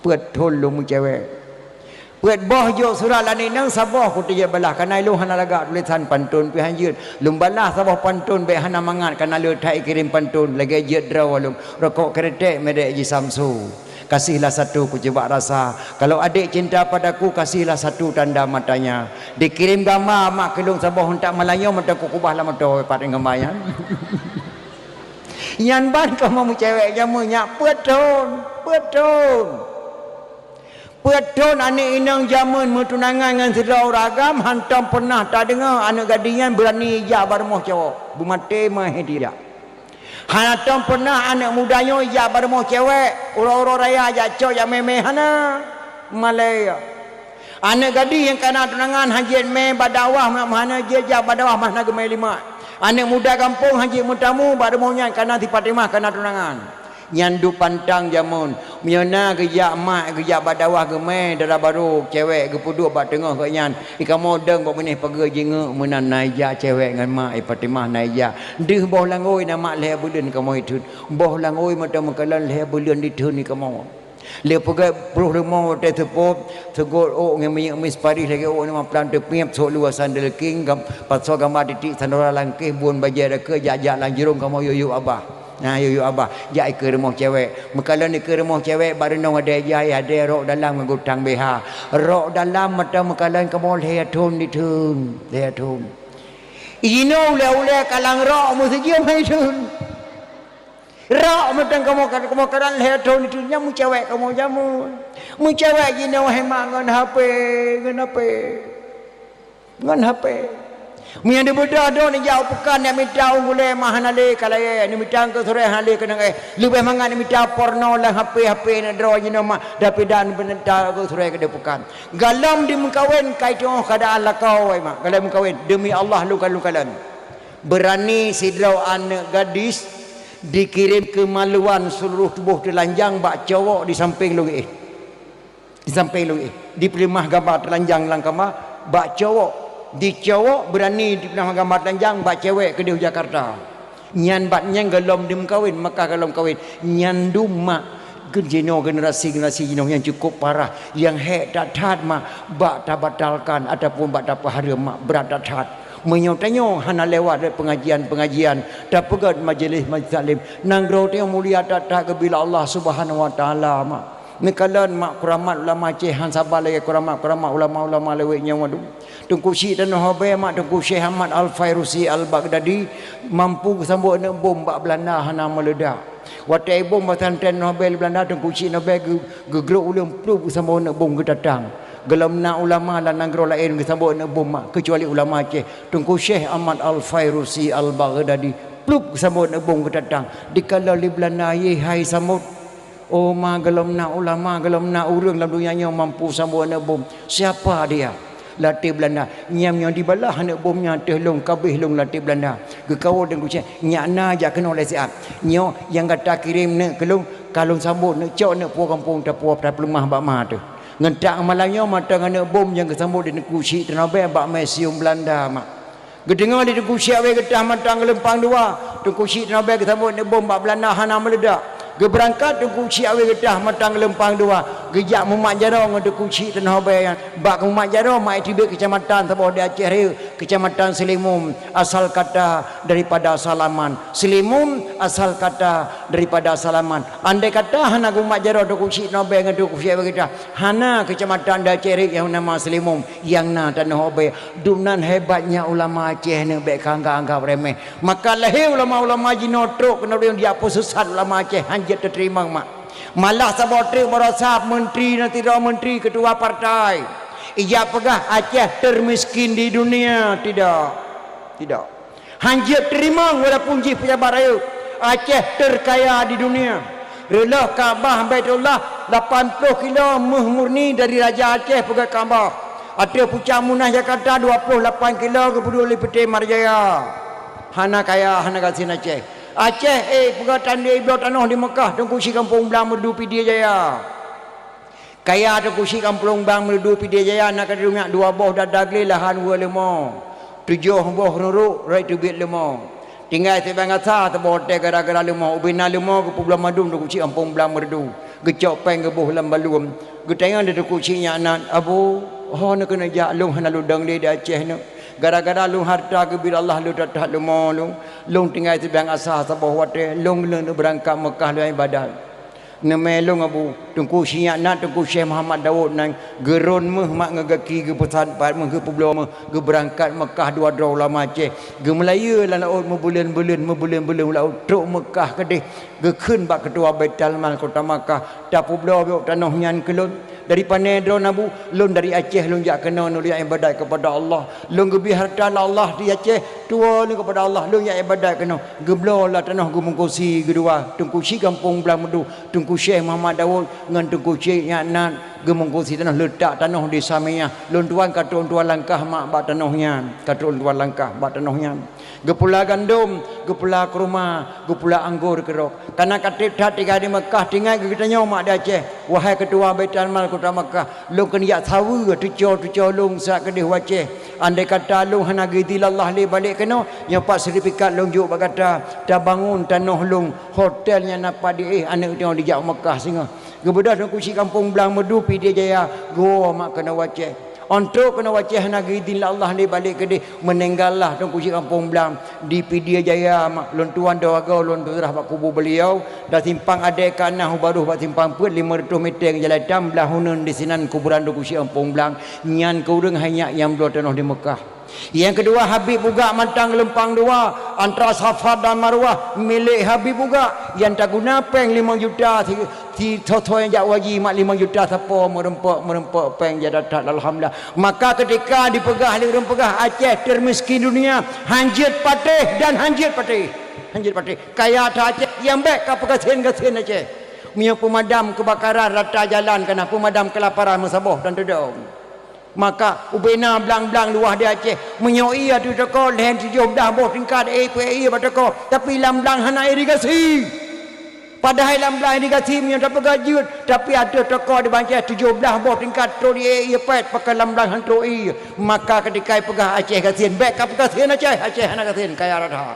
betul lu mu cewek buat boh jo surat lani nang sabah ku dia belah kana lu hana laga tulisan pantun pi hanjut lum balah sabah pantun be hana mangat kana lu thai kirim pantun lagi jet draw lum rokok kretek medek ji samsu kasihlah satu ku coba rasa kalau adik cinta padaku kasihlah satu tanda matanya dikirim gambar mak kelung sabah hentak Melayu mata ku kubah lah mata pat ngamayan yan ban kamu cewek jamu nyak betul Peton anak inang zaman bertunangan dengan sedau ragam hantam pernah tak dengar anak gadingan berani ijab barmoh cewek bumate mah dia hantam pernah anak mudanya ijab barmoh cewek ura-ura raya ajak cowok yang memehana Malaya anak gadis yang kena tunangan haji me badawah mana je ijab badawah mana gemai 5 anak muda kampung haji mutamu barmohnya kena di Fatimah kena tunangan nyandu pantang jamun miona gejak mak gejak badawah gemai darah baru cewek gepuduk bak tengah kat nyan ika modeng bak menih pagi jinga menan naija cewek dengan mak Fatimah naija deh boh langoi na mak leh bulan kamu itu boh langoi mata makalan leh bulan ditun ni kamu le pergi puluh rumah hotel tepop tegur ngan mis Paris lagi nama plan tepiap so luas sandal king patso gambar titik sandora langkih buan baja dah ke jajak lang jerung kamu yuyu abah. Nah yuyu abah jai ke rumah cewek. Mekalan ni ke rumah cewek baru nong ada jai ada rok dalam ngutang BH. Rok dalam mata mekalan kamu lehatun ditun. Lehatun. Ino ule kalang rok mesti dia maitun. Rok mata kamu kalan lehatun ditun jamu cewek kamu jamu. Mu cewek gino hemang ngan HP, ngan HP. Mia de bodoh do ni jauh pekan ni minta ungule mahanale kalaya ni minta ke sore hale kena lebih mangan ni minta porno lah HP ni draw ni nama dapidan benenta ke sore ke de pekan galam di mengkawin kai tu kada ala kau ai mak galam mengkawin demi Allah lu kalan berani sidrau anak gadis dikirim ke maluan seluruh tubuh telanjang bak cowok di samping lu di samping lu di pelimah gambar telanjang langkama bak cowok di cowok berani di pernah gambar telanjang bak cewek ke di Jakarta nyan bat nyang galom dim kawin maka galom kawin nyan duma genjino generasi jino yang cukup parah yang tak tat mak bak tak batalkan ataupun bak tak pahara mak berat tak tat menyotanyo hana lewat pengajian tak pegat majlis taklim nang gro tengok mulia tak ke bila Allah Subhanahu wa taala mak nekalan mak kuramat ulama cehan sabar lagi kuramat ulama lewek nyawadu Tungku Syekh dan Hobe mak Tungku Syekh Ahmad Al-Fairusi Al-Baghdadi mampu sambut nak bom bak Belanda hana meledak. Waktu bom batan ten Hobe Belanda Tungku Syekh Hobe gegrok ulam plu sambut nak bom ke datang. Gelam nak ulama lan nanggro lain ke sambut nak bom mak kecuali ulama Aceh. Tungku Syekh Ahmad Al-Fairusi Al-Baghdadi plu sambut nak bom ke datang. Dikala li Belanda ye hai sambut oh ma gelam nak ulama gelam nak urang dalam dunia mampu sambut nak bom. Siapa dia? Latih Belanda nyam di balah anak bomnya tehlong kabeh long latih Belanda gekawal dan kucing nyakna aja kena oleh siap nyo yang kata kirim nak kelong kalung sambut nak cok nak puas kampung tak puas pada pelemah bak mah tu ngentak malamnya mata anak bom yang kesambut di kuci tenabe bak museum Belanda mak gedengar di kuci awe getah matang lempang dua tu kuci tenabe kesambut nak bom bak Belanda hana meledak geberangkat tu kuci awe getah matang lempang dua gejak mumak jaro ngadu kuci tanah bayan bak mumak jaro mai tibe kecamatan Sabah di Aceh Raya kecamatan Selimum asal kata daripada salaman Selimum asal kata daripada salaman andai kata hana mumak jaro tu kuci tanah bayan ngadu kuci awe getah hana kecamatan di Aceh Raya yang nama Selimum yang na tanah bayan dunan hebatnya ulama Aceh ni baik anggap remeh maka lahir ulama-ulama jinotrok kena dia apa sesat ulama Aceh hanjat terterima mak malah sabotri merosap menteri nanti menteri ketua partai ia pegah Aceh termiskin di dunia tidak hanjat terima walaupun ji pejabat raya Aceh terkaya di dunia rela Kaabah Baitullah 80 kilo murni dari Raja Aceh pergi Kaabah ada puncak Munah Jakarta 28 kilo ke Peduli Peti Marjaya hana kaya hana kasih Aceh Aceh pergatan dia ibu tanah di Mekah Tungku si kampung Belang Merdu Pidia Jaya kaya Tungku si kampung Belang Merdu Pidia Jaya nak ada rumah 2 boh dadagli lahan 2 lemah 7 boh nuruk rai tubit lemah tinggal sebang asa terbotek gara-gara lemah ubina lemah ke Pulau Madum Tungku si kampung Belang Merdu gecok peng ke boh lambalum getayang dia Tungku si nyanan abu nak kena jaklung hana ludang dia di Aceh nak gara-gara lu harta ke bila Allah lu datang lu mau lu tinggal di bang asah sabah wate lu berangkat Mekah lu ibadat nama lu abu Tungku Syekh nak Tungku Syekh Muhammad Daud nang gerun meh mak ngagaki ke pesan pat meh ke pulau meh ke berangkat Mekah 2 draw ulama Aceh ge Melayu lan laut mebulan laut truk Mekah kedih ge keun bak ketua Baitul Mal kota Makkah ta pulau tanah nyan kelun dari Panedro nabu lun dari Aceh lun jak kena nulia ibadat kepada Allah lun gebi harta Allah di Aceh tua ni kepada Allah lun jak ibadat kena geblo lah tanah gumungkosi kedua Tungku Syekh kampung Belang Merdu Tungku Syekh Muhammad Daud dengan Tungku Syekh Nyaknan gumungkosi tanah letak tanah di Samiyah lun tuan katun tuan langkah mak bak tanahnya katun tuan langkah bak tanahnya gepula gandum gepula kurma gepula anggur kerok karena katip tat tiga di Mekah tinggal kita nyomak di Aceh wahai ketua Baitul Mal kota Mekah lu kena tahu tuco lung sak kedih Aceh andai kata lung hana gidi Allah li balik kena nyopak sertifikat lung juk berkata dah bangun tanah lung hotelnya napa di anak tengok di jak Mekah singa Gebedah dong kusi kampung belang medu Pidi Jaya go mak kena waceh. Untuk kena waceh nagi din Allah ni balik ke dia meninggallah dong kusi kampung belang di Pidi Jaya mak lontuan dawaga lonturah bak kubur beliau dah simpang ada kanah baru bak simpang put 500 meter jalan dam belah hunun di sinan kuburan dong kusi kampung belang nyan kurang hanya yang dua tanah di Mekah. Yang kedua Habib juga mantang lempang dua antara Safa dan Marwah milik Habib juga yang tak guna peng 5 juta si toto yang jak wajib mak 5 juta siapa merempak peng jadi tak alhamdulillah. Maka ketika dipegah di pegah Aceh termiskin dunia hanjit patih dan hanjit patih kaya tak Aceh yang baik apa kasihan Aceh punya pemadam kebakaran rata jalan kena pemadam kelaparan Sabah dan Tudong. Maka ubena belang-belang luah di Aceh menyoi atu toko lehen 17 boh tingkat API batako tapi lam-belang hana irigasi padahal lam-belang irigasi yang dapat gaji tapi ada toko di Banjar 17 boh tingkat to di API pet pakai lam-belang hantroi. Maka ketika pegah Aceh kasihan baik apa kasihan Aceh hana kasihan kaya rata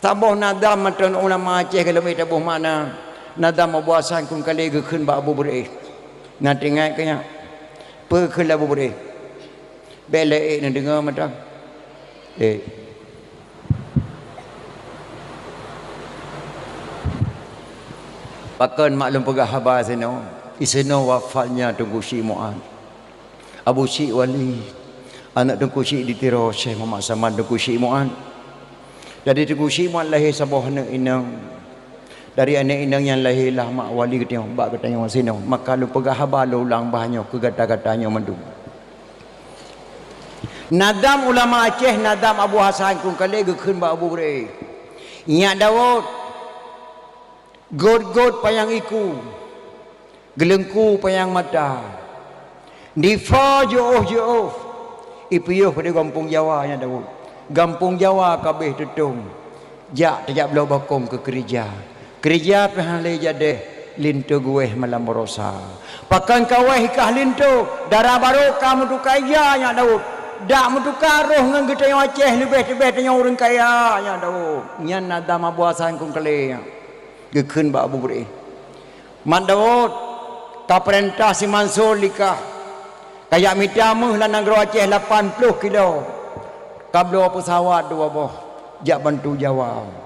taboh nadam matan ulama Aceh kalau mai taboh mana nadam abuasan kun kali ge keun ba abu beri na tingai kanya perkelah boleh belek nak dengar macam pakan maklum pegah habar seno iseno wafatnya Tunku Syekh Mu'ad Abu Syekh Wali anak Tunku Syekh ditiro Syekh Muhammad Saman Tunku Syekh Mu'ad. Jadi Tunku Syekh Mu'ad lahir sabah anak inang dari anak inang yang lahirlah mak wali ke tengok bak ke tengok sini maka lu pegah habar lu ulang bahannya ke kata-katanya mendu nadam ulama Aceh nadam Abu Hasan kun kali ke keun bak Abu Beri nya Daud god payang iku gelengku payang mata difa jauh ipiuh pada kampung Jawa nya Daud kampung Jawa kabeh tutung jak tajak belau bakong ke gereja pehale jade lintu gue malam berosa pakan kawah ikah lintu darah baru kamu tu kaya nya Daud dak mutukar roh ngan kita yang Aceh lebih tanya orang kaya nya Daud nyan nadam Abu Hasan kun kale gekeun ba Abu Beri mat Daud ka perintah si Mansur likah kayak mitamah lah negara Aceh 80 kilo kablo pesawat dua boh jak bantu Jawa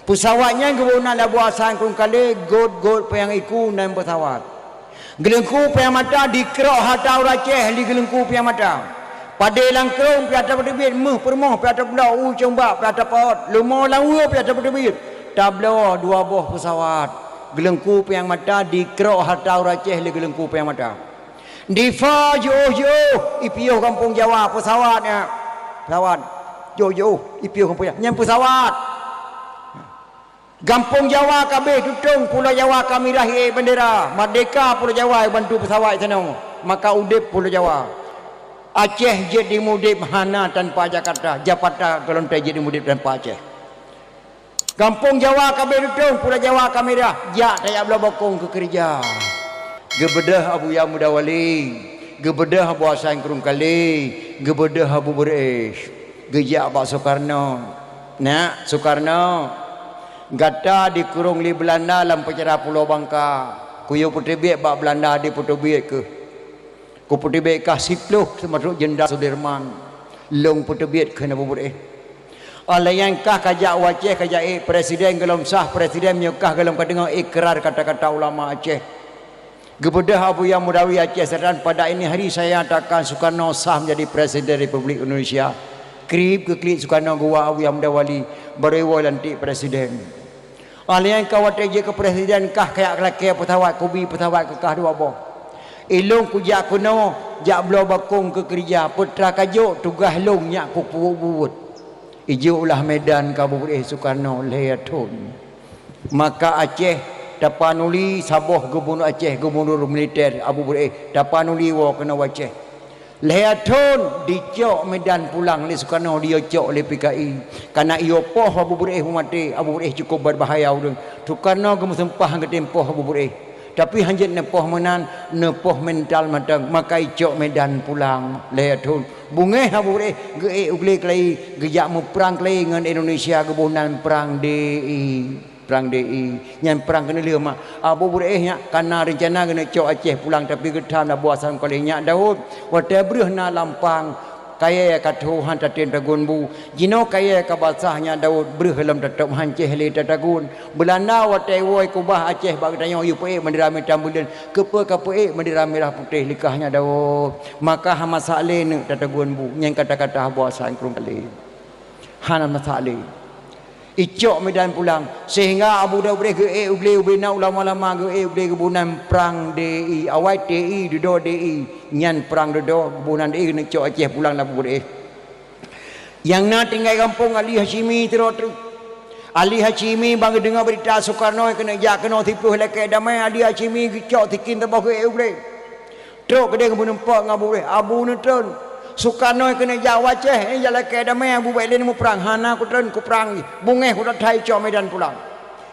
pesawatnya guna Abu Hasan kun kali god payang iku dan pesawat gelengku payang mata dikerok hatau Aceh di gelengku payang mata pada langkrong piata berdebit meh permoh piata belau combak piata pot lumo lawa piata berdebit tablo dua boh pesawat gelengku payang mata dikerok hatau Aceh di gelengku payang mata difa jauh ipiuh kampung Jawa pesawatnya pesawat jauh ipiuh kampung Jawa nyam pesawat Kampung Jawa kabeh tutung Pulau Jawa kami lahir bendera merdeka Pulau Jawa bantu pesawat sana maka udip Pulau Jawa Aceh jadi mudip hana tanpa Jakarta Japata kelontai jadi mudip tanpa Aceh Kampung Jawa kabeh tutung Pulau Jawa kami dah jak tayak belah bokong ke gereja gebedah Abu Ya Muda Wali gebedah Abu Hasan Kurung Kali gebedah Abu Beri gejak Pak Soekarno nak Soekarno gata dikurung di Belanda dalam penjara Pulau Bangka kuyo putih biak bak Belanda di putih biak ke ku putih biak kah sipluh termasuk Jenderal Sudirman long putih biak ke Abu Beri oleh yang kah kajak Aceh kajak presiden gelom sah presiden nyukah gelom kadengar ikrar kata-kata ulama Aceh gebedah Abu Yang Mudawi Aceh Selatan pada ini hari saya nyatakan Soekarno sah menjadi presiden Republik Indonesia krip ke klik Soekarno gua Abu Yang Mudawali berewa lantik presiden oleh yang kawat je ke presiden kah kayak kelaki pesawat kubi pesawat kekah dua boh ilung kujak kuno jak belau bakong ke kerja putra kajuk tugas long nyak ku buut ijo ulah medan ka Abu Beri Soekarno leatun maka Aceh tapanuli Sabah gubernur Aceh gubernur militer Abu Beri tapanuli wa kena Aceh lehatun dicok medan pulang oleh Soekarno dia cok oleh PKI karena ia poh Abu Beri mati Abu Beri cukup berbahaya udah Soekarno gemusempah ke tempoh Abu Beri tapi hanjit nepoh menan nepoh mental matang maka icok medan pulang lehatun bungeh Abu Beri ge ugle klei gejak mu perang klei dengan Indonesia gebunan perang DI perang DI yang perang kena lima abu burehnya karena rencana kena cok Aceh pulang tapi getam dah buasan kolehnya Daud wate breh na lampang kaya ka Tuhan tatin tagun bu jino kaya ka basahnya Daud breh lam tatap hanceh le tatagun Belanda wate woi kubah Aceh bagi tanya yu pe mendirame tambulan kepe ka pe mendirame merah putih likahnya Daud maka hama sale ne tatagun bu yang kata-kata buasan krum kali hana masale icok medan pulang sehingga Abu Daud boleh uble ubena ulama-ulama boleh kebunan perang DI awai DI dodo DI nyan perang dodo kebunan DI kena cok Aceh pulang lah boleh yang nak tinggal kampung Ali Hashimi terus Ali Hashimi bang dengar berita Soekarno kena jak kena tipu lekai damai Ali Hashimi cok tikin tabah boleh terus kedai kebunan pak ngabu boleh Abu Nutron Soekarno kena jawab Aceh jalan ke damai Abu Bailin mu perang hana ku tren ku perang bungeh ku thai cok medan pulang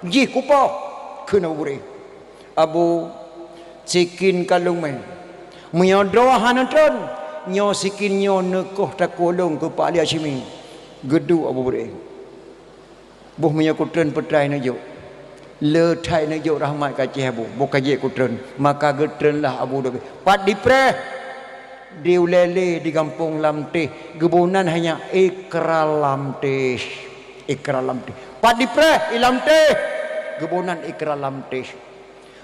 ji ku po kena bure Abu sikin kalung men menyodro hana tren nyo sikin nyo nekoh takolong ke Pak Ali Hashimi gedu Abu bure buh menya ku tren petrai na jo le thai na jo rahmat ka Aceh Abu buka je ku tren maka getren lah Abu Dhabi pat dipre di ulele di kampung Lamteh gebunan hanya ikra Lamteh pat dipre Lamteh gebunan ikra Lamteh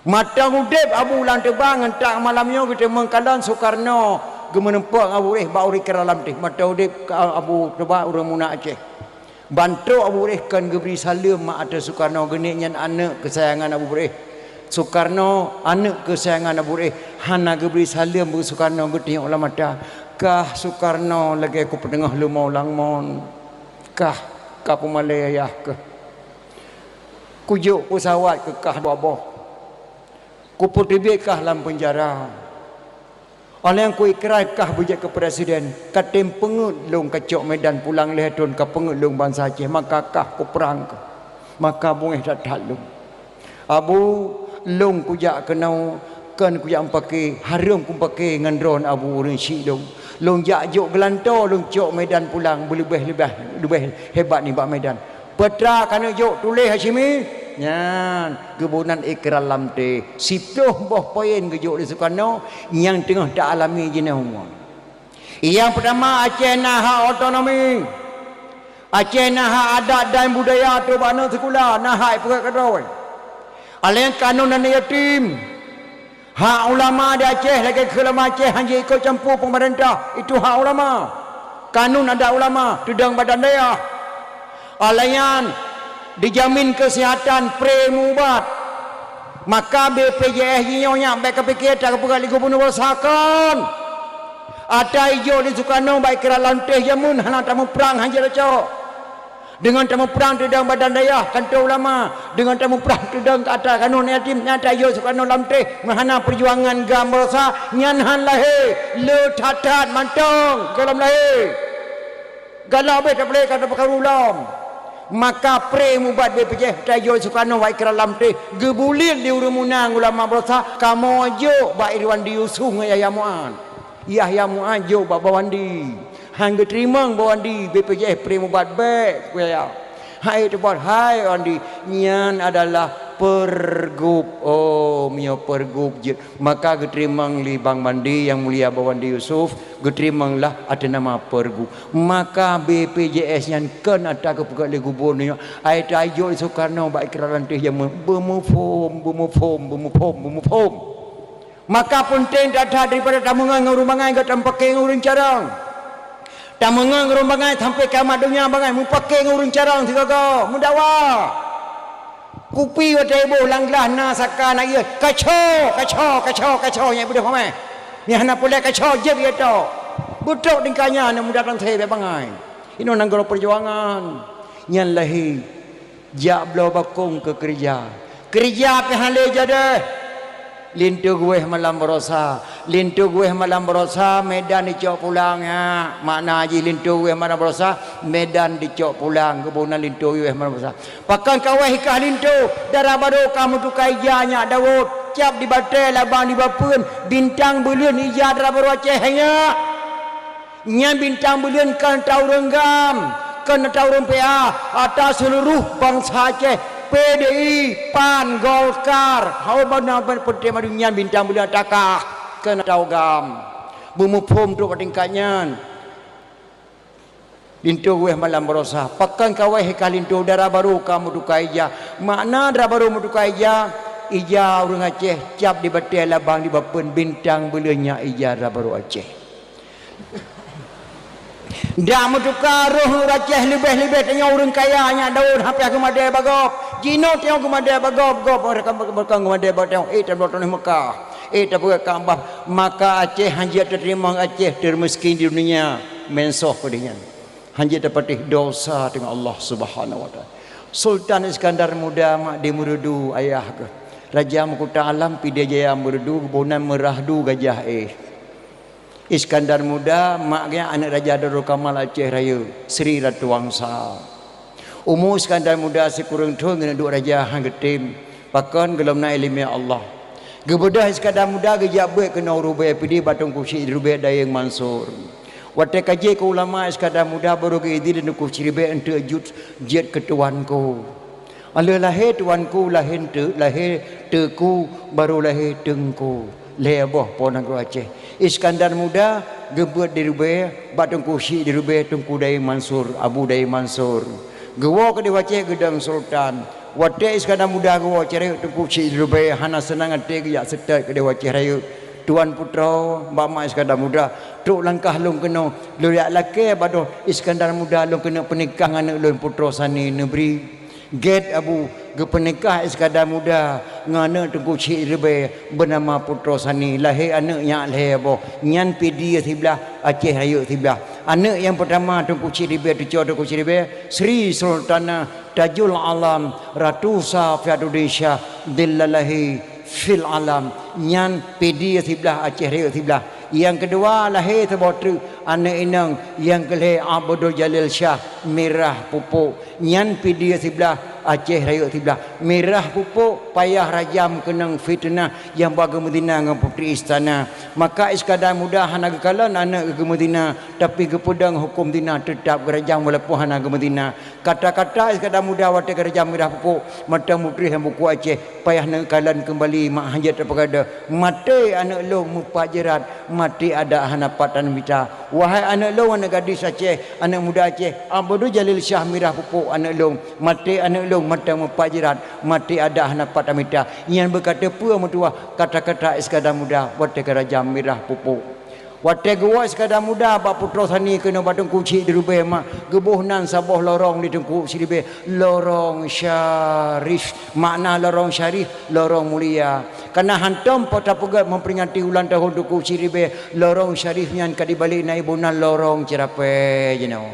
matang udep Abu Lamteh bang entak malamnya kita mengkalan Soekarno gemenempang Abu bau ikra Lamteh mata udep Abu coba urang muna Aceh bantu Abu kan geberi salam mak ada Soekarno geniknya anak kesayangan Abu Soekarno anak kesayangan Abu hana geberi salam bu Soekarno getih ulama mata kah Soekarno lagi aku pedengah lumau langmon kah Pumalaya ke kujuk pesawat ke kah boboh ku putibik kah dalam penjara oleh yang ku ikrar kah bujak ke presiden katim pengut long kacok medan pulang lehetun ka pengut long bangsa Aceh maka kah ku perang ke maka bungeh datat long Abu long kujak kenau kan kujak pakai harum ku pakai ngandron Abu urang si long jak jok gelanto long cok medan pulang lebih hebat ni bak medan petra kana jok tulis Hashimi nyan gebunan ikrar Lamteh siptuh boh poin ke jok di Soekarno yang tengah tak alami jenah umur yang pertama Aceh naha otonomi Aceh naha adat dan budaya tu bana sekolah naha pekat kadoi aleng kanun dan yatim hak ulama di Aceh lagi kelama Aceh hanya ikut campur pemerintah itu hak ulama kanun ada ulama tudang badan daya alayan dijamin kesihatan premubat maka BPJS nyonya baik kepikir tak kepegali gubernur bersakan ada hijau di Soekarno baik kira Lamteh jamun hana tamu perang hanya cok dengan tamu perang tudang badan daya kantor ulama dengan tamu perang tudang kata kanun yatim nyata yo Soekarno Lamteh mahana perjuangan gambar sa nyanhan lahir le tatat mantong dalam lahir galau be tak boleh kata perkara ulam maka pre mubat BPJ tayo Soekarno baik kira Lamteh gebulir di urumunang ulama bersa kamu ajo baik Irwandi Yusuf Yahya Mu'an jo babawandi hangga terima bawandi BPJS Primubat baik kuya hai tebal hai andi nyan adalah pergub mio pergub je maka geterimang li Bang Bandi yang mulia Bawandi Yusuf geterimang lah ada nama pergub maka BPJS yang kan ada kepegat gubernur ai tayo Soekarno baik kira Lamteh yang bemufom maka penting data daripada tamungan ngurumbangai ke tampakai ngurung carang tamungan ngurumbangai sampai kiamat dunia bangai mu pakai ngurung carang tiga mudawa kupi wadai bo langlah na saka na ia kacau yang budak pamai ni hana pula kacau je dia tu budak dingkanya na mudah dan saya bangai ini nanggoro perjuangan yang lahi jak blo bakung ke kerja pihale jadi lintu gue malam berosa medan dicok pulang ya makna haji lintu gue malam berosa medan dicok pulang kebunan lintu gue malam berosa pakan kawai hikah lintu darah baru kamu tukai janya Daud cap di batai labang di bapun bintang bulian ija darah baru Acehnya nya bintang bulian kan tahu renggam kan tahu rempah atas seluruh bangsa Aceh PDI, PAN, Golkar, hau bana penting madunyan bintang bulan takah kena taugam. Bumupum tu patingkannya. Lintu weh malam berosa. Pakan kawai hekalintu darah baru kamu dukai ja. Makna darah baru mudukai ja. Ija orang Aceh cap di batai labang di bapen bintang belanya ija darah baru Aceh. Dah mutukar roh Aceh lebih-lebih tanya orang kaya nya daun hampir ke madai bagop. Jino tengok ke madai bagop gop mereka berkang ke madai bagop. Tablotan Mekah. Tak boleh kambah. Maka Aceh hanya terima Aceh termiskin di dunia mensoh padanya. Hanya dapat dosa dengan Allah Subhanahu wa taala. Sultan Iskandar Muda mak di Merudu ayah ke. Raja Mahkota Alam Pidai Jaya Merudu Bonan Merahdu Gajah Iskandar Muda maknya anak Raja Darul Kamal Aceh Raya Sri Ratu Wangsa. Umur Iskandar Muda sekurang tu dengan dua raja hang getim pakan gelam na ilmu Allah. Gebedah Iskandar Muda gejak buat kena rubai pidi batung kusi rubai Dayang Mansur. Watai kaji ke ulama Iskandar Muda baru ke idi dan ku ciribe ente jet ketuanku. Allah lahir tuanku lahir teku baru lahir tengku. Lebah ponang ku Aceh. Iskandar Muda gebut di rubai batung kusi di rubai tengku Dayang Mansur, Abu Dayang Mansur. Gewa ke di Aceh gedang sultan. Watai Iskandar Muda gewa cerai tengku kusi di rubai hana senang ate ke yak setat ke di Aceh Raya. Tuan putra Mama Iskandar Muda truk langkah long kena luriak laki bado Iskandar Muda long kena pernikah dengan long putra sani negeri get abu ge pernikah Iskandar Muda ngana tengku cik rebe bernama putra sani lahir anak yang lahir boh nyan pidi sebelah Aceh Raya sebelah anak yang pertama tengku cik rebe tujuh tengku cik rebe Sri Sultana Tajul Alam Ratu Safiatul Indonesia dillalahi fil alam nyan pedi sebelah Aceh Raya sebelah yang kedua lahir terbotru anak inang yang kelih Abdul Jalil Shah Merah Pupuk nyan pedi sebelah Aceh Raya sebelah Merah Pupuk payah rajam kenang fitnah yang baga Medina dengan puteri istana maka Iskandar Muda hana gekalan anak ke Medina tapi kepedang hukum dina tetap gerajang walaupun hana ke Medina kata-kata Iskandar Muda watak gerajang Merah Pupuk mata mutri yang buku Aceh payah nak kalan kembali mak hajat terpegada mati anak lo mupajirat mati ada hanapatan mita wahai anak lo anak gadis Aceh anak muda Aceh Abdul Jalil Shah Merah Pupuk anak lo mati anak lo mata mupajirat mati ada hanapatan mita yang berkata pua mutua kata-kata Iskandar Muda watak gerajang Merah Pupuk watai gua Iskandar Muda bak putra sani kena batung kucik di rubai mak gebuh nan saboh lorong di tengku siribe lorong syarif makna lorong syarif lorong mulia karena hantam pota pegat memperingati ulang tahun tengku siribe lorong syarifnya ka dibalik naik bunan lorong cerapai jenau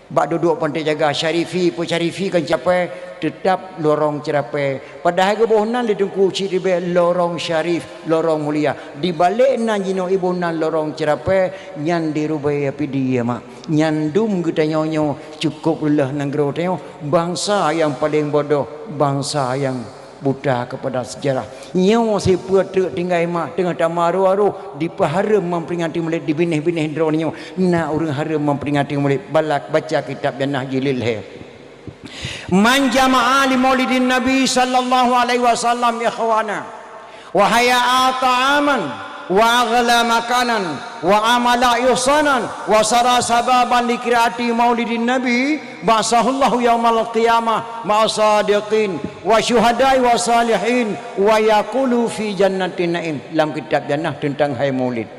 bak duduk pantai jaga syarifi pun syarifi kan capai tetap lorong cerapai padahal kebohongan di tengku ciribe lorong syarif lorong mulia di balik nan jino ibu nan lorong cerapai nyan dirubai api dia mak nyan dum kita nyonyo cukup lelah nanggro tengok bangsa yang paling bodoh bangsa yang buta kepada sejarah nyawa si putra tinggal mak tengah tamaru-aru dipaharam memperingati mulai di binih-binih dronyo nak orang haram memperingati mulai balak baca kitab Jannah Jilil he man jama'a li maulidin nabi sallallahu alaihi wasallam ikhwana wa haya'a ta'aman wa aghla makanan wa amala ihsanan wa sara sababan likiraati maulidin nabi ba'sahullahu yaumal qiyamah ma'asadiqin wa syuhadai wa salihin wa yaqulu fi jannatin na'im dalam kitab Jannah tentang hai maulid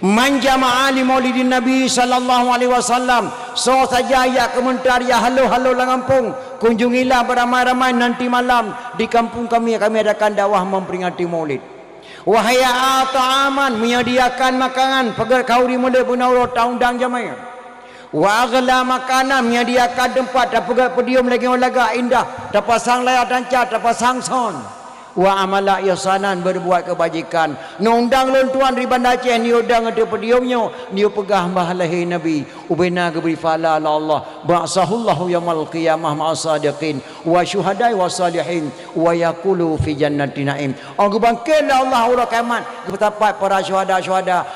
man jama'a li maulidin nabi sallallahu alaihi wasallam so saja ya komentar ya halo-halo langampung kunjungilah beramai-ramai nanti malam di kampung kami adakan dakwah memperingati maulid wahaya ta'aman menyediakan makanan pegar kauri mulai bunau taundang jamai wa aghla makanan menyediakan tempat pegar podium lagi laga indah tapasang layar danca tapasang son wa amala ihsanan berbuat kebajikan nundang lontuan riban Aceh ni udang ada podiumnya ni pegah mahalahi nabi ubena geberi fala Allah ba'sahullahu yaumil qiyamah ma'as sadiqin wa syuhada'i wa salihin wa yaqulu fi jannati na'im. Orang bangkitlah Allah ula kiamat, bertapat para syuhada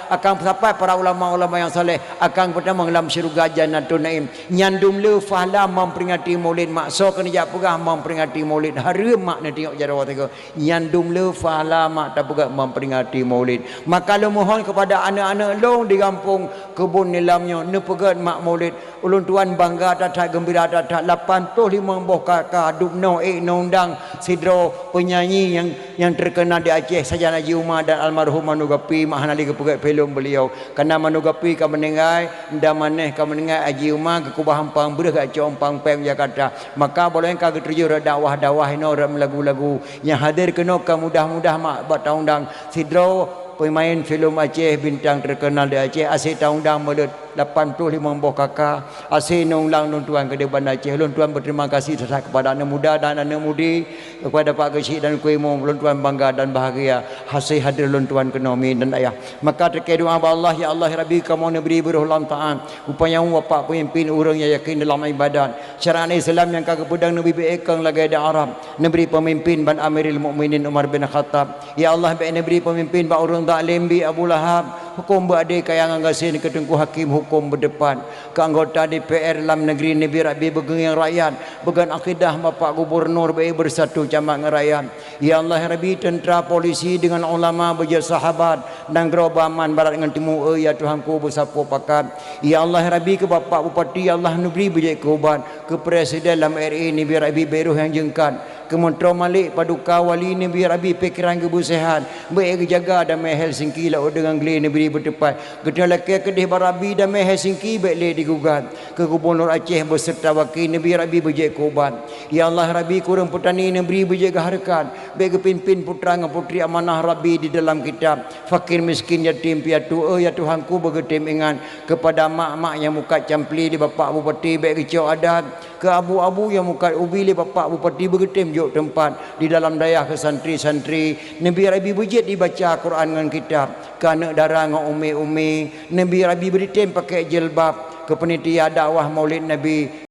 akan bertapat para ulama-ulama yang soleh akan pertama dalam syurga jannatul na'im. Nyandum le fahla memperingati maulid makso kena jak pegah memperingati maulid hari mak nak tengok jarawat tengok nyandum le fahla mak tak pegah memperingati maulid. Maka lu mohon kepada anak-anak long di kampung kebun nilamnya ne pegat mak maulid ulun tuan bangga tak gembira tak 85 buah kakak duk no undang sidro penyanyi yang terkenal di Aceh saja Haji Umar dan almarhum Manu Gapi mahanali ke pegat film beliau karena Manu Gapi ka menengai nda maneh ka menengai Haji Umar ke kubah hampang bereh ka compang pem Jakarta maka boleh ka terjun dakwah-dakwah ino lagu-lagu yang hadir kena ka mudah-mudah mak buat undang sidro pemain filem Aceh bintang terkenal di Aceh asyik undang melet 85 buah kakak asyik nonglang nun tuan ke depan Aceh. Lun tuan berterima kasih terhadap kepada anak muda dan anak mudi kepada Pak Kecik dan Kuih Mong. Lun tuan bangga dan bahagia hasil hadir lun tuan ke nomi dan ayah. Maka terkait doa Allah ya Allah ya Rabbi kamu neberi berulang ta'am upaya bapak pemimpin orang yang yakin dalam ibadat syariat Islam yang kagak pedang Nabi beekang lagi ada Arab neberi pemimpin ban Amirul Mukminin Umar bin Khattab ya Allah neberi pemimpin ba urang Taklim bi Abu Lahab hukum berade kayangan gasin ke tengku hakim hukum berdepan ke anggota DPR dalam negeri Nabi Rabbi begengang rakyat began akidah Bapak Gubernur baik bersatu camak rakyat ya Allah Rabbi tentera polisi dengan ulama bersahabat dan gerobaman barat dengan timur ya Tuhanku bersapu pakat ya Allah Rabbi ke Bapak Bupati ya Allah negeri berjaya keubat ke Presiden dalam RI Nabi Rabbi beruh yang jengkat ke Menteri Malik Paduka Wali Nabi Rabbi pikiran kebu sehat baik jaga dan Helsinki lah dengan geli negeri bertepat gedala ke kedih barabi dan Helsinki baik le digugat ke Gubernur Aceh beserta wakil Nabi Rabbi berjaya kubat ya Allah Rabbi kurang petani negeri berjaga harakat baik kepimpin putra dan putri amanah Rabbi di dalam kitab fakir miskin yatim piatu ya Tuhanku bergetim ingat kepada mak-mak yang muka campli di Bapak Bupati baik kecil adat ke abu-abu yang muka ubi di Bapak Bupati bergetim juk tempat di dalam dayah ke santri-santri Nabi Rabbi berjaya dibaca Quran dengan kitab ke anak darah dengan umi-umi Nabi Rabbi beritim pakai jilbab ke penitia dakwah maulid Nabi